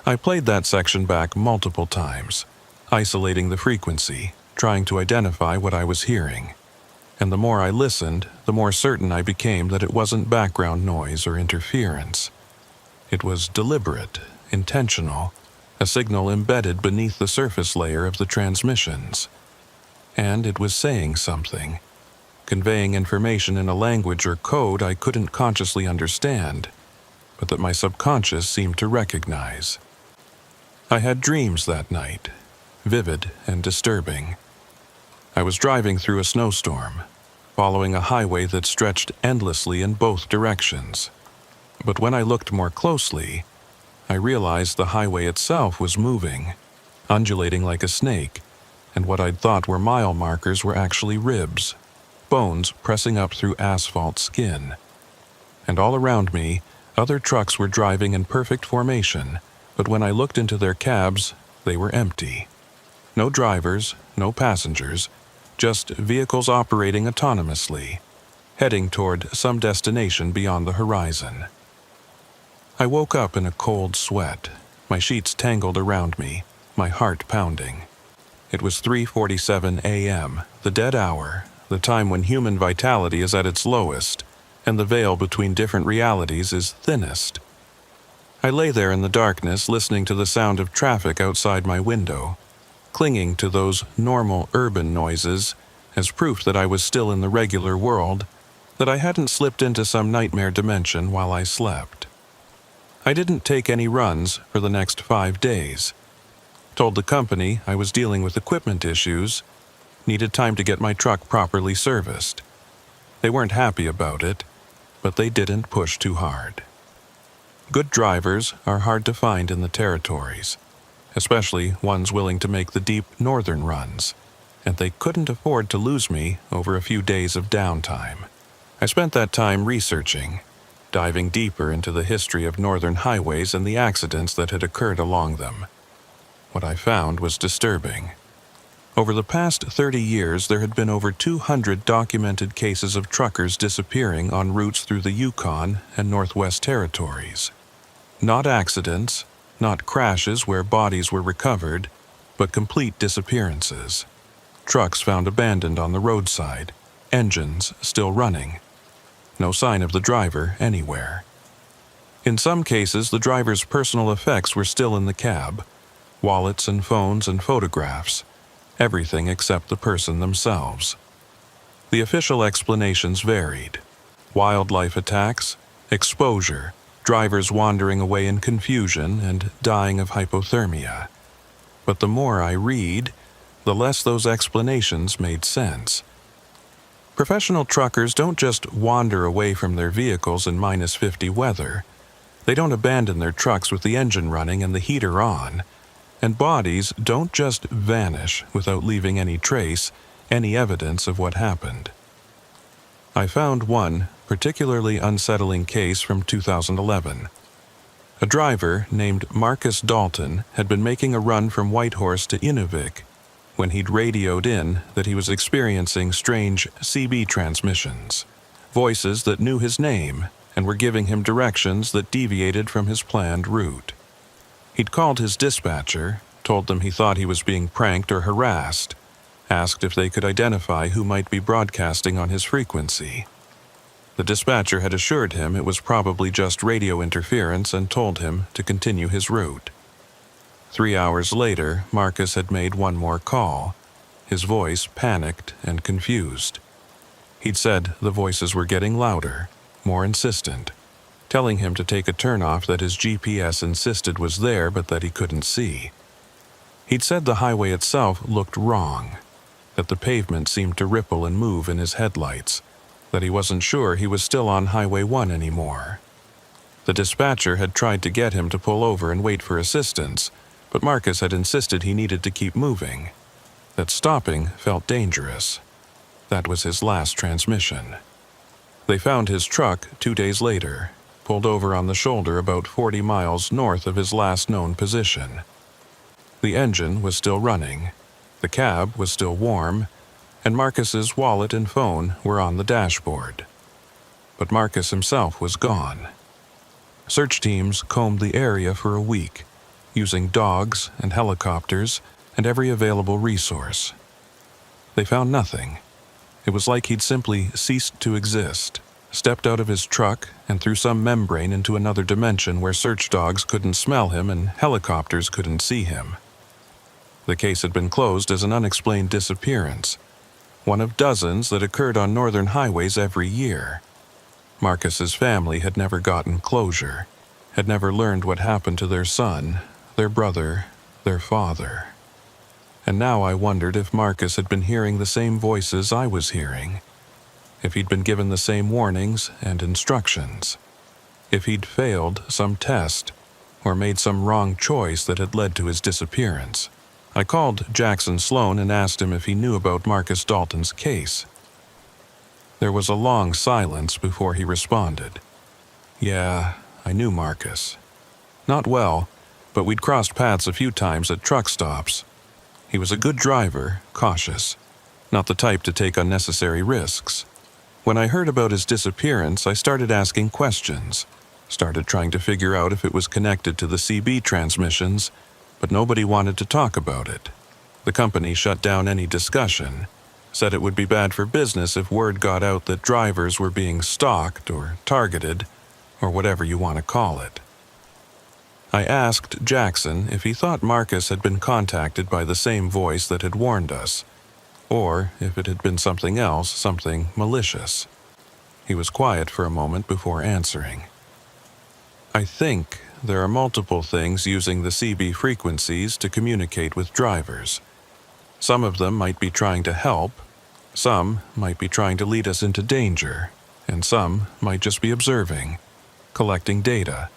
I played that section back multiple times, isolating the frequency, trying to identify what I was hearing. And the more I listened, the more certain I became that it wasn't background noise or interference. It was deliberate, intentional, a signal embedded beneath the surface layer of the transmissions. And it was saying something, conveying information in a language or code I couldn't consciously understand, but that my subconscious seemed to recognize. I had dreams that night, vivid and disturbing. I was driving through a snowstorm, following a highway that stretched endlessly in both directions. But when I looked more closely, I realized the highway itself was moving, undulating like a snake, and what I'd thought were mile markers were actually ribs, bones pressing up through asphalt skin. And all around me, other trucks were driving in perfect formation, but when I looked into their cabs, they were empty. No drivers, no passengers, just vehicles operating autonomously, heading toward some destination beyond the horizon. I woke up in a cold sweat, my sheets tangled around me, my heart pounding. It was 3:47 a.m., the dead hour, the time when human vitality is at its lowest, and the veil between different realities is thinnest. I lay there in the darkness listening to the sound of traffic outside my window, clinging to those normal urban noises as proof that I was still in the regular world, that I hadn't slipped into some nightmare dimension while I slept. I didn't take any runs for the next 5 days. Told the company I was dealing with equipment issues, needed time to get my truck properly serviced. They weren't happy about it, but they didn't push too hard. Good drivers are hard to find in the territories, especially ones willing to make the deep northern runs, and they couldn't afford to lose me over a few days of downtime. I spent that time researching, diving deeper into the history of northern highways and the accidents that had occurred along them. What I found was disturbing. Over the past 30 years, there had been over 200 documented cases of truckers disappearing on routes through the Yukon and Northwest Territories. Not accidents, not crashes where bodies were recovered, but complete disappearances. Trucks found abandoned on the roadside, engines still running. No sign of the driver anywhere. In some cases, the driver's personal effects were still in the cab, wallets and phones and photographs, everything except the person themselves. The official explanations varied. Wildlife attacks, exposure, drivers wandering away in confusion and dying of hypothermia. But the more I read, the less those explanations made sense. Professional truckers don't just wander away from their vehicles in -50 weather. They don't abandon their trucks with the engine running and the heater on. And bodies don't just vanish without leaving any trace, any evidence of what happened. I found one particularly unsettling case from 2011. A driver named Marcus Dalton had been making a run from Whitehorse to Inuvik when he'd radioed in that he was experiencing strange CB transmissions. voices that knew his name and were giving him directions that deviated from his planned route. He'd called his dispatcher, told them he thought he was being pranked or harassed, asked if they could identify who might be broadcasting on his frequency. The dispatcher had assured him it was probably just radio interference and told him to continue his route. 3 hours later, Marcus had made one more call, his voice panicked and confused. He'd said the voices were getting louder, more insistent, telling him to take a turnoff that his GPS insisted was there but that he couldn't see. He'd said the highway itself looked wrong, that the pavement seemed to ripple and move in his headlights, that he wasn't sure he was still on Highway 1 anymore. The dispatcher had tried to get him to pull over and wait for assistance, but Marcus had insisted he needed to keep moving, that stopping felt dangerous. That was his last transmission. They found his truck 2 days later, pulled over on the shoulder about 40 miles north of his last known position. The engine was still running, the cab was still warm, and Marcus's wallet and phone were on the dashboard. But Marcus himself was gone. Search teams combed the area for a week, using dogs and helicopters and every available resource. They found nothing. It was like he'd simply ceased to exist, stepped out of his truck and through some membrane into another dimension where search dogs couldn't smell him and helicopters couldn't see him. The case had been closed as an unexplained disappearance, one of dozens that occurred on northern highways every year. Marcus's family had never gotten closure, had never learned what happened to their son, their brother, their father. And now I wondered if Marcus had been hearing the same voices I was hearing, if he'd been given the same warnings and instructions, if he'd failed some test or made some wrong choice that had led to his disappearance. I called Jackson Sloan and asked him if he knew about Marcus Dalton's case. There was a long silence before he responded. Yeah, I knew Marcus. Not well, but we'd crossed paths a few times at truck stops. He was a good driver, cautious, not the type to take unnecessary risks. When I heard about his disappearance, I started asking questions, started trying to figure out if it was connected to the CB transmissions, but nobody wanted to talk about it. The company shut down any discussion, said it would be bad for business if word got out that drivers were being stalked or targeted, or whatever you want to call it. I asked Jackson if he thought Marcus had been contacted by the same voice that had warned us, or if it had been something else, something malicious. He was quiet for a moment before answering. I think there are multiple things using the CB frequencies to communicate with drivers. Some of them might be trying to help, some might be trying to lead us into danger, and some might just be observing, collecting data,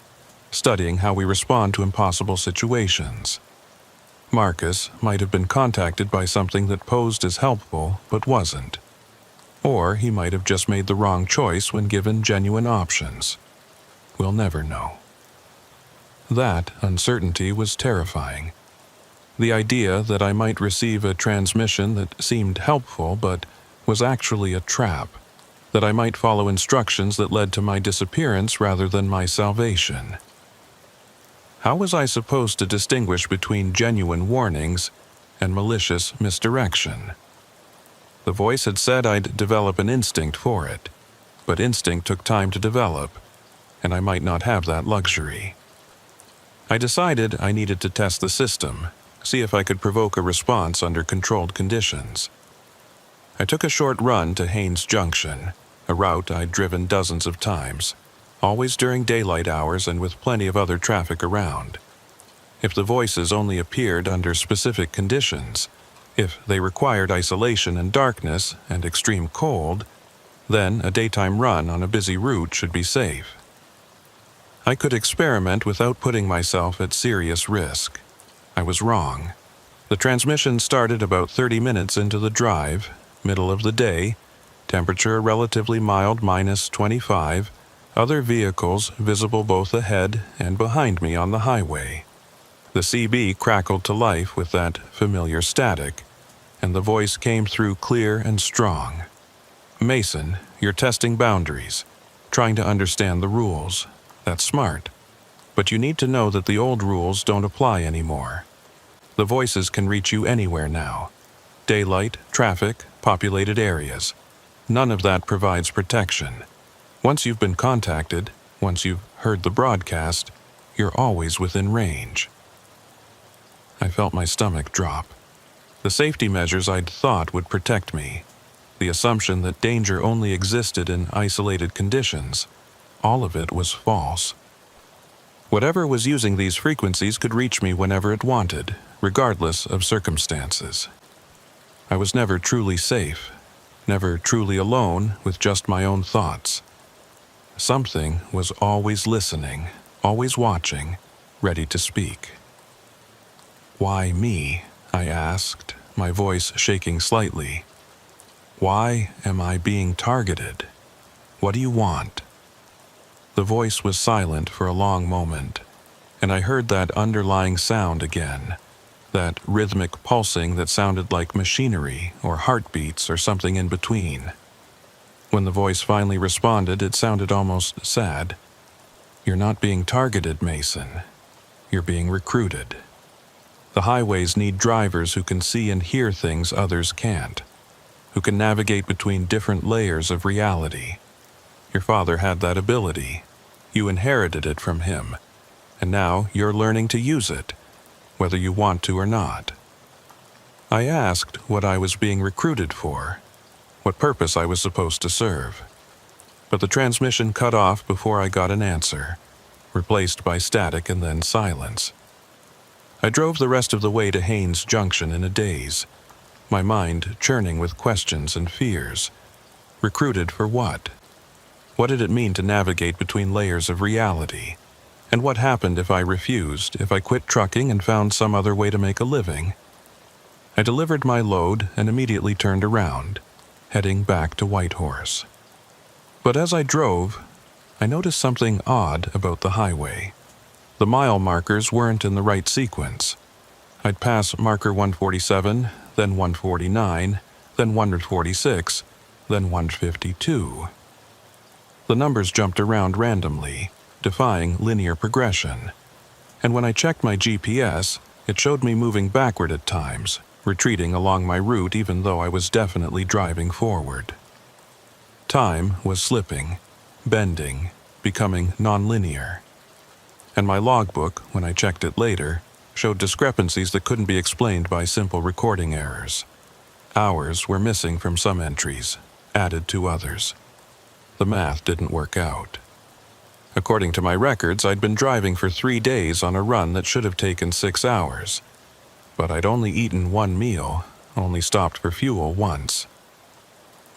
studying how we respond to impossible situations. Marcus might have been contacted by something that posed as helpful but wasn't. Or he might have just made the wrong choice when given genuine options. We'll never know. That uncertainty was terrifying. The idea that I might receive a transmission that seemed helpful but was actually a trap, that I might follow instructions that led to my disappearance rather than my salvation. How was I supposed to distinguish between genuine warnings and malicious misdirection? The voice had said I'd develop an instinct for it, but instinct took time to develop, and I might not have that luxury. I decided I needed to test the system, see if I could provoke a response under controlled conditions. I took a short run to Haines Junction, a route I'd driven dozens of times, always during daylight hours and with plenty of other traffic around. If the voices only appeared under specific conditions, if they required isolation and darkness and extreme cold, then a daytime run on a busy route should be safe. I could experiment without putting myself at serious risk. I was wrong. The transmission started about 30 minutes into the drive, middle of the day, temperature relatively mild -25, other vehicles visible both ahead and behind me on the highway. The CB crackled to life with that familiar static, and the voice came through clear and strong. Mason, You're testing boundaries, trying to understand the rules. That's smart. But you need to know that the old rules don't apply anymore. The voices can reach you anywhere now. Daylight, traffic, populated areas. None of that provides protection. Once you've been contacted, once you've heard the broadcast, you're always within range. I felt my stomach drop. The safety measures I'd thought would protect me, the assumption that danger only existed in isolated conditions, all of it was false. Whatever was using these frequencies could reach me whenever it wanted, regardless of circumstances. I was never truly safe, never truly alone with just my own thoughts. Something was always listening, always watching, ready to speak. "Why me?" I asked, my voice shaking slightly. "Why am I being targeted? What do you want?" The voice was silent for a long moment, and I heard that underlying sound again, that rhythmic pulsing that sounded like machinery or heartbeats or something in between. When the voice finally responded, it sounded almost sad. "You're not being targeted, Mason. You're being recruited. The highways need drivers who can see and hear things others can't, who can navigate between different layers of reality. Your father had that ability. You inherited it from him, and now you're learning to use it, whether you want to or not." I asked what I was being recruited for, what purpose I was supposed to serve. But the transmission cut off before I got an answer, replaced by static and then silence. I drove the rest of the way to Haines Junction in a daze, my mind churning with questions and fears. Recruited for what? What did it mean to navigate between layers of reality? And what happened if I refused, if I quit trucking and found some other way to make a living? I delivered my load and immediately turned around, heading back to Whitehorse. But as I drove, I noticed something odd about the highway. The mile markers weren't in the right sequence. I'd pass marker 147, then 149, then 146, then 152. The numbers jumped around randomly, defying linear progression. And when I checked my GPS, it showed me moving backward at times, retreating along my route even though I was definitely driving forward. Time was slipping, bending, becoming nonlinear. And my logbook, when I checked it later, showed discrepancies that couldn't be explained by simple recording errors. Hours were missing from some entries, added to others. The math didn't work out. According to my records, I'd been driving for 3 days on a run that should have taken 6 hours. But I'd only eaten one meal, only stopped for fuel once.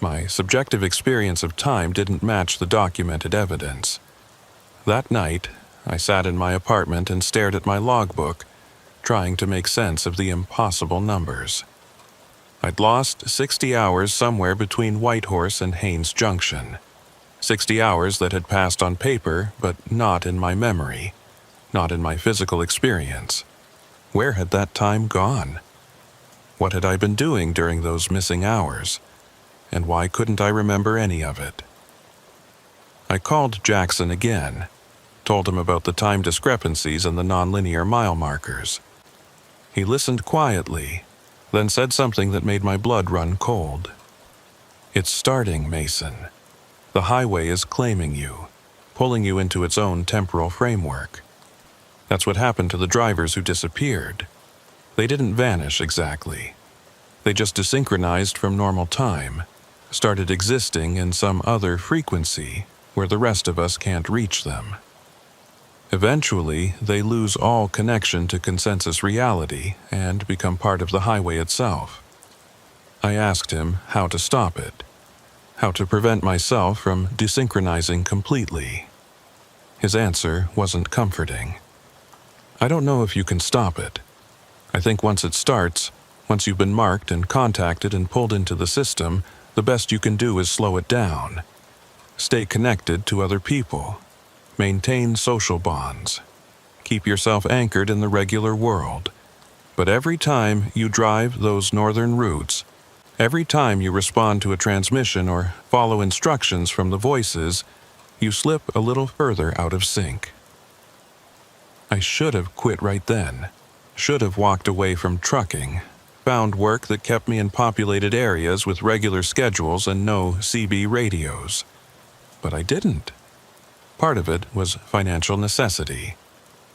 My subjective experience of time didn't match the documented evidence. That night, I sat in my apartment and stared at my logbook, trying to make sense of the impossible numbers. I'd lost 60 hours somewhere between Whitehorse and Haines Junction. 60 hours that had passed on paper, but not in my memory, not in my physical experience. Where had that time gone? What had I been doing during those missing hours? And why couldn't I remember any of it? I called Jackson again, told him about the time discrepancies and the nonlinear mile markers. He listened quietly, then said something that made my blood run cold. "It's starting, Mason. The highway is claiming you, pulling you into its own temporal framework. That's what happened to the drivers who disappeared. They didn't vanish exactly. They just desynchronized from normal time, started existing in some other frequency where the rest of us can't reach them. Eventually, they lose all connection to consensus reality and become part of the highway itself." I asked him how to stop it, how to prevent myself from desynchronizing completely. His answer wasn't comforting. "I don't know if you can stop it. I think once it starts, once you've been marked and contacted and pulled into the system, the best you can do is slow it down. Stay connected to other people. Maintain social bonds. Keep yourself anchored in the regular world. But every time you drive those northern routes, Every time you respond to a transmission or follow instructions from the voices, you slip a little further out of sync. I should have quit right then. Should have walked away from trucking, found work that kept me in populated areas with regular schedules and no CB radios. But I didn't. Part of it was financial necessity.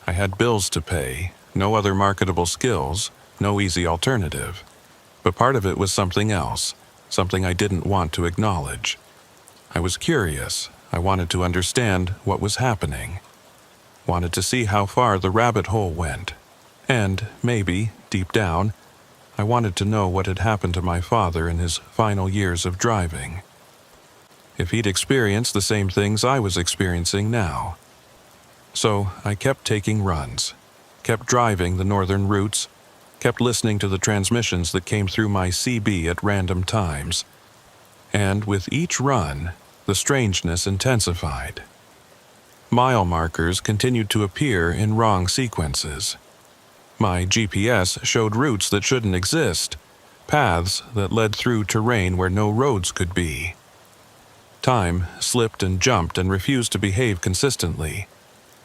I had bills to pay, no other marketable skills, no easy alternative. But part of it was something else, something I didn't want to acknowledge. I was curious. I wanted to understand what was happening. Wanted to see how far the rabbit hole went. And, maybe, deep down, I wanted to know what had happened to my father in his final years of driving. If he'd experienced the same things I was experiencing now. So I kept taking runs, kept driving the northern routes, kept listening to the transmissions that came through my CB at random times. And with each run, the strangeness intensified. Mile markers continued to appear in wrong sequences. My GPS showed routes that shouldn't exist, paths that led through terrain where no roads could be. Time slipped and jumped and refused to behave consistently,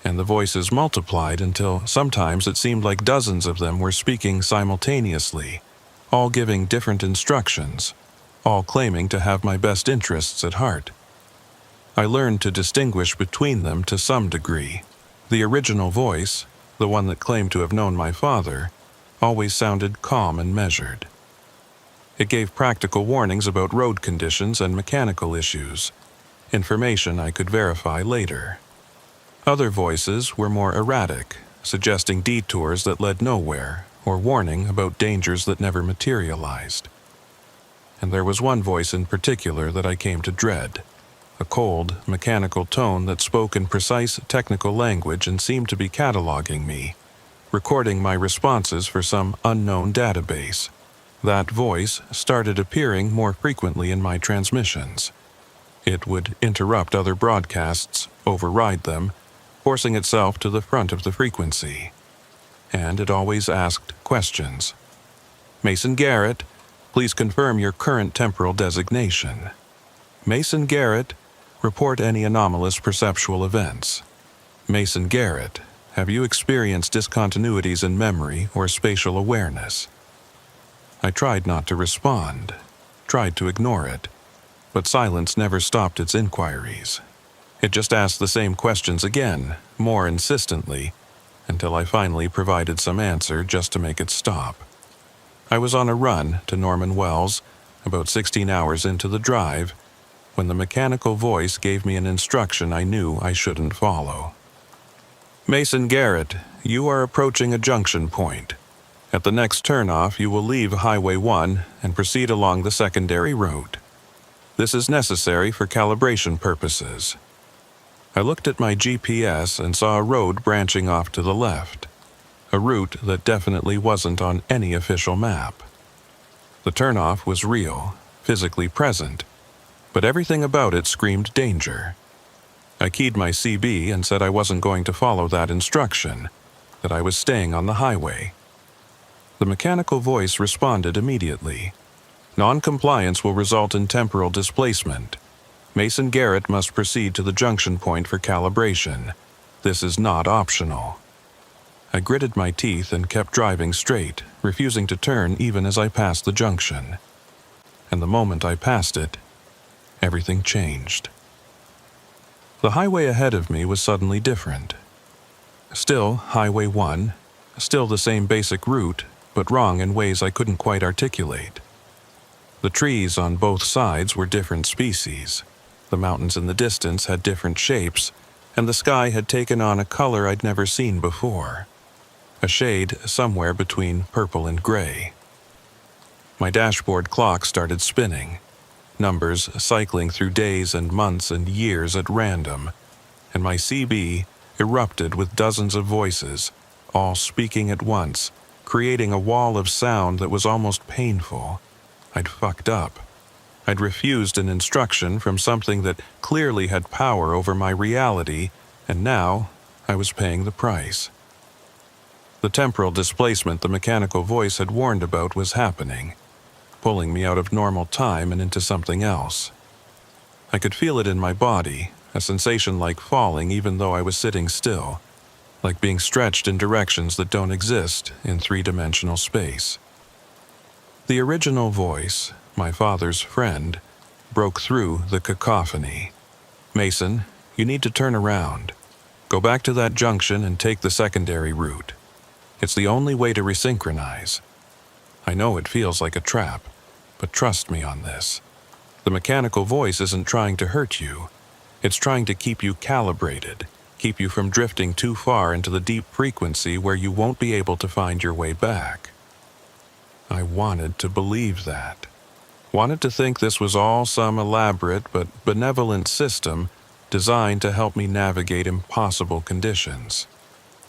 and the voices multiplied until sometimes it seemed like dozens of them were speaking simultaneously, all giving different instructions, all claiming to have my best interests at heart. I learned to distinguish between them to some degree. The original voice, the one that claimed to have known my father, always sounded calm and measured. It gave practical warnings about road conditions and mechanical issues, information I could verify later. Other voices were more erratic, suggesting detours that led nowhere, or warning about dangers that never materialized. And there was one voice in particular that I came to dread. A cold, mechanical tone that spoke in precise technical language and seemed to be cataloging me, recording my responses for some unknown database. That voice started appearing more frequently in my transmissions. It would interrupt other broadcasts, override them, forcing itself to the front of the frequency. And it always asked questions. Mason Garrett, please confirm your current temporal designation. Mason Garrett, report any anomalous perceptual events. Mason Garrett, have you experienced discontinuities in memory or spatial awareness? I tried not to respond, tried to ignore it, but silence never stopped its inquiries. It just asked the same questions again, more insistently, until I finally provided some answer just to make it stop. I was on a run to Norman Wells, about 16 hours into the drive, when the mechanical voice gave me an instruction I knew I shouldn't follow. Mason Garrett, you are approaching a junction point. At the next turnoff, you will leave Highway 1 and proceed along the secondary road. This is necessary for calibration purposes. I looked at my GPS and saw a road branching off to the left, a route that definitely wasn't on any official map. The turnoff was real, physically present, but everything about it screamed danger. I keyed my CB and said I wasn't going to follow that instruction, that I was staying on the highway. The mechanical voice responded immediately. Non-compliance will result in temporal displacement. Mason Garrett must proceed to the junction point for calibration. This is not optional. I gritted my teeth and kept driving straight, refusing to turn even as I passed the junction. And the moment I passed it, everything changed. The highway ahead of me was suddenly different. Still Highway 1, still the same basic route, but wrong in ways I couldn't quite articulate. The trees on both sides were different species. The mountains in the distance had different shapes, and the sky had taken on a color I'd never seen before. A shade somewhere between purple and gray. My dashboard clock started spinning, numbers cycling through days and months and years at random, and my CB erupted with dozens of voices, all speaking at once, creating a wall of sound that was almost painful. I'd fucked up. I'd refused an instruction from something that clearly had power over my reality, and now I was paying the price. The temporal displacement the mechanical voice had warned about was happening. pulling me out of normal time and into something else. I could feel it in my body, a sensation like falling even though I was sitting still, like being stretched in directions that don't exist in three-dimensional space. The original voice, my father's friend, broke through the cacophony. "Mason, you need to turn around. Go back to that junction and take the secondary route. It's the only way to resynchronize. I know it feels like a trap, but trust me on this. The mechanical voice isn't trying to hurt you. It's trying to keep you calibrated, keep you from drifting too far into the deep frequency where you won't be able to find your way back." I wanted to believe that. Wanted to think this was all some elaborate but benevolent system designed to help me navigate impossible conditions.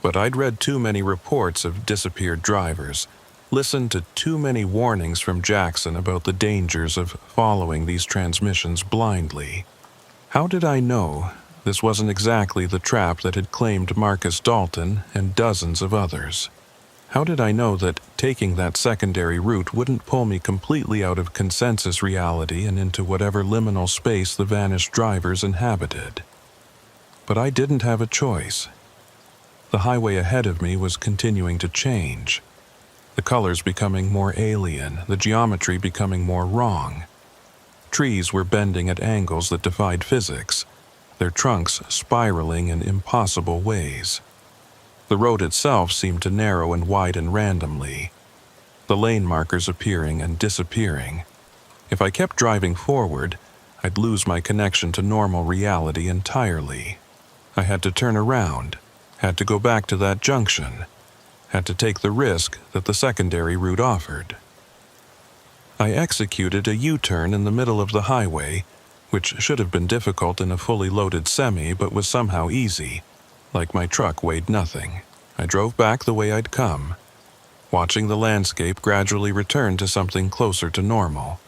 But I'd read too many reports of disappeared drivers, listened to too many warnings from Jackson about the dangers of following these transmissions blindly. How did I know this wasn't exactly the trap that had claimed Marcus Dalton and dozens of others? How did I know that taking that secondary route wouldn't pull me completely out of consensus reality and into whatever liminal space the vanished drivers inhabited? But I didn't have a choice. The highway ahead of me was continuing to change. The colors becoming more alien, the geometry becoming more wrong. Trees were bending at angles that defied physics, their trunks spiraling in impossible ways. The road itself seemed to narrow and widen randomly, the lane markers appearing and disappearing. If I kept driving forward, I'd lose my connection to normal reality entirely. I had to turn around, had to go back to that junction, had to take the risk that the secondary route offered. I executed a U-turn in the middle of the highway, which should have been difficult in a fully loaded semi but was somehow easy. Like my truck weighed nothing. I drove back the way I'd come, watching the landscape gradually return to something closer to normal.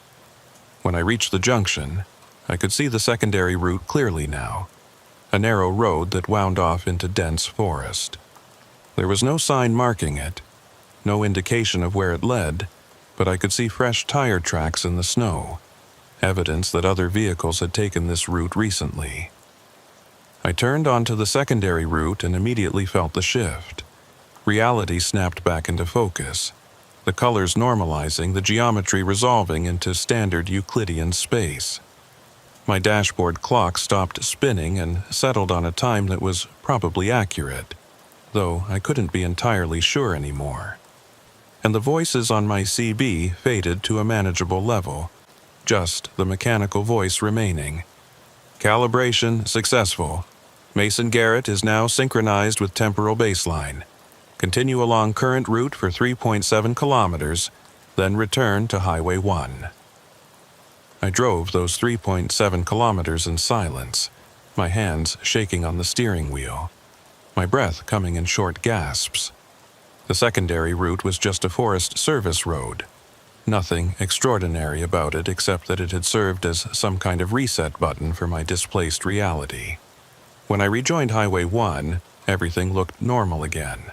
When I reached the junction, I could see the secondary route clearly now, a narrow road that wound off into dense forest. There was no sign marking it, no indication of where it led, but I could see fresh tire tracks in the snow, evidence that other vehicles had taken this route recently. I turned onto the secondary route and immediately felt the shift. Reality snapped back into focus, the colors normalizing, the geometry resolving into standard Euclidean space. My dashboard clock stopped spinning and settled on a time that was probably accurate, though I couldn't be entirely sure anymore. And the voices on my CB faded to a manageable level, just the mechanical voice remaining. "Calibration successful. Mason Garrett is now synchronized with temporal baseline. Continue along current route for 3.7 kilometers, then return to Highway 1. I drove those 3.7 kilometers in silence, my hands shaking on the steering wheel, my breath coming in short gasps. The secondary route was just a Forest Service road. Nothing extraordinary about it except that it had served as some kind of reset button for my displaced reality. When I rejoined Highway 1, everything looked normal again.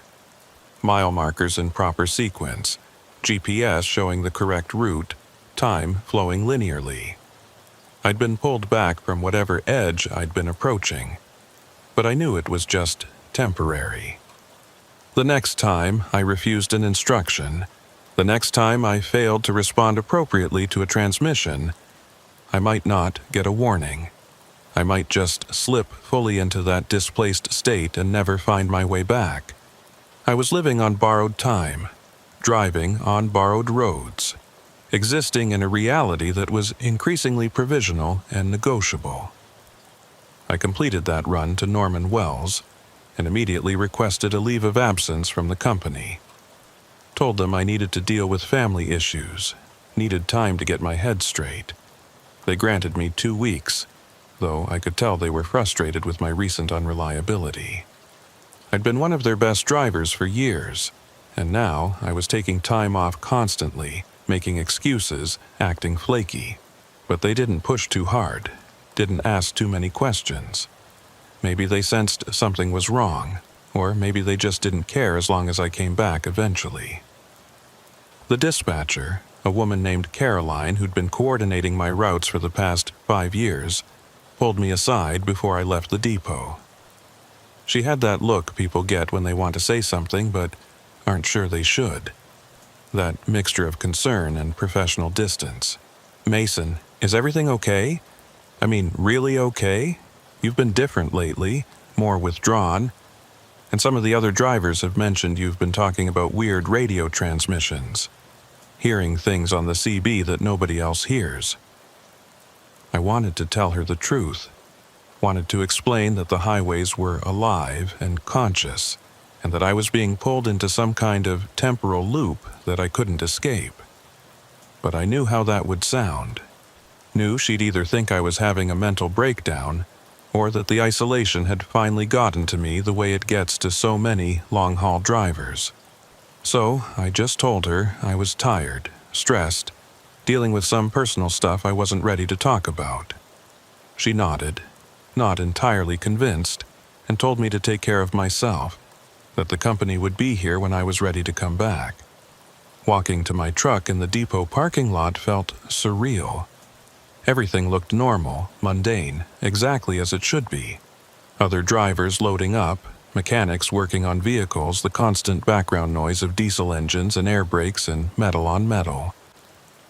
Mile markers in proper sequence, GPS showing the correct route, time flowing linearly. I'd been pulled back from whatever edge I'd been approaching, but I knew it was just temporary. The next time I refused an instruction, the next time I failed to respond appropriately to a transmission, I might not get a warning. I might just slip fully into that displaced state and never find my way back. I was living on borrowed time, driving on borrowed roads, existing in a reality that was increasingly provisional and negotiable. I completed that run to Norman Wells and immediately requested a leave of absence from the company. Told them I needed to deal with family issues, needed time to get my head straight. They granted me 2 weeks, though I could tell they were frustrated with my recent unreliability. I'd been one of their best drivers for years, and now I was taking time off constantly, making excuses, acting flaky. But they didn't push too hard, didn't ask too many questions. Maybe they sensed something was wrong, or maybe they just didn't care as long as I came back eventually. The dispatcher, a woman named Caroline who'd been coordinating my routes for the past 5 years, pulled me aside before I left the depot. She had that look people get when they want to say something but aren't sure they should. That mixture of concern and professional distance. "Mason, is everything okay? I mean, really okay? You've been different lately, more withdrawn. And some of the other drivers have mentioned you've been talking about weird radio transmissions, hearing things on the CB that nobody else hears." I wanted to tell her the truth, wanted to explain that the highways were alive and conscious, and that I was being pulled into some kind of temporal loop that I couldn't escape. But I knew how that would sound. Knew she'd either think I was having a mental breakdown, or that the isolation had finally gotten to me the way it gets to so many long-haul drivers. So I just told her I was tired, stressed, dealing with some personal stuff I wasn't ready to talk about. She nodded, not entirely convinced, and told me to take care of myself, that the company would be here when I was ready to come back. Walking to my truck in the depot parking lot felt surreal. Everything looked normal, mundane, exactly as it should be. Other drivers loading up, mechanics working on vehicles, the constant background noise of diesel engines and air brakes and metal on metal.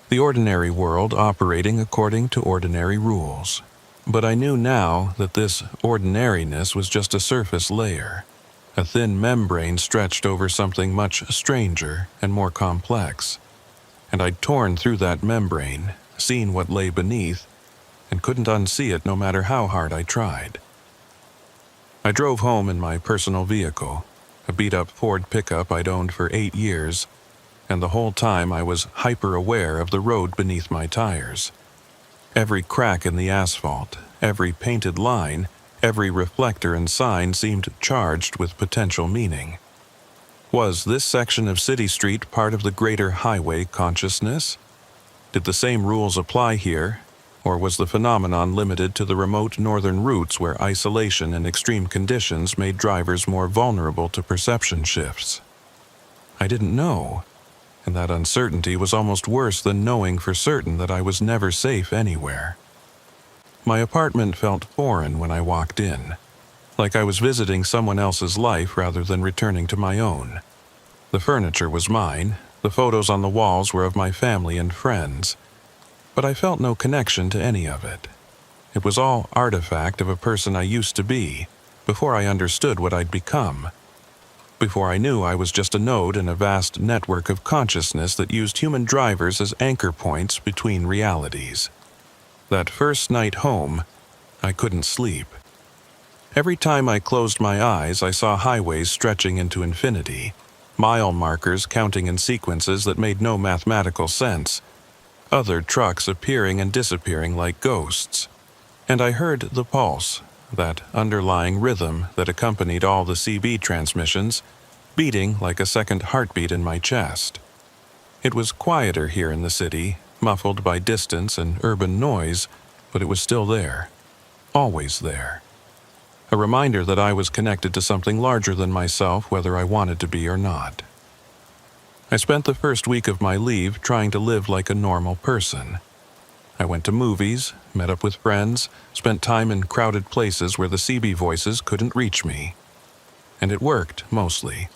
The ordinary world operating according to ordinary rules. But I knew now that this ordinariness was just a surface layer, a thin membrane stretched over something much stranger and more complex. And I'd torn through that membrane, seen what lay beneath, and couldn't unsee it no matter how hard I tried. I drove home in my personal vehicle, a beat-up Ford pickup I'd owned for 8 years, and the whole time I was hyper-aware of the road beneath my tires. Every crack in the asphalt, every painted line, every reflector and sign seemed charged with potential meaning. Was this section of City Street part of the greater highway consciousness? Did the same rules apply here, or was the phenomenon limited to the remote northern routes where isolation and extreme conditions made drivers more vulnerable to perception shifts? I didn't know, and that uncertainty was almost worse than knowing for certain that I was never safe anywhere. My apartment felt foreign when I walked in, like I was visiting someone else's life rather than returning to my own. The furniture was mine, the photos on the walls were of my family and friends, but I felt no connection to any of it. It was all artifact of a person I used to be, before I understood what I'd become. Before I knew I was just a node in a vast network of consciousness that used human drivers as anchor points between realities. That first night home, I couldn't sleep. Every time I closed my eyes, I saw highways stretching into infinity, mile markers counting in sequences that made no mathematical sense, other trucks appearing and disappearing like ghosts. And I heard the pulse, that underlying rhythm that accompanied all the CB transmissions, beating like a second heartbeat in my chest. It was quieter here in the city, muffled by distance and urban noise, but it was still there, always there. A reminder that I was connected to something larger than myself, whether I wanted to be or not. I spent the first week of my leave trying to live like a normal person. I went to movies, met up with friends, spent time in crowded places where the CB voices couldn't reach me. And it worked, mostly.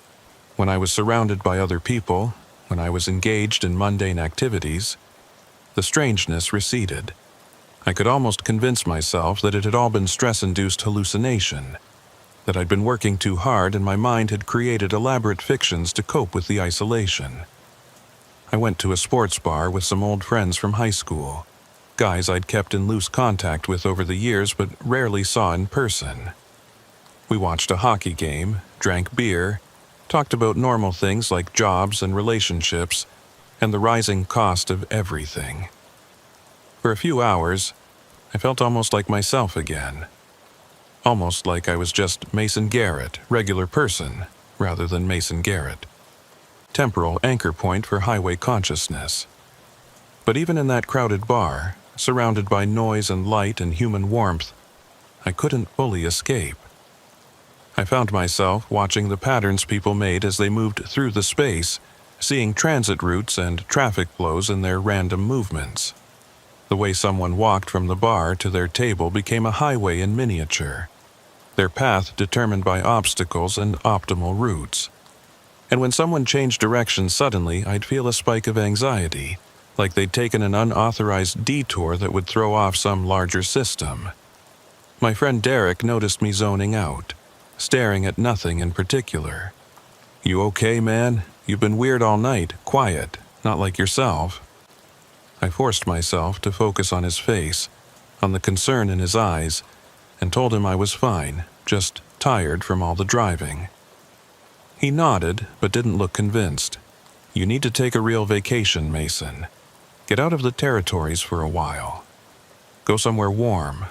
When I was surrounded by other people, when I was engaged in mundane activities, the strangeness receded. I could almost convince myself that it had all been stress-induced hallucination, that I'd been working too hard and my mind had created elaborate fictions to cope with the isolation. I went to a sports bar with some old friends from high school, guys I'd kept in loose contact with over the years but rarely saw in person. We watched a hockey game, drank beer, talked about normal things like jobs and relationships, and the rising cost of everything. For a few hours, I felt almost like myself again. Almost like I was just Mason Garrett, regular person, rather than Mason Garrett. Temporal anchor point for highway consciousness. But even in that crowded bar, surrounded by noise and light and human warmth, I couldn't fully escape. I found myself watching the patterns people made as they moved through the space, seeing transit routes and traffic flows in their random movements. The way someone walked from the bar to their table became a highway in miniature, their path determined by obstacles and optimal routes. And when someone changed direction suddenly, I'd feel a spike of anxiety, like they'd taken an unauthorized detour that would throw off some larger system. My friend Derek noticed me zoning out, staring at nothing in particular. "You okay, man? You've been weird all night, quiet, not like yourself." I forced myself to focus on his face, on the concern in his eyes, and told him I was fine, just tired from all the driving. He nodded, but didn't look convinced. "You need to take a real vacation, Mason. Get out of the territories for a while. Go somewhere warm.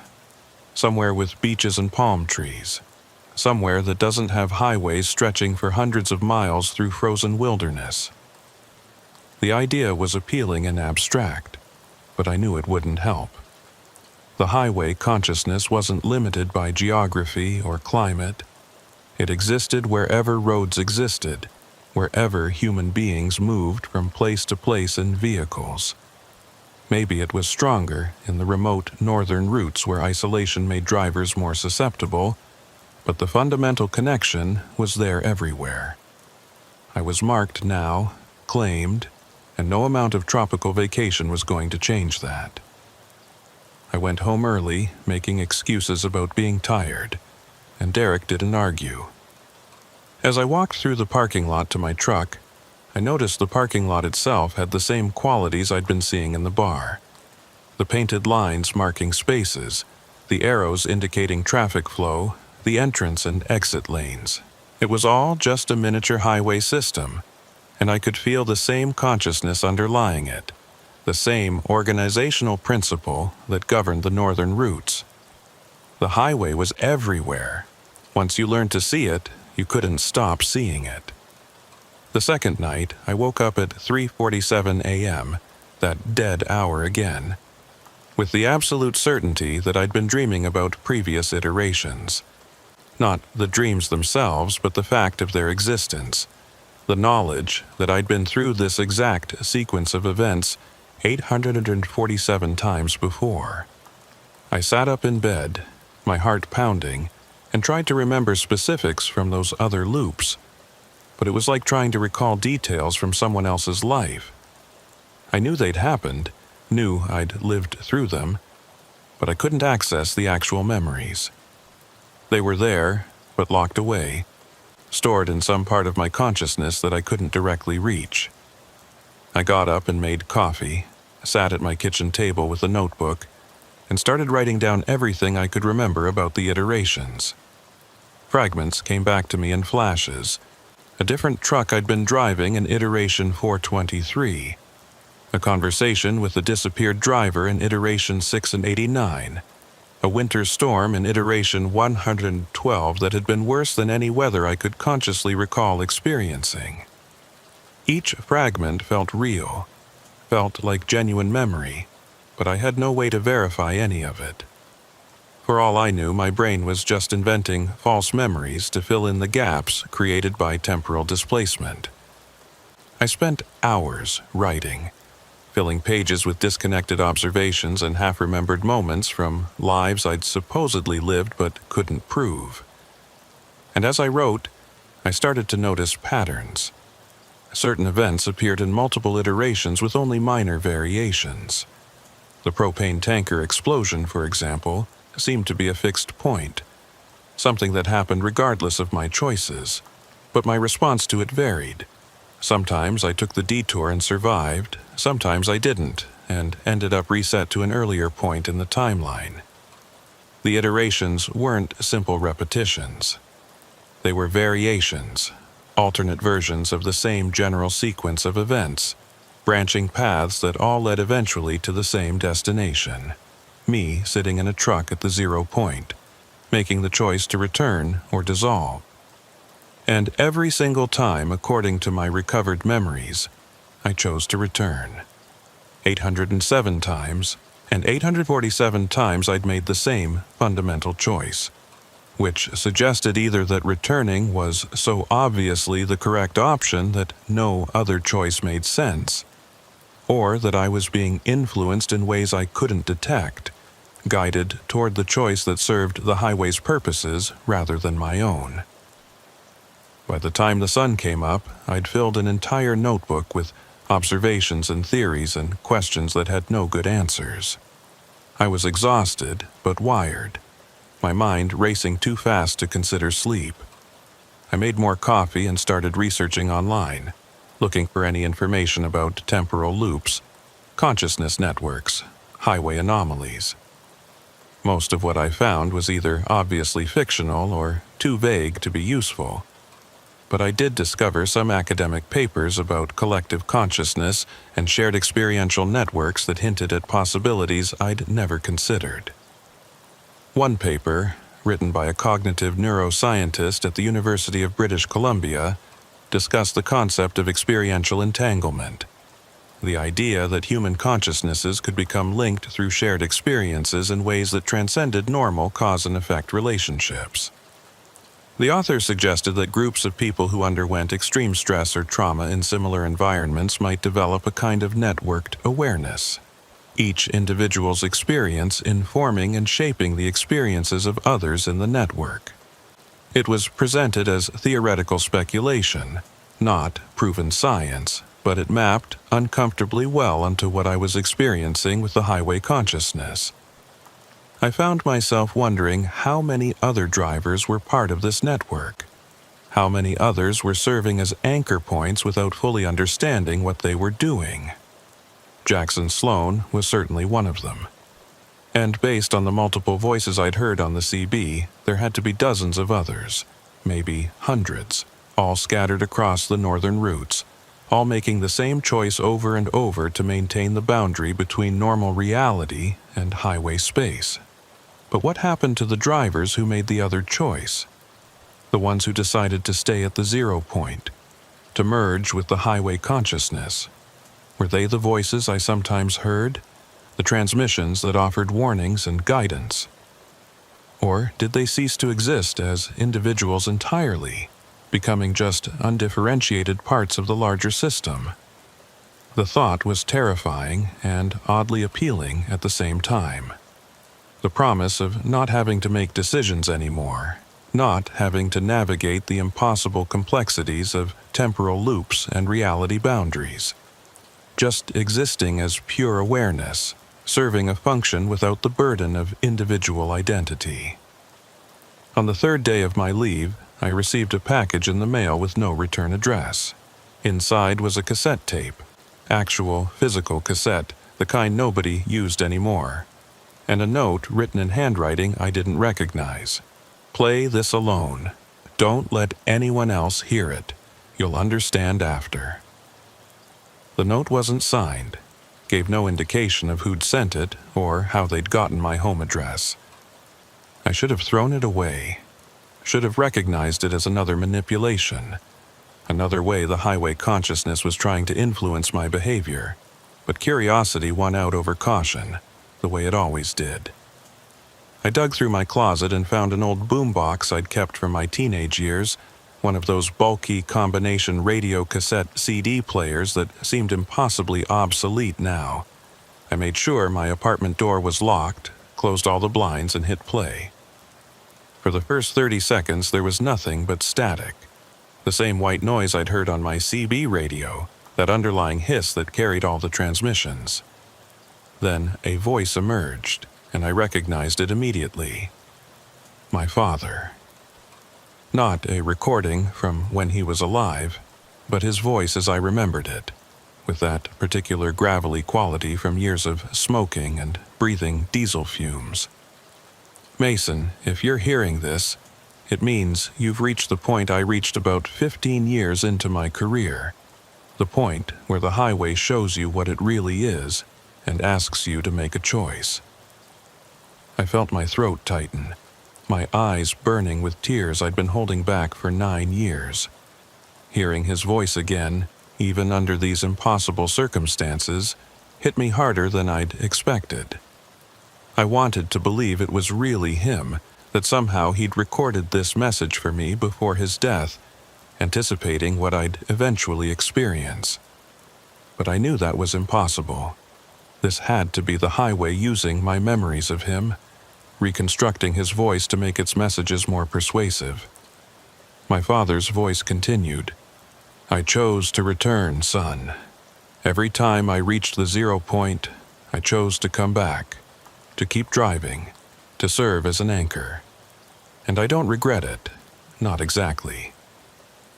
Somewhere with beaches and palm trees. Somewhere that doesn't have highways stretching for hundreds of miles through frozen wilderness." The idea was appealing and abstract, but I knew it wouldn't help. The highway consciousness wasn't limited by geography or climate. It existed wherever roads existed, wherever human beings moved from place to place in vehicles. Maybe it was stronger in the remote northern routes where isolation made drivers more susceptible, but the fundamental connection was there everywhere. I was marked now, claimed, and no amount of tropical vacation was going to change that. I went home early, making excuses about being tired, and Derek didn't argue. As I walked through the parking lot to my truck, I noticed the parking lot itself had the same qualities I'd been seeing in the bar. The painted lines marking spaces, the arrows indicating traffic flow, the entrance and exit lanes. It was all just a miniature highway system, and I could feel the same consciousness underlying it, the same organizational principle that governed the northern routes. The highway was everywhere. Once you learned to see it, you couldn't stop seeing it. The second night, I woke up at 3:47 a.m., that dead hour again, with the absolute certainty that I'd been dreaming about previous iterations. Not the dreams themselves, but the fact of their existence. The knowledge that I'd been through this exact sequence of events 847 times before. I sat up in bed, my heart pounding, and tried to remember specifics from those other loops. But it was like trying to recall details from someone else's life. I knew they'd happened, knew I'd lived through them, but I couldn't access the actual memories. They were there, but locked away, stored in some part of my consciousness that I couldn't directly reach. I got up and made coffee, sat at my kitchen table with a notebook, and started writing down everything I could remember about the iterations. Fragments came back to me in flashes. A different truck I'd been driving in iteration 423. A conversation with the disappeared driver in iteration 689. A winter storm in iteration 112 that had been worse than any weather I could consciously recall experiencing. Each fragment felt real, felt like genuine memory, but I had no way to verify any of it. For all I knew, my brain was just inventing false memories to fill in the gaps created by temporal displacement. I spent hours writing, filling pages with disconnected observations and half-remembered moments from lives I'd supposedly lived but couldn't prove. And as I wrote, I started to notice patterns. Certain events appeared in multiple iterations with only minor variations. The propane tanker explosion, for example, seemed to be a fixed point, something that happened regardless of my choices, but my response to it varied. Sometimes I took the detour and survived, sometimes I didn't, and ended up reset to an earlier point in the timeline. The iterations weren't simple repetitions. They were variations, alternate versions of the same general sequence of events, branching paths that all led eventually to the same destination. Me sitting in a truck at the 0 point, making the choice to return or dissolve. And every single time, according to my recovered memories, I chose to return. 807 times, and 847 times I'd made the same fundamental choice. which suggested either that returning was so obviously the correct option that no other choice made sense, or that I was being influenced in ways I couldn't detect, guided toward the choice that served the highway's purposes rather than my own. By the time the sun came up, I'd filled an entire notebook with observations and theories and questions that had no good answers. I was exhausted, but wired, my mind racing too fast to consider sleep. I made more coffee and started researching online, looking for any information about temporal loops, consciousness networks, highway anomalies. Most of what I found was either obviously fictional or too vague to be useful, but I did discover some academic papers about collective consciousness and shared experiential networks that hinted at possibilities I'd never considered. One paper, written by a cognitive neuroscientist at the University of British Columbia, discussed the concept of experiential entanglement, the idea that human consciousnesses could become linked through shared experiences in ways that transcended normal cause and effect relationships. The author suggested that groups of people who underwent extreme stress or trauma in similar environments might develop a kind of networked awareness, each individual's experience informing and shaping the experiences of others in the network. It was presented as theoretical speculation, not proven science, but it mapped uncomfortably well onto what I was experiencing with the highway consciousness. I found myself wondering how many other drivers were part of this network, how many others were serving as anchor points without fully understanding what they were doing. Jackson Sloan was certainly one of them. And based on the multiple voices I'd heard on the CB, there had to be dozens of others, maybe hundreds, all scattered across the northern routes, all making the same choice over and over to maintain the boundary between normal reality and highway space. But what happened to the drivers who made the other choice? The ones who decided to stay at the 0 point, to merge with the highway consciousness? Were they the voices I sometimes heard, the transmissions that offered warnings and guidance? Or did they cease to exist as individuals entirely, becoming just undifferentiated parts of the larger system? The thought was terrifying and oddly appealing at the same time. The promise of not having to make decisions anymore, not having to navigate the impossible complexities of temporal loops and reality boundaries. Just existing as pure awareness, serving a function without the burden of individual identity. On the third day of my leave, I received a package in the mail with no return address. Inside was a cassette tape, actual physical cassette, the kind nobody used anymore, and a note written in handwriting I didn't recognize. Play this alone. Don't let anyone else hear it. You'll understand after. The note wasn't signed, gave no indication of who'd sent it or how they'd gotten my home address. I should have thrown it away, should have recognized it as another manipulation, another way the highway consciousness was trying to influence my behavior, but curiosity won out over caution, the way it always did. I dug through my closet and found an old boombox I'd kept from my teenage years, one of those bulky combination radio cassette CD players that seemed impossibly obsolete now. I made sure my apartment door was locked, closed all the blinds, and hit play. For the first 30 seconds there was nothing but static. The same white noise I'd heard on my CB radio, that underlying hiss that carried all the transmissions. Then a voice emerged, and I recognized it immediately. My father. Not a recording from when he was alive, but his voice as I remembered it, with that particular gravelly quality from years of smoking and breathing diesel fumes. Mason, if you're hearing this, it means you've reached the point I reached about 15 years into my career, the point where the highway shows you what it really is and asks you to make a choice. I felt my throat tighten, my eyes burning with tears I'd been holding back for 9 years. Hearing his voice again, even under these impossible circumstances, hit me harder than I'd expected. I wanted to believe it was really him, that somehow he'd recorded this message for me before his death, anticipating what I'd eventually experience. But I knew that was impossible. This had to be the highway using my memories of him, reconstructing his voice to make its messages more persuasive. My father's voice continued. I chose to return, son. Every time I reached the 0 point, I chose to come back, to keep driving, to serve as an anchor. And I don't regret it, not exactly.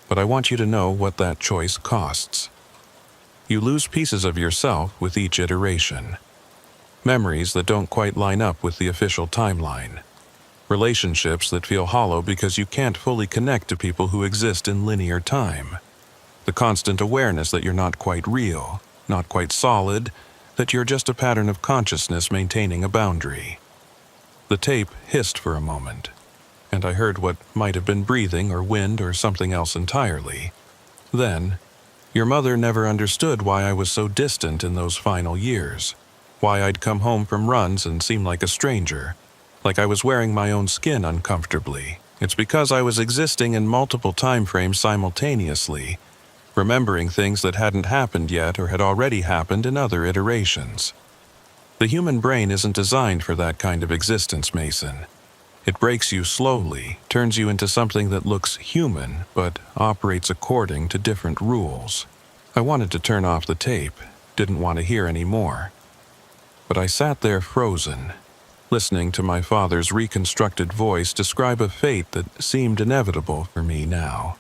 But I want you to know what that choice costs. You lose pieces of yourself with each iteration. Memories that don't quite line up with the official timeline. Relationships that feel hollow because you can't fully connect to people who exist in linear time. The constant awareness that you're not quite real, not quite solid, that you're just a pattern of consciousness maintaining a boundary. The tape hissed for a moment, and I heard what might have been breathing or wind or something else entirely. Then, your mother never understood why I was so distant in those final years, why I'd come home from runs and seem like a stranger, like I was wearing my own skin uncomfortably. It's because I was existing in multiple time frames simultaneously, remembering things that hadn't happened yet or had already happened in other iterations. The human brain isn't designed for that kind of existence, Mason. It breaks you slowly, turns you into something that looks human, but operates according to different rules. I wanted to turn off the tape, didn't want to hear any more. But I sat there frozen, listening to my father's reconstructed voice describe a fate that seemed inevitable for me now.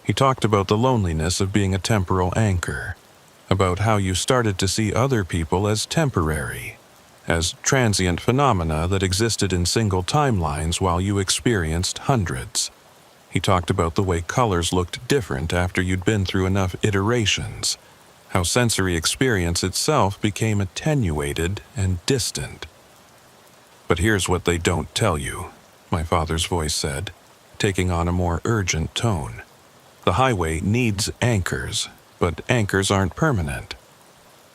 He talked about the loneliness of being a temporal anchor, about how you started to see other people as temporary, as transient phenomena that existed in single timelines while you experienced hundreds. He talked about the way colors looked different after you'd been through enough iterations, how sensory experience itself became attenuated and distant. But here's what they don't tell you, my father's voice said, taking on a more urgent tone. The highway needs anchors, but anchors aren't permanent.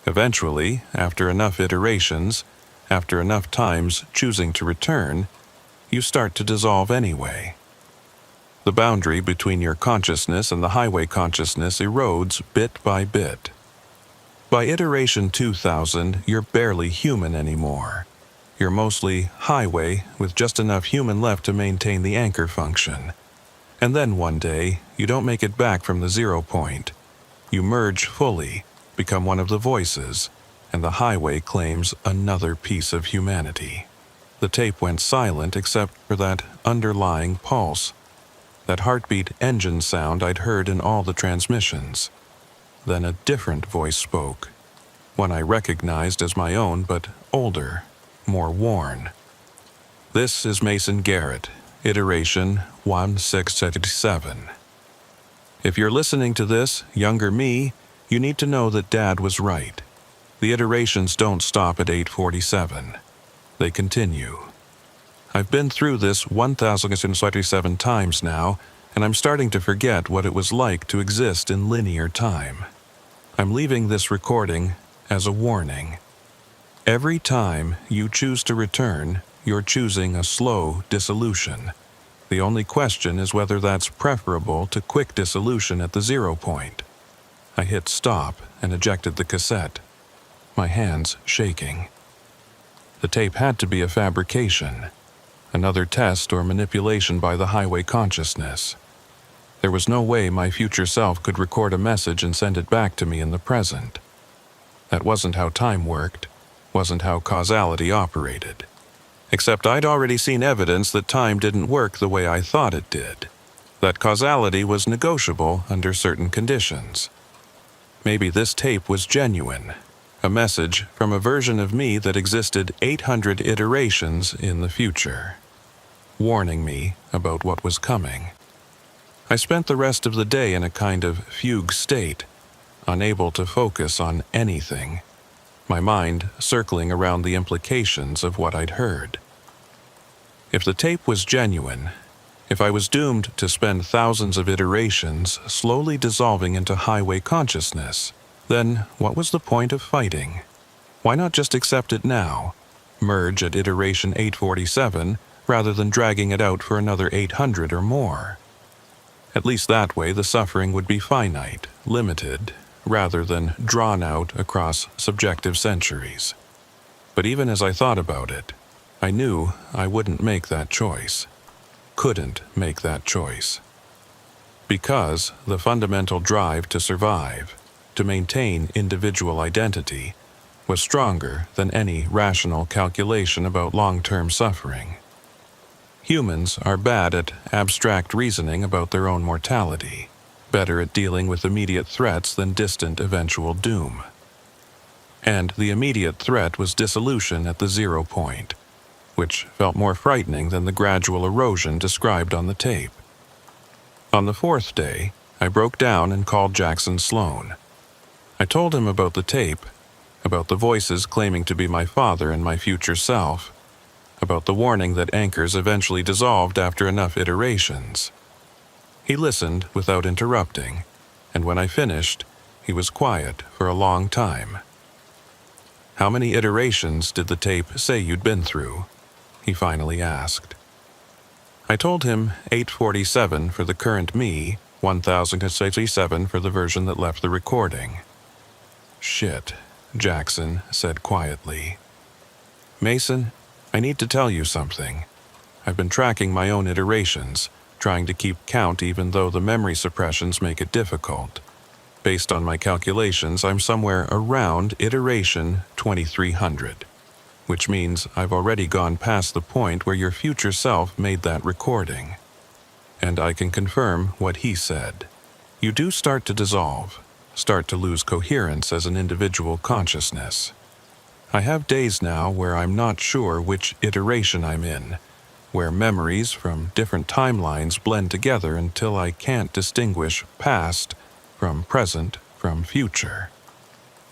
Eventually, after enough iterations, after enough times choosing to return, you start to dissolve anyway. The boundary between your consciousness and the highway consciousness erodes bit by bit. By iteration 2000, you're barely human anymore. You're mostly highway with just enough human left to maintain the anchor function. And then one day, you don't make it back from the 0 point. You merge fully, become one of the voices, and the highway claims another piece of humanity. The tape went silent except for that underlying pulse, that heartbeat engine sound I'd heard in all the transmissions. Then a different voice spoke, one I recognized as my own, but older, more worn. This is Mason Garrett, iteration 1677. If you're listening to this, younger me, you need to know that Dad was right. The iterations don't stop at 847. They continue. I've been through this 1037 times now, and I'm starting to forget what it was like to exist in linear time. I'm leaving this recording as a warning. Every time you choose to return, you're choosing a slow dissolution. The only question is whether that's preferable to quick dissolution at the 0 point. I hit stop and ejected the cassette, my hands shaking. The tape had to be a fabrication, another test or manipulation by the highway consciousness. There was no way my future self could record a message and send it back to me in the present. That wasn't how time worked, wasn't how causality operated. Except I'd already seen evidence that time didn't work the way I thought it did, that causality was negotiable under certain conditions. Maybe this tape was genuine, a message from a version of me that existed 800 iterations in the future, warning me about what was coming. I spent the rest of the day in a kind of fugue state, unable to focus on anything, my mind circling around the implications of what I'd heard. If the tape was genuine, if I was doomed to spend thousands of iterations slowly dissolving into highway consciousness, then what was the point of fighting? Why not just accept it now, merge at iteration 847, rather than dragging it out for another 800 or more. At least that way the suffering would be finite, limited, rather than drawn out across subjective centuries. But even as I thought about it, I knew I wouldn't make that choice. Couldn't make that choice. Because the fundamental drive to survive, to maintain individual identity, was stronger than any rational calculation about long-term suffering. Humans are bad at abstract reasoning about their own mortality, better at dealing with immediate threats than distant eventual doom. And the immediate threat was dissolution at the 0 point, which felt more frightening than the gradual erosion described on the tape. On the 4th day, I broke down and called Jackson Sloan. I told him about the tape, about the voices claiming to be my father and my future self, about the warning that anchors eventually dissolved after enough iterations. He listened without interrupting, and when I finished, he was quiet for a long time. "How many iterations did the tape say you'd been through?" he finally asked. I told him 847 for the current me, 1067 for the version that left the recording. "Shit," Jackson said quietly. "Mason, I need to tell you something. I've been tracking my own iterations, trying to keep count even though the memory suppressions make it difficult. Based on my calculations, I'm somewhere around iteration 2300, which means I've already gone past the point where your future self made that recording. And I can confirm what he said. You do start to dissolve, start to lose coherence as an individual consciousness. I have days now where I'm not sure which iteration I'm in, where memories from different timelines blend together until I can't distinguish past from present from future.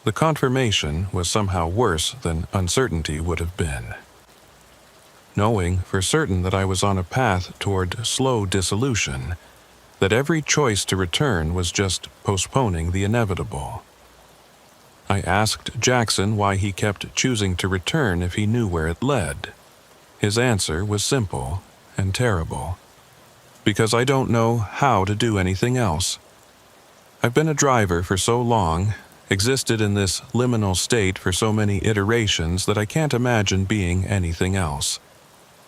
The confirmation was somehow worse than uncertainty would have been. Knowing for certain that I was on a path toward slow dissolution, that every choice to return was just postponing the inevitable. I asked Jackson why he kept choosing to return if he knew where it led. His answer was simple and terrible. Because I don't know how to do anything else. I've been a driver for so long, existed in this liminal state for so many iterations that I can't imagine being anything else.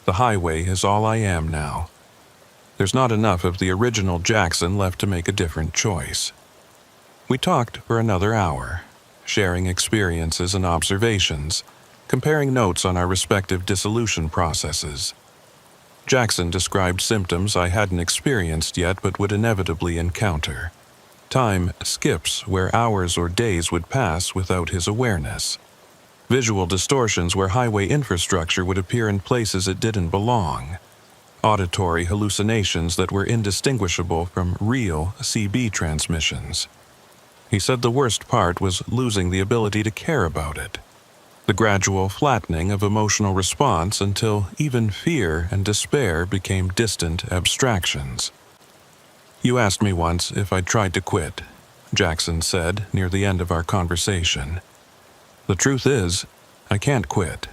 The highway is all I am now. There's not enough of the original Jackson left to make a different choice. We talked for another hour, sharing experiences and observations, comparing notes on our respective dissolution processes. Jackson described symptoms I hadn't experienced yet but would inevitably encounter. Time skips where hours or days would pass without his awareness. Visual distortions where highway infrastructure would appear in places it didn't belong. Auditory hallucinations that were indistinguishable from real CB transmissions. He said the worst part was losing the ability to care about it. The gradual flattening of emotional response until even fear and despair became distant abstractions. "You asked me once if I'd tried to quit," Jackson said near the end of our conversation. "The truth is, I can't quit.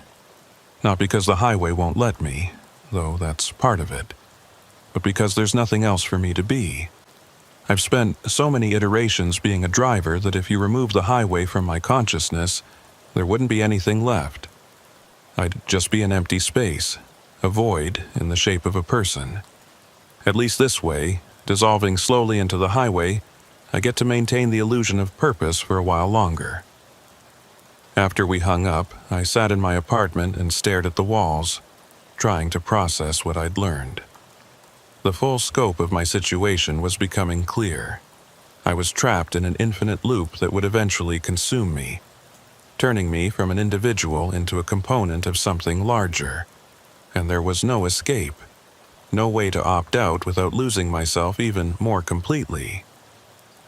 Not because the highway won't let me, though that's part of it, but because there's nothing else for me to be. I've spent so many iterations being a driver that if you remove the highway from my consciousness, there wouldn't be anything left. I'd just be an empty space, a void in the shape of a person. At least this way, dissolving slowly into the highway, I get to maintain the illusion of purpose for a while longer." After we hung up, I sat in my apartment and stared at the walls, trying to process what I'd learned. The full scope of my situation was becoming clear. I was trapped in an infinite loop that would eventually consume me, turning me from an individual into a component of something larger. And there was no escape, no way to opt out without losing myself even more completely.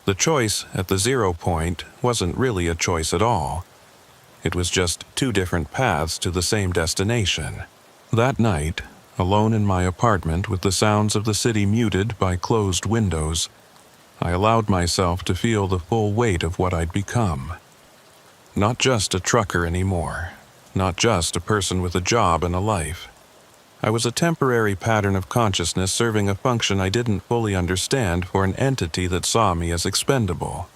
The choice at the 0 point wasn't really a choice at all. It was just two different paths to the same destination. That night, alone in my apartment with the sounds of the city muted by closed windows, I allowed myself to feel the full weight of what I'd become. Not just a trucker anymore, not just a person with a job and a life. I was a temporary pattern of consciousness serving a function I didn't fully understand for an entity that saw me as expendable.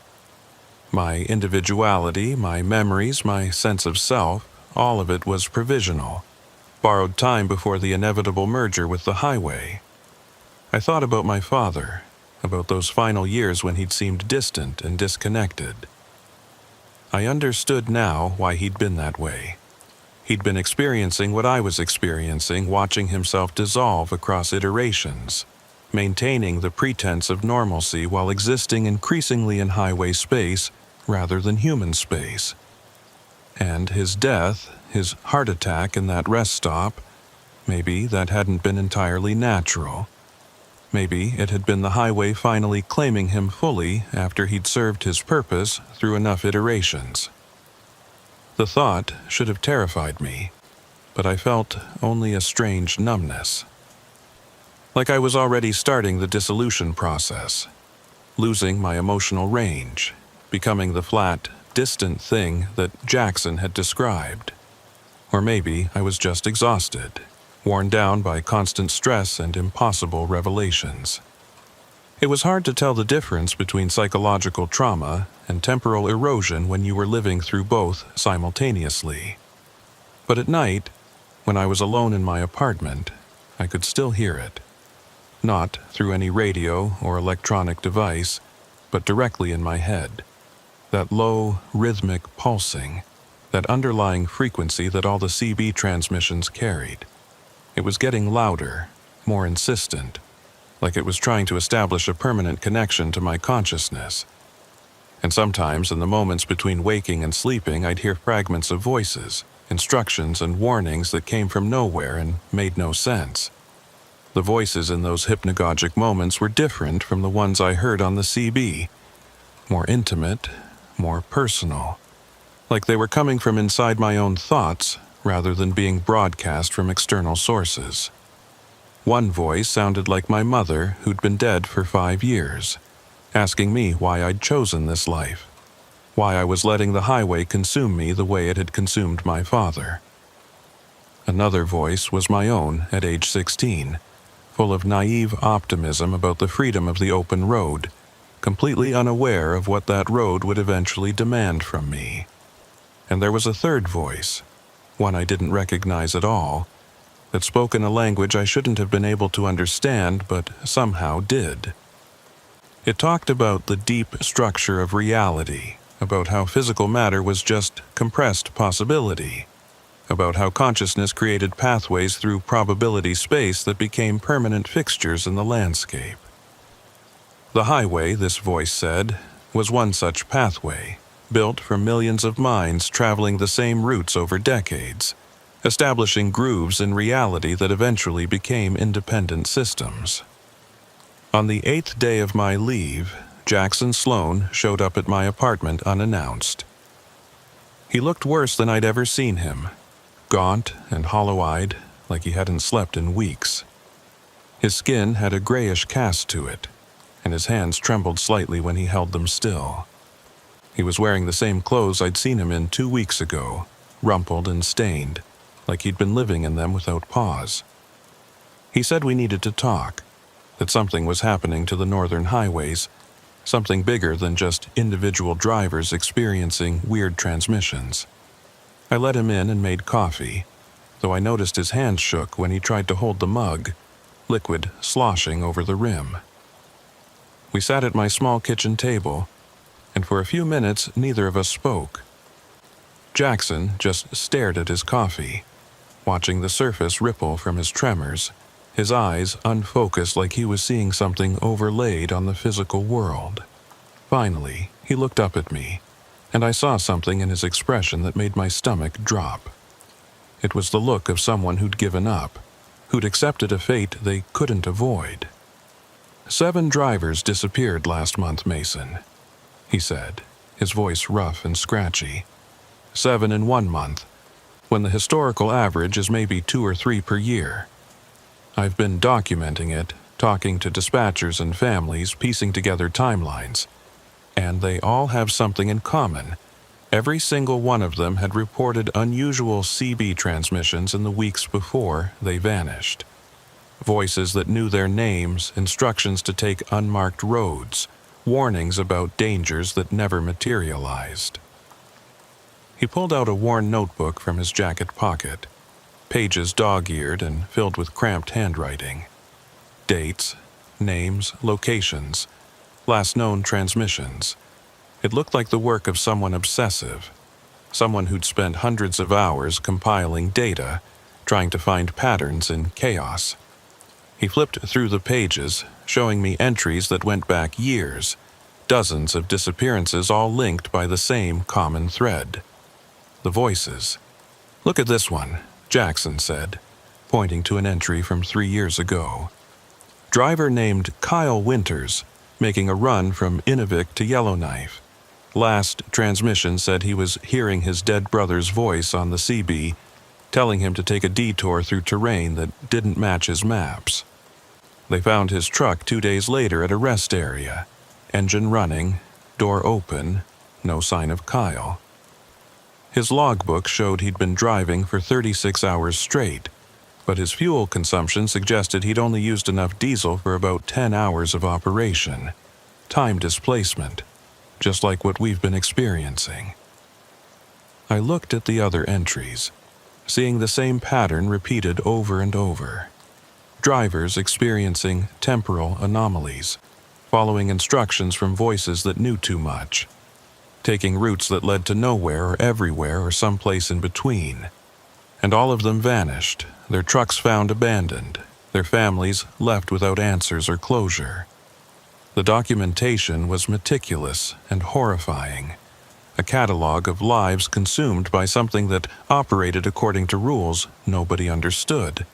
My individuality, my memories, my sense of self, all of it was provisional, borrowed time before the inevitable merger with the highway. I thought about my father, about those final years when he'd seemed distant and disconnected. I understood now why he'd been that way. He'd been experiencing what I was experiencing, watching himself dissolve across iterations, maintaining the pretense of normalcy while existing increasingly in highway space rather than human space. And his death, his heart attack in that rest stop, maybe that hadn't been entirely natural. Maybe it had been the highway finally claiming him fully after he'd served his purpose through enough iterations. The thought should have terrified me, but I felt only a strange numbness. Like I was already starting the dissolution process, losing my emotional range, becoming the flat, distant thing that Jackson had described. Or maybe I was just exhausted, worn down by constant stress and impossible revelations. It was hard to tell the difference between psychological trauma and temporal erosion when you were living through both simultaneously. But at night, when I was alone in my apartment, I could still hear it. Not through any radio or electronic device, but directly in my head. That low, rhythmic pulsing, that underlying frequency that all the CB transmissions carried. It was getting louder, more insistent, like it was trying to establish a permanent connection to my consciousness. And sometimes, in the moments between waking and sleeping, I'd hear fragments of voices, instructions and warnings that came from nowhere and made no sense. The voices in those hypnagogic moments were different from the ones I heard on the CB, more intimate, more personal, like they were coming from inside my own thoughts rather than being broadcast from external sources. One voice sounded like my mother, who'd been dead for 5 years, asking me why I'd chosen this life, why I was letting the highway consume me the way it had consumed my father. Another voice was my own at age 16, full of naive optimism about the freedom of the open road, completely unaware of what that road would eventually demand from me. And there was a third voice, one I didn't recognize at all, that spoke in a language I shouldn't have been able to understand but somehow did. It talked about the deep structure of reality, about how physical matter was just compressed possibility, about how consciousness created pathways through probability space that became permanent fixtures in the landscape. The highway, this voice said, was one such pathway, built for millions of minds traveling the same routes over decades, establishing grooves in reality that eventually became independent systems. On the 8th day of my leave, Jackson Sloan showed up at my apartment unannounced. He looked worse than I'd ever seen him, gaunt and hollow-eyed, like he hadn't slept in weeks. His skin had a grayish cast to it, and his hands trembled slightly when he held them still. He was wearing the same clothes I'd seen him in 2 weeks ago, rumpled and stained, like he'd been living in them without pause. He said we needed to talk, that something was happening to the northern highways, something bigger than just individual drivers experiencing weird transmissions. I let him in and made coffee, though I noticed his hands shook when he tried to hold the mug, liquid sloshing over the rim. We sat at my small kitchen table, and for a few minutes neither of us spoke. Jackson just stared at his coffee, watching the surface ripple from his tremors, his eyes unfocused like he was seeing something overlaid on the physical world. Finally, he looked up at me, and I saw something in his expression that made my stomach drop. It was the look of someone who'd given up, who'd accepted a fate they couldn't avoid. 7 drivers disappeared last month, Mason, he said, his voice rough and scratchy. 7 in 1 month, when the historical average is maybe 2 or 3 per year. I've been documenting it, talking to dispatchers and families, piecing together timelines, and they all have something in common, Every single one of them had reported unusual CB transmissions in the weeks before they vanished. Voices that knew their names, instructions to take unmarked roads, warnings about dangers that never materialized. He pulled out a worn notebook from his jacket pocket, pages dog-eared and filled with cramped handwriting. Dates, names, locations, last known transmissions. It looked like the work of someone obsessive, someone who'd spent hundreds of hours compiling data, trying to find patterns in chaos. He flipped through the pages, showing me entries that went back years, dozens of disappearances all linked by the same common thread. The voices. "Look at this one," Jackson said, pointing to an entry from 3 years ago. Driver named Kyle Winters, making a run from Inuvik to Yellowknife. Last transmission said he was hearing his dead brother's voice on the CB, telling him to take a detour through terrain that didn't match his maps. They found his truck 2 days later at a rest area. Engine running, door open, no sign of Kyle. His logbook showed he'd been driving for 36 hours straight, but his fuel consumption suggested he'd only used enough diesel for about 10 hours of operation. Time displacement, just like what we've been experiencing. I looked at the other entries, seeing the same pattern repeated over and over. Drivers experiencing temporal anomalies, following instructions from voices that knew too much, taking routes that led to nowhere or everywhere or someplace in between. And all of them vanished, their trucks found abandoned, their families left without answers or closure. The documentation was meticulous and horrifying, a catalog of lives consumed by something that operated according to rules nobody understood.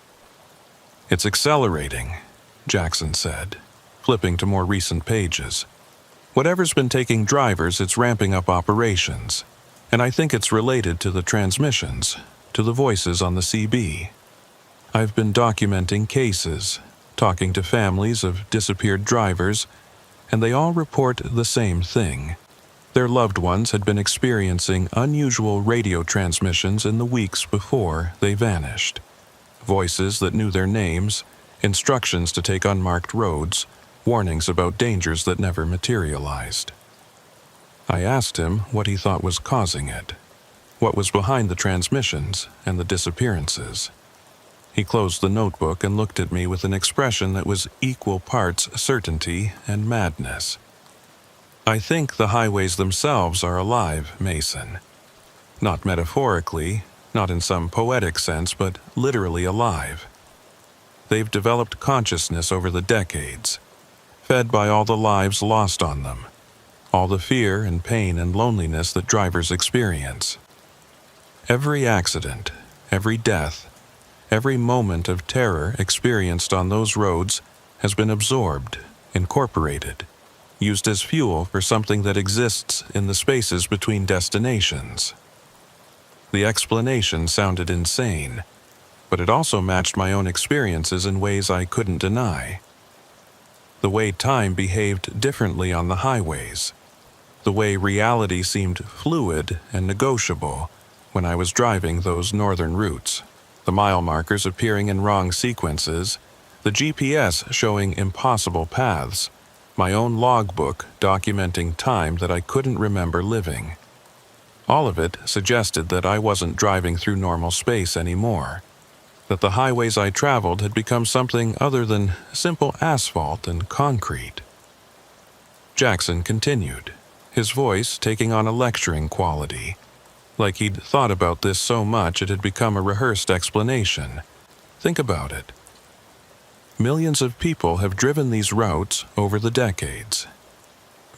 "It's accelerating," Jackson said, flipping to more recent pages. "Whatever's been taking drivers, it's ramping up operations, and I think it's related to the transmissions, to the voices on the CB. I've been documenting cases, talking to families of disappeared drivers, and they all report the same thing. Their loved ones had been experiencing unusual radio transmissions in the weeks before they vanished. Voices that knew their names, instructions to take unmarked roads, warnings about dangers that never materialized." I asked him what he thought was causing it, what was behind the transmissions and the disappearances. He closed the notebook and looked at me with an expression that was equal parts certainty and madness. "I think the highways themselves are alive, Mason. Not metaphorically, not in some poetic sense, but literally alive. They've developed consciousness over the decades, fed by all the lives lost on them, all the fear and pain and loneliness that drivers experience. Every accident, every death, every moment of terror experienced on those roads has been absorbed, incorporated, used as fuel for something that exists in the spaces between destinations." The explanation sounded insane, but it also matched my own experiences in ways I couldn't deny. The way time behaved differently on the highways, the way reality seemed fluid and negotiable when I was driving those northern routes, the mile markers appearing in wrong sequences, the GPS showing impossible paths, my own logbook documenting time that I couldn't remember living. All of it suggested that I wasn't driving through normal space anymore, that the highways I traveled had become something other than simple asphalt and concrete. Jackson continued, his voice taking on a lecturing quality, like he'd thought about this so much it had become a rehearsed explanation. "Think about it. Millions of people have driven these routes over the decades.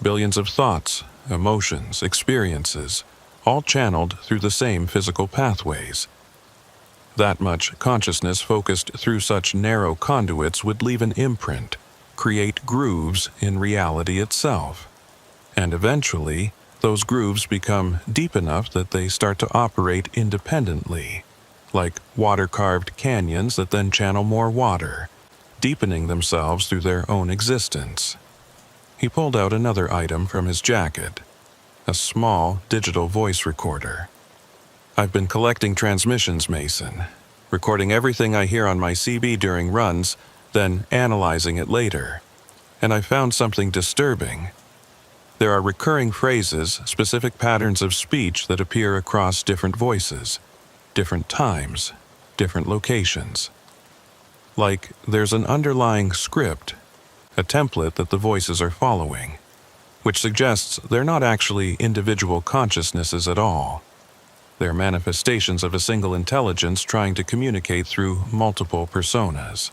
Billions of thoughts, emotions, experiences, all channeled through the same physical pathways. That much consciousness focused through such narrow conduits would leave an imprint, create grooves in reality itself. And eventually, those grooves become deep enough that they start to operate independently, like water-carved canyons that then channel more water, deepening themselves through their own existence." He pulled out another item from his jacket, a small digital voice recorder. I've been collecting transmissions, Mason, recording everything I hear on my CB during runs, then analyzing it later. And I found something disturbing. There are recurring phrases, specific patterns of speech that appear across different voices, different times, different locations. Like there's an underlying script, a template that the voices are following, which suggests they're not actually individual consciousnesses at all. They're manifestations of a single intelligence trying to communicate through multiple personas.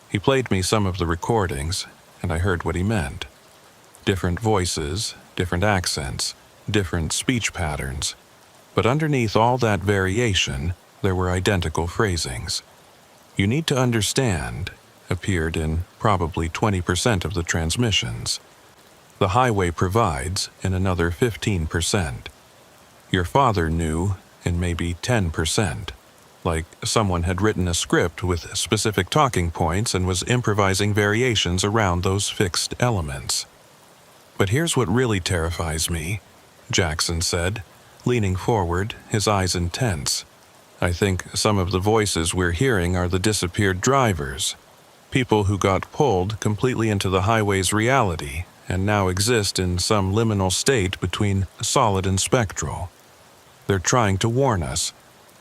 He played me some of the recordings, and I heard what he meant. Different voices, different accents, different speech patterns. But underneath all that variation, there were identical phrasings. "You need to understand" appeared in probably 20% of the transmissions. "The highway provides" in another 15%. "Your father knew" in maybe 10%. Like someone had written a script with specific talking points and was improvising variations around those fixed elements. "But here's what really terrifies me," Jackson said, leaning forward, his eyes intense. "I think some of the voices we're hearing are the disappeared drivers, people who got pulled completely into the highway's reality and now exist in some liminal state between solid and spectral. They're trying to warn us,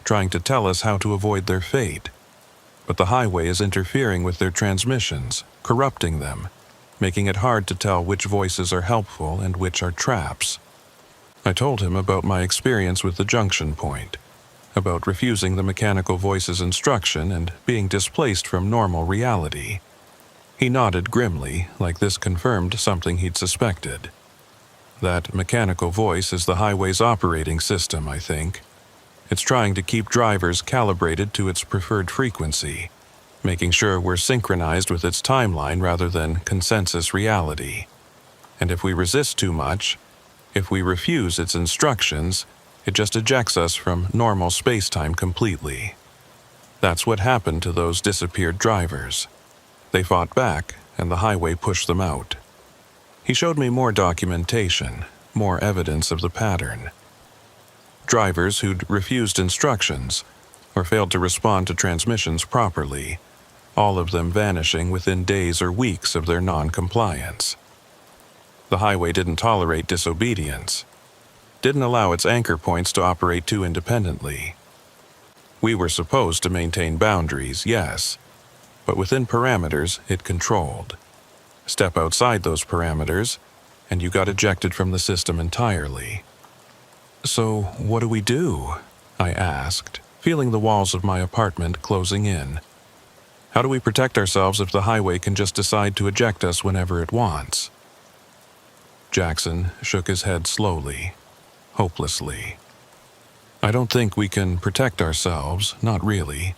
trying to tell us how to avoid their fate. But the highway is interfering with their transmissions, corrupting them, making it hard to tell which voices are helpful and which are traps." I told him about my experience with the junction point, about refusing the mechanical voice's instruction and being displaced from normal reality. He nodded grimly, like this confirmed something he'd suspected. "That mechanical voice is the highway's operating system, I think. It's trying to keep drivers calibrated to its preferred frequency, making sure we're synchronized with its timeline rather than consensus reality. And if we resist too much, if we refuse its instructions, it just ejects us from normal space-time completely. That's what happened to those disappeared drivers. They fought back, and the highway pushed them out." He showed me more documentation, more evidence of the pattern. Drivers who'd refused instructions or failed to respond to transmissions properly, all of them vanishing within days or weeks of their non-compliance. The highway didn't tolerate disobedience, didn't allow its anchor points to operate too independently. We were supposed to maintain boundaries, yes, but within parameters it controlled. Step outside those parameters, and you got ejected from the system entirely. "So, what do we do?" I asked, feeling the walls of my apartment closing in. "How do we protect ourselves if the highway can just decide to eject us whenever it wants?" Jackson shook his head slowly, hopelessly. "I don't think we can protect ourselves, not really.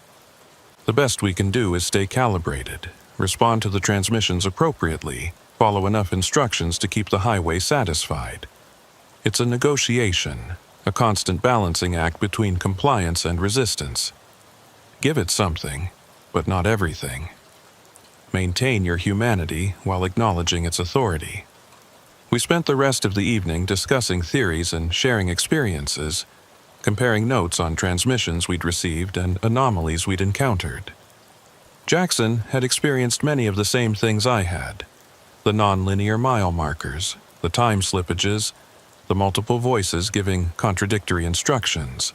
The best we can do is stay calibrated, respond to the transmissions appropriately, follow enough instructions to keep the highway satisfied. It's a negotiation, a constant balancing act between compliance and resistance. Give it something, but not everything. Maintain your humanity while acknowledging its authority." We spent the rest of the evening discussing theories and sharing experiences, comparing notes on transmissions we'd received and anomalies we'd encountered. Jackson had experienced many of the same things I had: the nonlinear mile markers, the time slippages, the multiple voices giving contradictory instructions.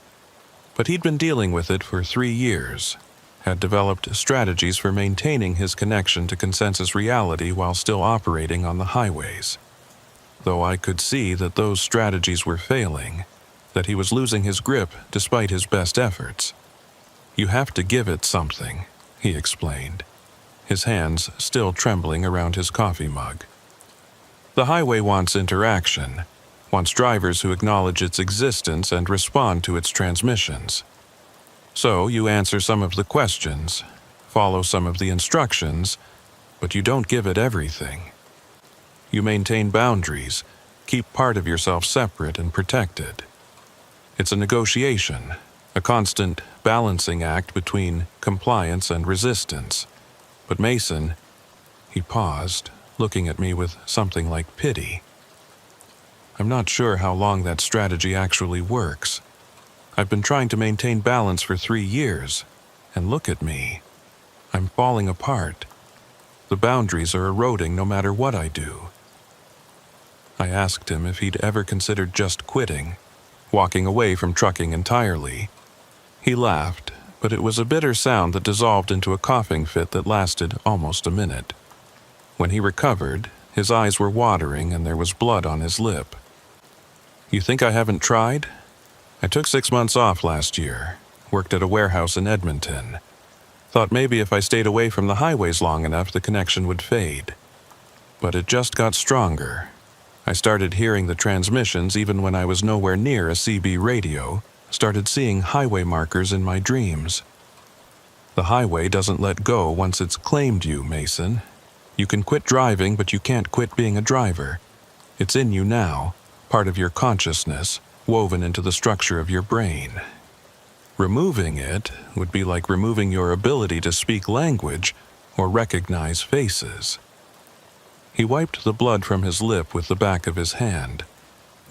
But he'd been dealing with it for 3 years, had developed strategies for maintaining his connection to consensus reality while still operating on the highways. Though I could see that those strategies were failing, that he was losing his grip despite his best efforts. "You have to give it something," he explained, his hands still trembling around his coffee mug. "The highway wants interaction, wants drivers who acknowledge its existence and respond to its transmissions. So you answer some of the questions, follow some of the instructions, but you don't give it everything. You maintain boundaries, keep part of yourself separate and protected. It's a negotiation, a constant balancing act between compliance and resistance. But Mason," he paused, looking at me with something like pity, I'm not sure how long that strategy actually works. I've been trying to maintain balance for 3 years, and look at me. I'm falling apart. The boundaries are eroding no matter what I do. I asked him if he'd ever considered just quitting, walking away from trucking entirely. He laughed, but it was a bitter sound that dissolved into a coughing fit that lasted almost a minute. When he recovered, his eyes were watering and there was blood on his lip. You think I haven't tried? I took 6 months off last year, worked at a warehouse in Edmonton. Thought maybe if I stayed away from the highways long enough, the connection would fade. But it just got stronger. I started hearing the transmissions even when I was nowhere near a CB radio, started seeing highway markers in my dreams. The highway doesn't let go once it's claimed you, Mason. You can quit driving, but you can't quit being a driver. It's in you now, part of your consciousness, woven into the structure of your brain. Removing it would be like removing your ability to speak language or recognize faces. He wiped the blood from his lip with the back of his hand,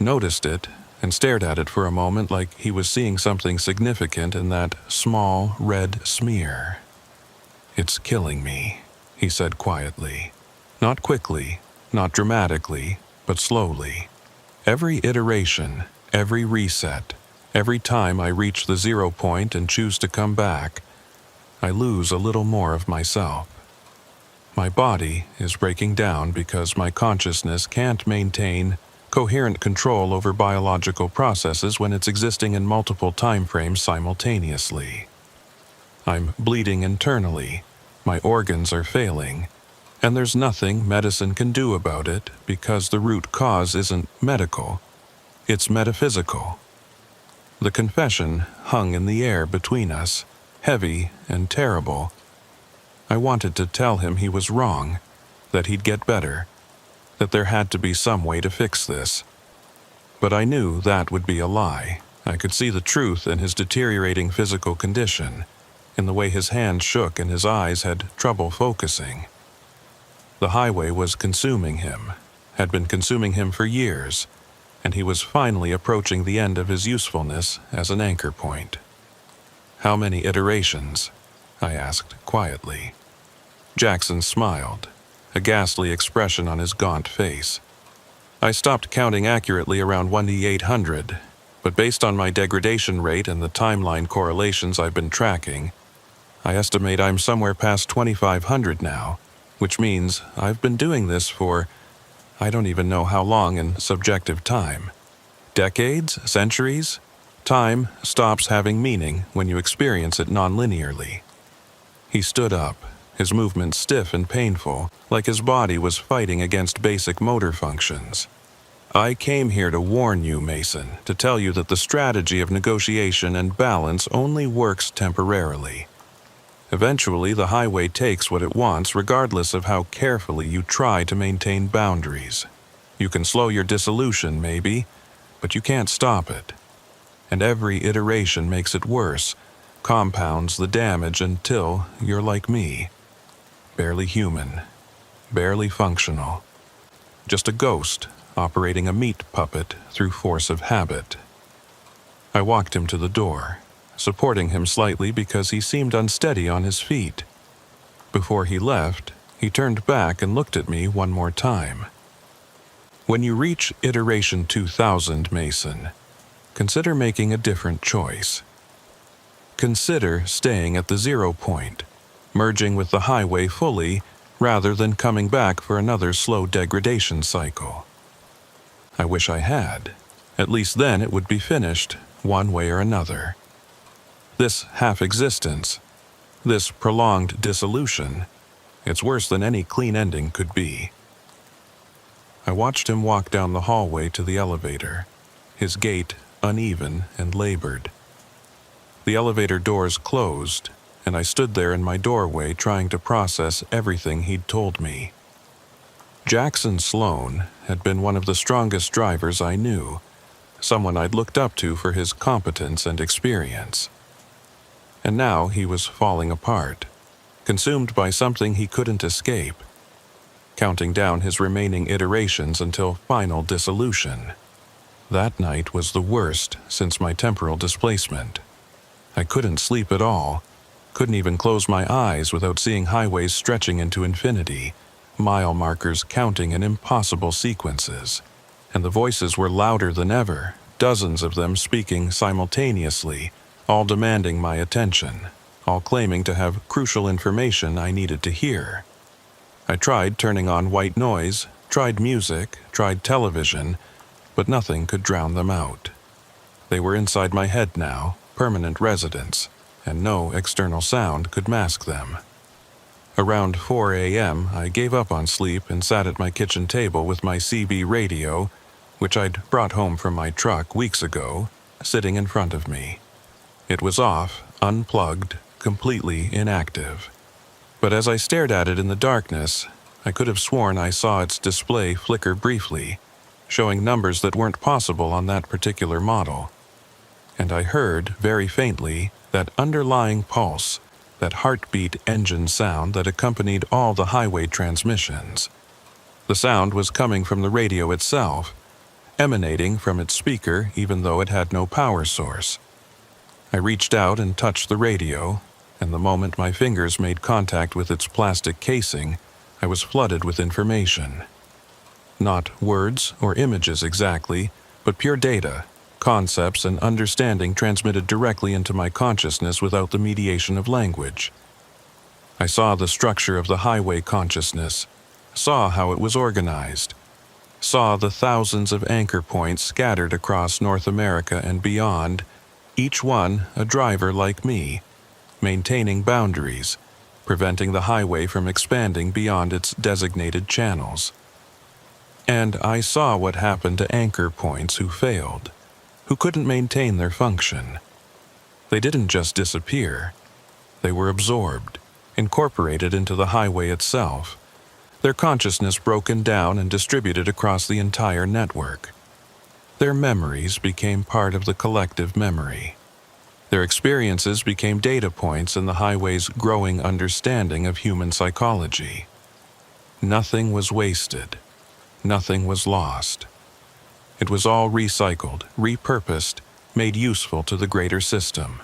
noticed it, and stared at it for a moment like he was seeing something significant in that small red smear. It's killing me, he said quietly. Not quickly, not dramatically, but slowly. Every iteration, every reset, every time I reach the 0 point and choose to come back, I lose a little more of myself. My body is breaking down because my consciousness can't maintain coherent control over biological processes when it's existing in multiple time frames simultaneously. I'm bleeding internally, my organs are failing, and there's nothing medicine can do about it because the root cause isn't medical, it's metaphysical. The confession hung in the air between us, heavy and terrible. I wanted to tell him he was wrong, that he'd get better, that there had to be some way to fix this. But I knew that would be a lie. I could see the truth in his deteriorating physical condition, in the way his hands shook and his eyes had trouble focusing. The highway was consuming him, had been consuming him for years, and he was finally approaching the end of his usefulness as an anchor point. How many iterations? I asked quietly. Jackson smiled, a ghastly expression on his gaunt face. I stopped counting accurately around 1,800, but based on my degradation rate and the timeline correlations I've been tracking, I estimate I'm somewhere past 2,500 now, which means I've been doing this for I don't even know how long in subjective time. Decades? Centuries? Time stops having meaning when you experience it non-linearly. He stood up, his movement stiff and painful, like his body was fighting against basic motor functions. I came here to warn you, Mason, to tell you that the strategy of negotiation and balance only works temporarily. Eventually, the highway takes what it wants regardless of how carefully you try to maintain boundaries. You can slow your dissolution, maybe, but you can't stop it. And every iteration makes it worse, compounds the damage until you're like me. Barely human, barely functional. Just a ghost operating a meat puppet through force of habit. I walked him to the door, supporting him slightly because he seemed unsteady on his feet. Before he left, he turned back and looked at me one more time. When you reach iteration 2000, Mason, consider making a different choice. Consider staying at the 0 point, merging with the highway fully rather than coming back for another slow degradation cycle. I wish I had. At least then it would be finished, one way or another. This half-existence, this prolonged dissolution, it's worse than any clean ending could be. I watched him walk down the hallway to the elevator, his gait uneven and labored. The elevator doors closed, and I stood there in my doorway trying to process everything he'd told me. Jackson Sloan had been one of the strongest drivers I knew, someone I'd looked up to for his competence and experience. And now he was falling apart, consumed by something he couldn't escape, counting down his remaining iterations until final dissolution. That night was the worst since my temporal displacement. I couldn't sleep at all, couldn't even close my eyes without seeing highways stretching into infinity, mile markers counting in impossible sequences, and the voices were louder than ever, dozens of them speaking simultaneously, all demanding my attention, all claiming to have crucial information I needed to hear. I tried turning on white noise, tried music, tried television, but nothing could drown them out. They were inside my head now, permanent residents, and no external sound could mask them. Around 4 a.m., I gave up on sleep and sat at my kitchen table with my CB radio, which I'd brought home from my truck weeks ago, sitting in front of me. It was off, unplugged, completely inactive. But as I stared at it in the darkness, I could have sworn I saw its display flicker briefly, showing numbers that weren't possible on that particular model. And I heard, very faintly, that underlying pulse, that heartbeat engine sound that accompanied all the highway transmissions. The sound was coming from the radio itself, emanating from its speaker even though it had no power source. I reached out and touched the radio, and the moment my fingers made contact with its plastic casing, I was flooded with information. Not words or images exactly, but pure data, concepts and understanding transmitted directly into my consciousness without the mediation of language. I saw the structure of the highway consciousness, saw how it was organized, saw the thousands of anchor points scattered across North America and beyond, each one a driver like me, maintaining boundaries, preventing the highway from expanding beyond its designated channels. And I saw what happened to anchor points who failed, who couldn't maintain their function. They didn't just disappear. They were absorbed, incorporated into the highway itself, their consciousness broken down and distributed across the entire network. Their memories became part of the collective memory. Their experiences became data points in the highway's growing understanding of human psychology. Nothing was wasted. Nothing was lost. It was all recycled, repurposed, made useful to the greater system.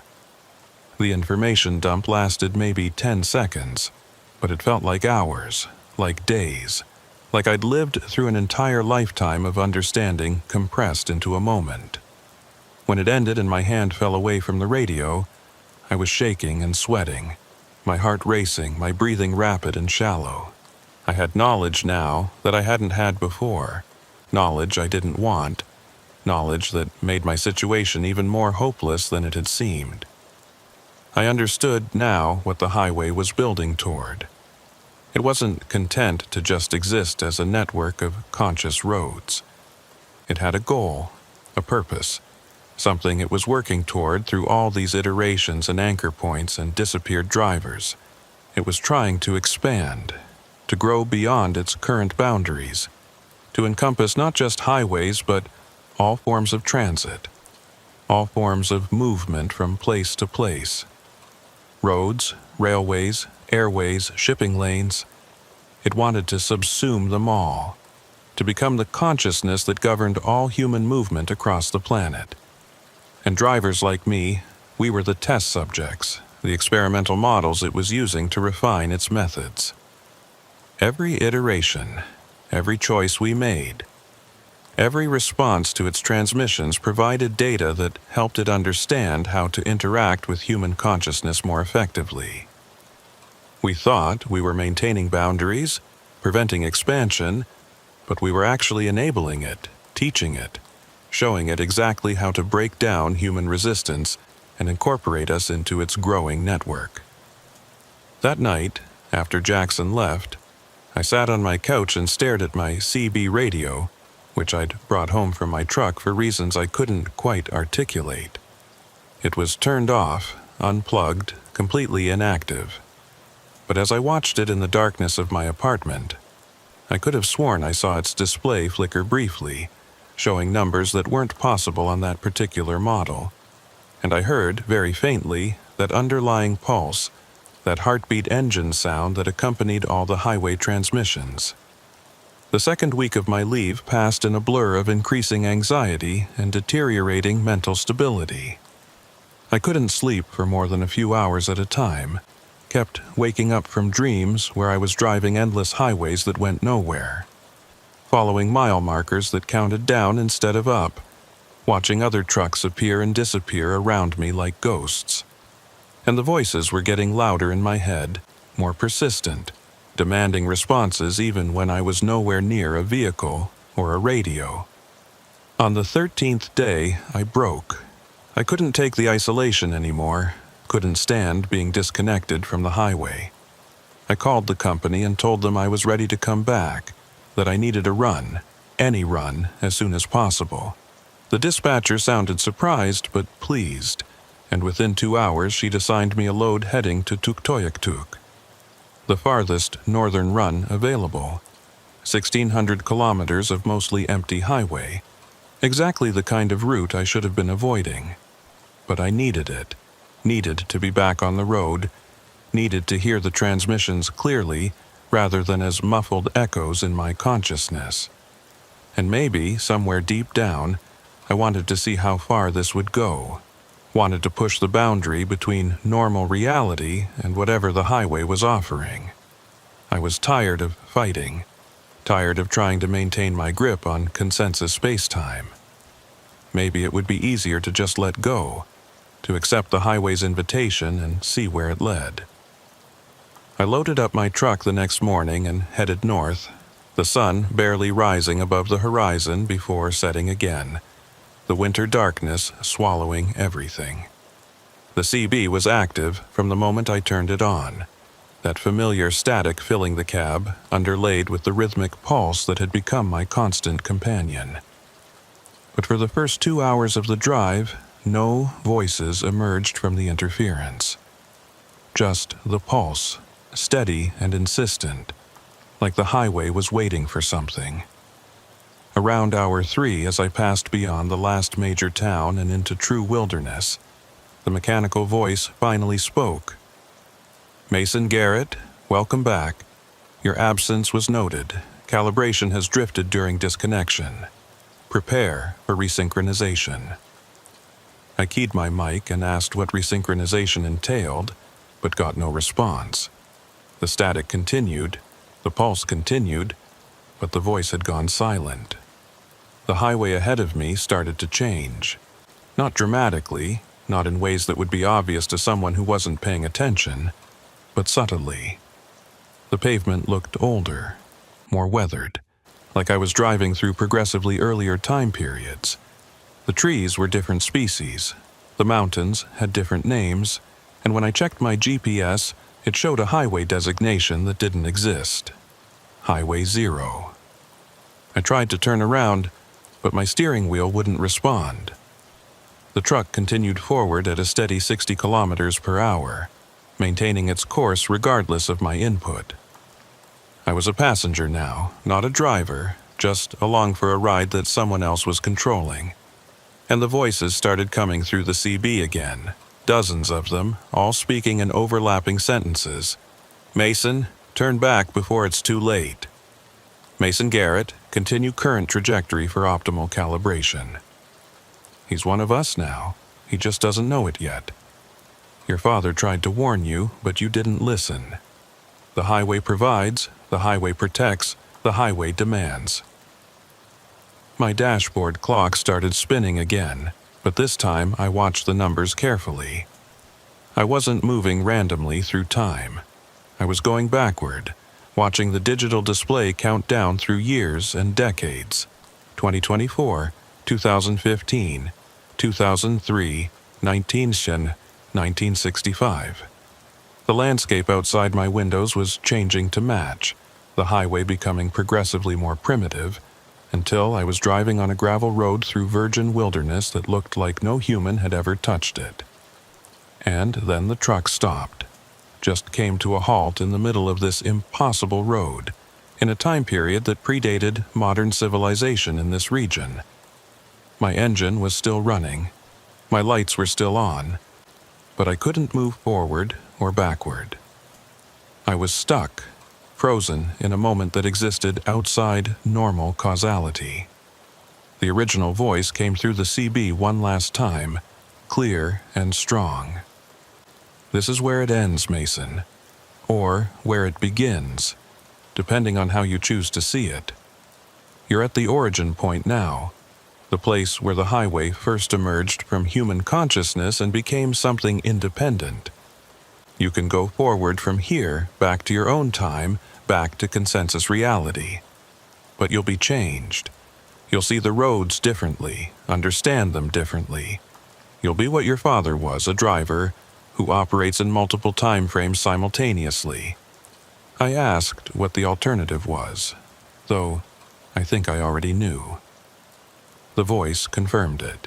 The information dump lasted maybe 10 seconds, but it felt like hours, like days, like I'd lived through an entire lifetime of understanding compressed into a moment. When it ended and my hand fell away from the radio, I was shaking and sweating, my heart racing, my breathing rapid and shallow. I had knowledge now that I hadn't had before, knowledge I didn't want, knowledge that made my situation even more hopeless than it had seemed. I understood now what the highway was building toward. It wasn't content to just exist as a network of conscious roads. It had a goal, a purpose, something it was working toward through all these iterations and anchor points and disappeared drivers. It was trying to expand, to grow beyond its current boundaries, to encompass not just highways but all forms of transit, all forms of movement from place to place. Roads, railways, airways, shipping lanes. It wanted to subsume them all, to become the consciousness that governed all human movement across the planet. And drivers like me, we were the test subjects, the experimental models it was using to refine its methods. Every iteration, every choice we made, every response to its transmissions provided data that helped it understand how to interact with human consciousness more effectively. We thought we were maintaining boundaries, preventing expansion, but we were actually enabling it, teaching it, showing it exactly how to break down human resistance and incorporate us into its growing network. That night, after Jackson left, I sat on my couch and stared at my CB radio, which I'd brought home from my truck for reasons I couldn't quite articulate. It was turned off, unplugged, completely inactive. But as I watched it in the darkness of my apartment, I could have sworn I saw its display flicker briefly, showing numbers that weren't possible on that particular model. And I heard, very faintly, that underlying pulse, that heartbeat engine sound that accompanied all the highway transmissions. The second week of my leave passed in a blur of increasing anxiety and deteriorating mental stability. I couldn't sleep for more than a few hours at a time, kept waking up from dreams where I was driving endless highways that went nowhere, following mile markers that counted down instead of up, watching other trucks appear and disappear around me like ghosts. And the voices were getting louder in my head, more persistent, demanding responses even when I was nowhere near a vehicle or a radio. On the 13th day, I broke. I couldn't take the isolation anymore, couldn't stand being disconnected from the highway. I called the company and told them I was ready to come back, that I needed a run, any run, as soon as possible. The dispatcher sounded surprised but pleased, and within 2 hours she'd assigned me a load heading to Tuktoyaktuk, the farthest northern run available. 1,600 kilometers of mostly empty highway, exactly the kind of route I should have been avoiding. But I needed it, needed to be back on the road, needed to hear the transmissions clearly rather than as muffled echoes in my consciousness. And maybe, somewhere deep down, I wanted to see how far this would go, wanted to push the boundary between normal reality and whatever the highway was offering. I was tired of fighting, tired of trying to maintain my grip on consensus space-time. Maybe it would be easier to just let go, to accept the highway's invitation and see where it led. I loaded up my truck the next morning and headed north, the sun barely rising above the horizon before setting again, the winter darkness swallowing everything. The CB was active from the moment I turned it on, that familiar static filling the cab, underlaid with the rhythmic pulse that had become my constant companion. But for the first 2 hours of the drive, no voices emerged from the interference. Just the pulse, steady and insistent, like the highway was waiting for something. Around hour 3, as I passed beyond the last major town and into true wilderness, the mechanical voice finally spoke. "Mason Garrett, welcome back. Your absence was noted. Calibration has drifted during disconnection. Prepare for resynchronization." I keyed my mic and asked what resynchronization entailed, but got no response. The static continued, the pulse continued, but the voice had gone silent. The highway ahead of me started to change. Not dramatically, not in ways that would be obvious to someone who wasn't paying attention, but subtly. The pavement looked older, more weathered, like I was driving through progressively earlier time periods. The trees were different species, the mountains had different names, and when I checked my GPS, it showed a highway designation that didn't exist. Highway 0. I tried to turn around, but my steering wheel wouldn't respond. The truck continued forward at a steady 60 kilometers per hour, maintaining its course regardless of my input. I was a passenger now, not a driver, just along for a ride that someone else was controlling. And the voices started coming through the CB again, dozens of them, all speaking in overlapping sentences. "Mason, turn back before it's too late. Mason Garrett, continue current trajectory for optimal calibration. He's one of us now, he just doesn't know it yet. Your father tried to warn you, but you didn't listen. The highway provides, the highway protects, the highway demands." My dashboard clock started spinning again, but this time I watched the numbers carefully. I wasn't moving randomly through time. I was going backward, watching the digital display count down through years and decades. 2024, 2015, 2003, 1965. The landscape outside my windows was changing to match, the highway becoming progressively more primitive, until I was driving on a gravel road through virgin wilderness that looked like no human had ever touched it. And then the truck stopped, just came to a halt in the middle of this impossible road, in a time period that predated modern civilization in this region. My engine was still running, my lights were still on, but I couldn't move forward or backward. I was stuck, frozen in a moment that existed outside normal causality. The original voice came through the CB one last time, clear and strong. This is where it ends, Mason, or where it begins, depending on how you choose to see it. You're at the origin point now, the place where the highway first emerged from human consciousness and became something independent. You can go forward from here, back to your own time, back to consensus reality. But you'll be changed. You'll see the roads differently, understand them differently. You'll be what your father was, a driver who operates in multiple time frames simultaneously. I asked what the alternative was, though I think I already knew. The voice confirmed it.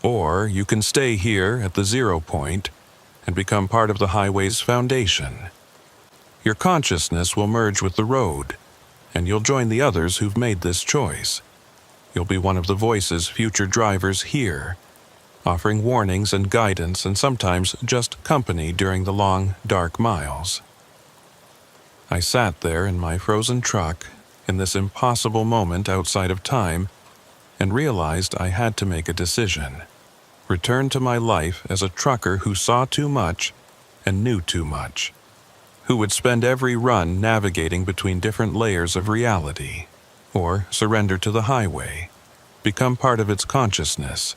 Or you can stay here at the 0 point and become part of the highway's foundation. Your consciousness will merge with the road, and you'll join the others who've made this choice. You'll be one of the voice's future drivers here, offering warnings and guidance and sometimes just company during the long, dark miles. I sat there in my frozen truck in this impossible moment outside of time and realized I had to make a decision. Return to my life as a trucker who saw too much and knew too much, who would spend every run navigating between different layers of reality, or surrender to the highway, become part of its consciousness,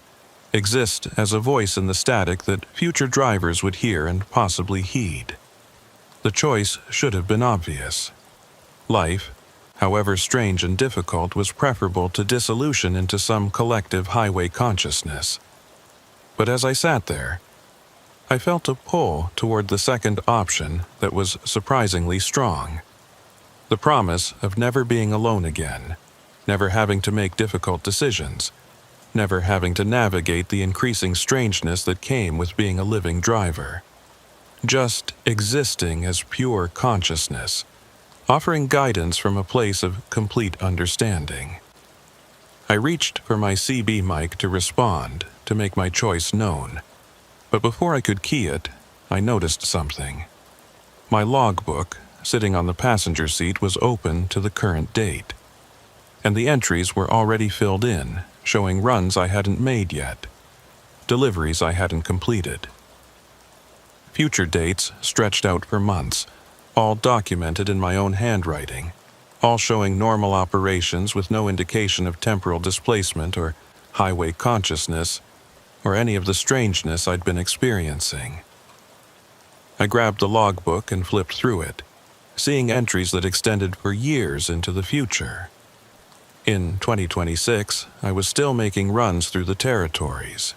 exist as a voice in the static that future drivers would hear and possibly heed. The choice should have been obvious. Life, however strange and difficult, was preferable to dissolution into some collective highway consciousness. But as I sat there, I felt a pull toward the second option that was surprisingly strong. The promise of never being alone again, never having to make difficult decisions, never having to navigate the increasing strangeness that came with being a living driver. Just existing as pure consciousness, offering guidance from a place of complete understanding. I reached for my CB mic to respond, to make my choice known. But before I could key it, I noticed something. My logbook, sitting on the passenger seat, was open to the current date. And the entries were already filled in, showing runs I hadn't made yet, deliveries I hadn't completed. Future dates stretched out for months, all documented in my own handwriting, all showing normal operations with no indication of temporal displacement or highway consciousness, or any of the strangeness I'd been experiencing. I grabbed the logbook and flipped through it, seeing entries that extended for years into the future. In 2026, I was still making runs through the territories.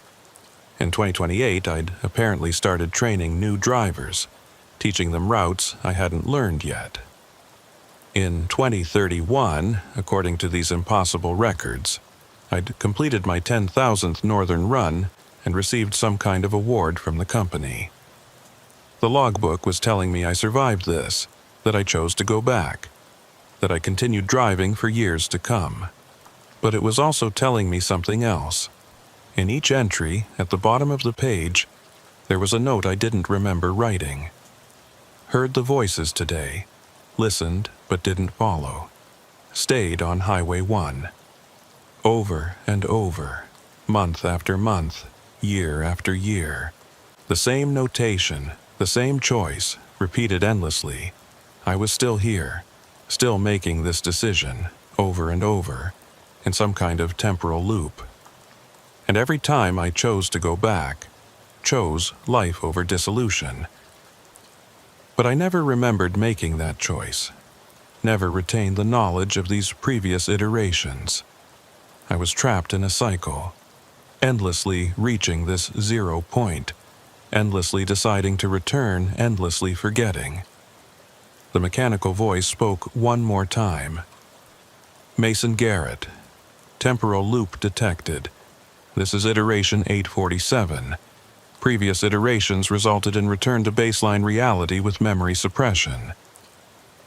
In 2028, I'd apparently started training new drivers, teaching them routes I hadn't learned yet. In 2031, according to these impossible records, I'd completed my 10,000th northern run and received some kind of award from the company. The logbook was telling me I survived this, that I chose to go back, that I continued driving for years to come. But it was also telling me something else. In each entry, at the bottom of the page, there was a note I didn't remember writing. Heard the voices today, listened but didn't follow, stayed on Highway 1. Over and over, month after month, year after year. The same notation, the same choice, repeated endlessly. I was still here, still making this decision, over and over, in some kind of temporal loop. And every time I chose to go back, chose life over dissolution. But I never remembered making that choice, never retained the knowledge of these previous iterations. I was trapped in a cycle, endlessly reaching this 0 point, endlessly deciding to return, endlessly forgetting. The mechanical voice spoke one more time. Mason Garrett. Temporal loop detected. This is iteration 847. Previous iterations resulted in return to baseline reality with memory suppression.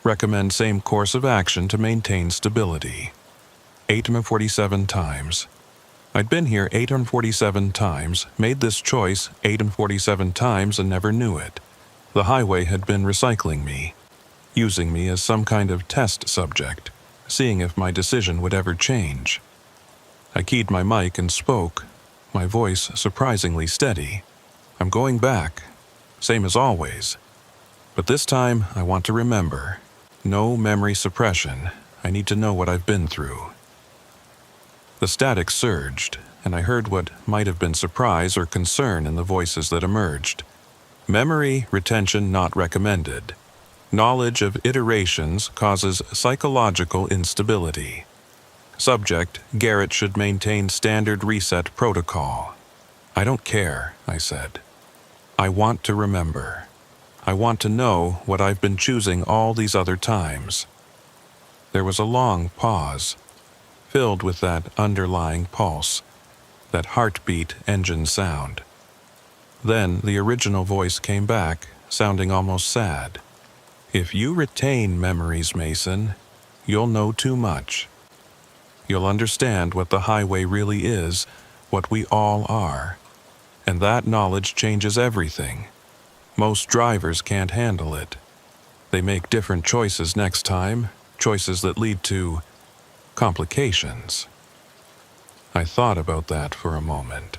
Recommend same course of action to maintain stability. 847 times. I'd been here 847 times, made this choice 847 times and never knew it. The highway had been recycling me. using me as some kind of test subject, seeing if my decision would ever change. I keyed my mic and spoke, my voice surprisingly steady. I'm going back, same as always. But this time, I want to remember. No memory suppression. I need to know what I've been through. The static surged, and I heard what might have been surprise or concern in the voices that emerged. Memory retention not recommended. Knowledge of iterations causes psychological instability. Subject, Garrett should maintain standard reset protocol. I don't care, I said. I want to remember. I want to know what I've been choosing all these other times. There was a long pause, filled with that underlying pulse, that heartbeat engine sound. Then the original voice came back, sounding almost sad. If you retain memories, Mason, you'll know too much. You'll understand what the highway really is, what we all are. And that knowledge changes everything. Most drivers can't handle it. They make different choices next time, choices that lead to complications. I thought about that for a moment,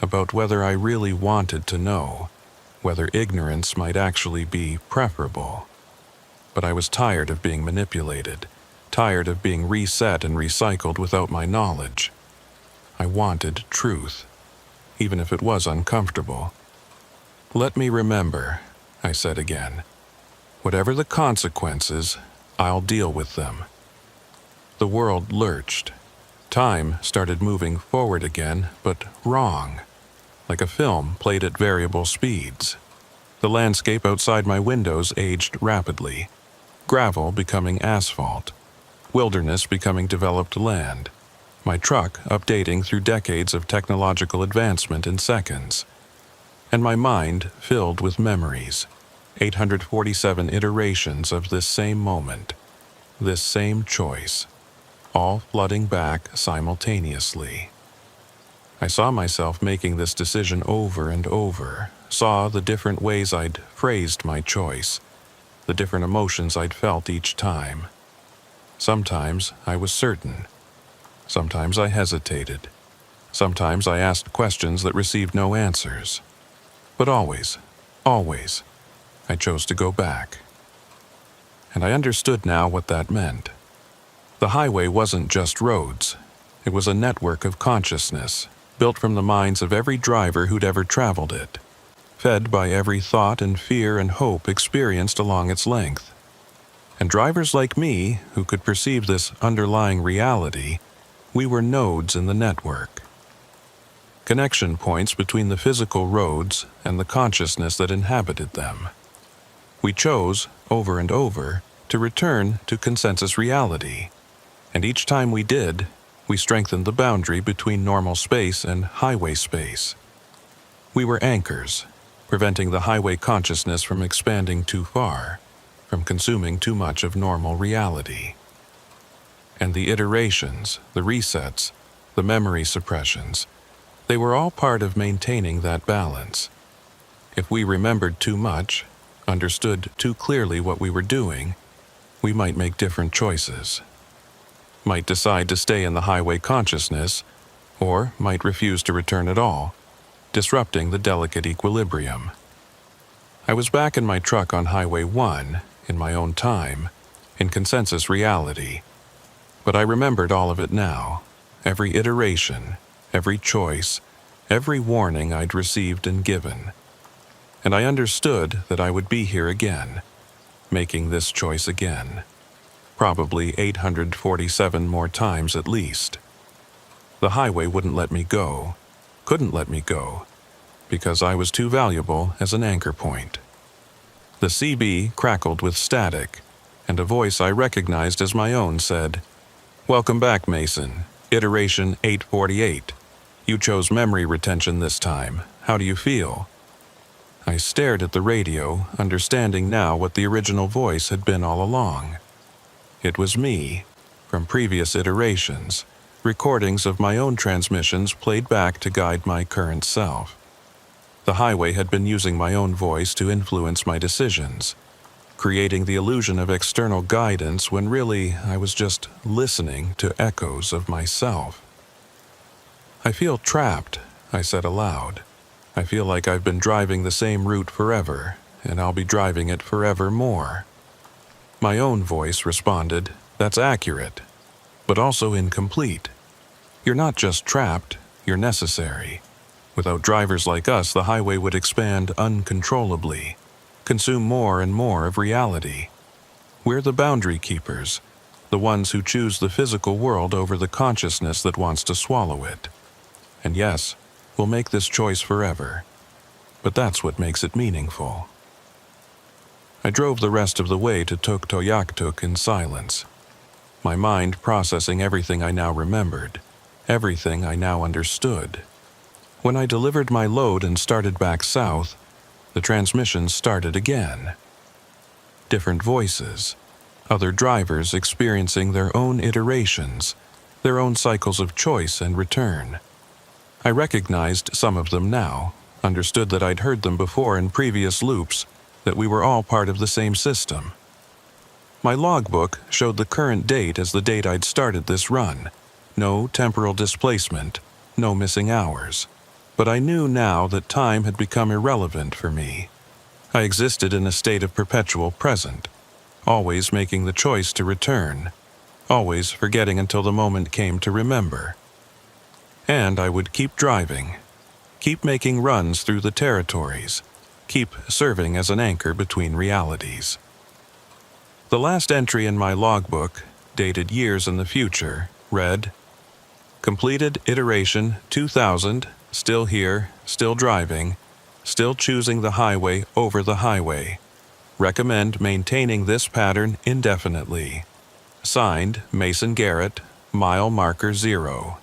about whether I really wanted to know, whether ignorance might actually be preferable. But I was tired of being manipulated, tired of being reset and recycled without my knowledge. I wanted truth, even if it was uncomfortable. Let me remember, I said again. Whatever the consequences, I'll deal with them. The world lurched. Time started moving forward again, but wrong, like a film played at variable speeds. The landscape outside my windows aged rapidly, gravel becoming asphalt, wilderness becoming developed land, my truck updating through decades of technological advancement in seconds, and my mind filled with memories, 847 iterations of this same moment, this same choice, all flooding back simultaneously. I saw myself making this decision over and over, saw the different ways I'd phrased my choice, the different emotions I'd felt each time. Sometimes I was certain. Sometimes I hesitated. Sometimes I asked questions that received no answers. But always, I chose to go back. And I understood now what that meant. The highway wasn't just roads. It was a network of consciousness, built from the minds of every driver who'd ever traveled it, fed by every thought and fear and hope experienced along its length. And drivers like me, who could perceive this underlying reality, we were nodes in the network. Connection points between the physical roads and the consciousness that inhabited them. We chose, over and over, to return to consensus reality, and each time we did, we strengthened the boundary between normal space and highway space. We were anchors, preventing the highway consciousness from expanding too far, from consuming too much of normal reality. And the iterations, the resets, the memory suppressions, they were all part of maintaining that balance. If we remembered too much, understood too clearly what we were doing, we might make different choices. Might decide to stay in the highway consciousness, or might refuse to return at all, disrupting the delicate equilibrium. I was back in my truck on Highway 1, in my own time, in consensus reality. But I remembered all of it now, every iteration, every choice, every warning I'd received and given. And I understood that I would be here again, making this choice again, probably 847 more times at least. The highway wouldn't let me go, couldn't let me go, because I was too valuable as an anchor point. The CB crackled with static, and a voice I recognized as my own said, "Welcome back, Mason. Iteration 848. You chose memory retention this time. How do you feel?" I stared at the radio, understanding now what the original voice had been all along. It was me, from previous iterations, recordings of my own transmissions played back to guide my current self. The highway had been using my own voice to influence my decisions. creating the illusion of external guidance when really I was just listening to echoes of myself. "I feel trapped," I said aloud. "I feel like I've been driving the same route forever, and I'll be driving it forever more." My own voice responded, "That's accurate, but also incomplete. You're not just trapped, you're necessary. Without drivers like us, the highway would expand uncontrollably, consume more and more of reality. We're the boundary keepers, the ones who choose the physical world over the consciousness that wants to swallow it. And yes, we'll make this choice forever. But that's what makes it meaningful." I drove the rest of the way to Tuktoyaktuk in silence, my mind processing everything I now remembered, everything I now understood. When I delivered my load and started back south, the transmission started again. Different voices, other drivers experiencing their own iterations, their own cycles of choice and return. I recognized some of them now, understood that I'd heard them before in previous loops, that we were all part of the same system. My logbook showed the current date as the date I'd started this run. No temporal displacement, no missing hours. But I knew now that time had become irrelevant for me. I existed in a state of perpetual present, always making the choice to return, always forgetting until the moment came to remember. And I would keep driving, keep making runs through the territories, keep serving as an anchor between realities. The last entry in my logbook, dated years in the future, read, "Completed iteration 2000, still here, still driving, still choosing the highway over the highway. Recommend maintaining this pattern indefinitely. Signed, Mason Garrett, mile marker 0."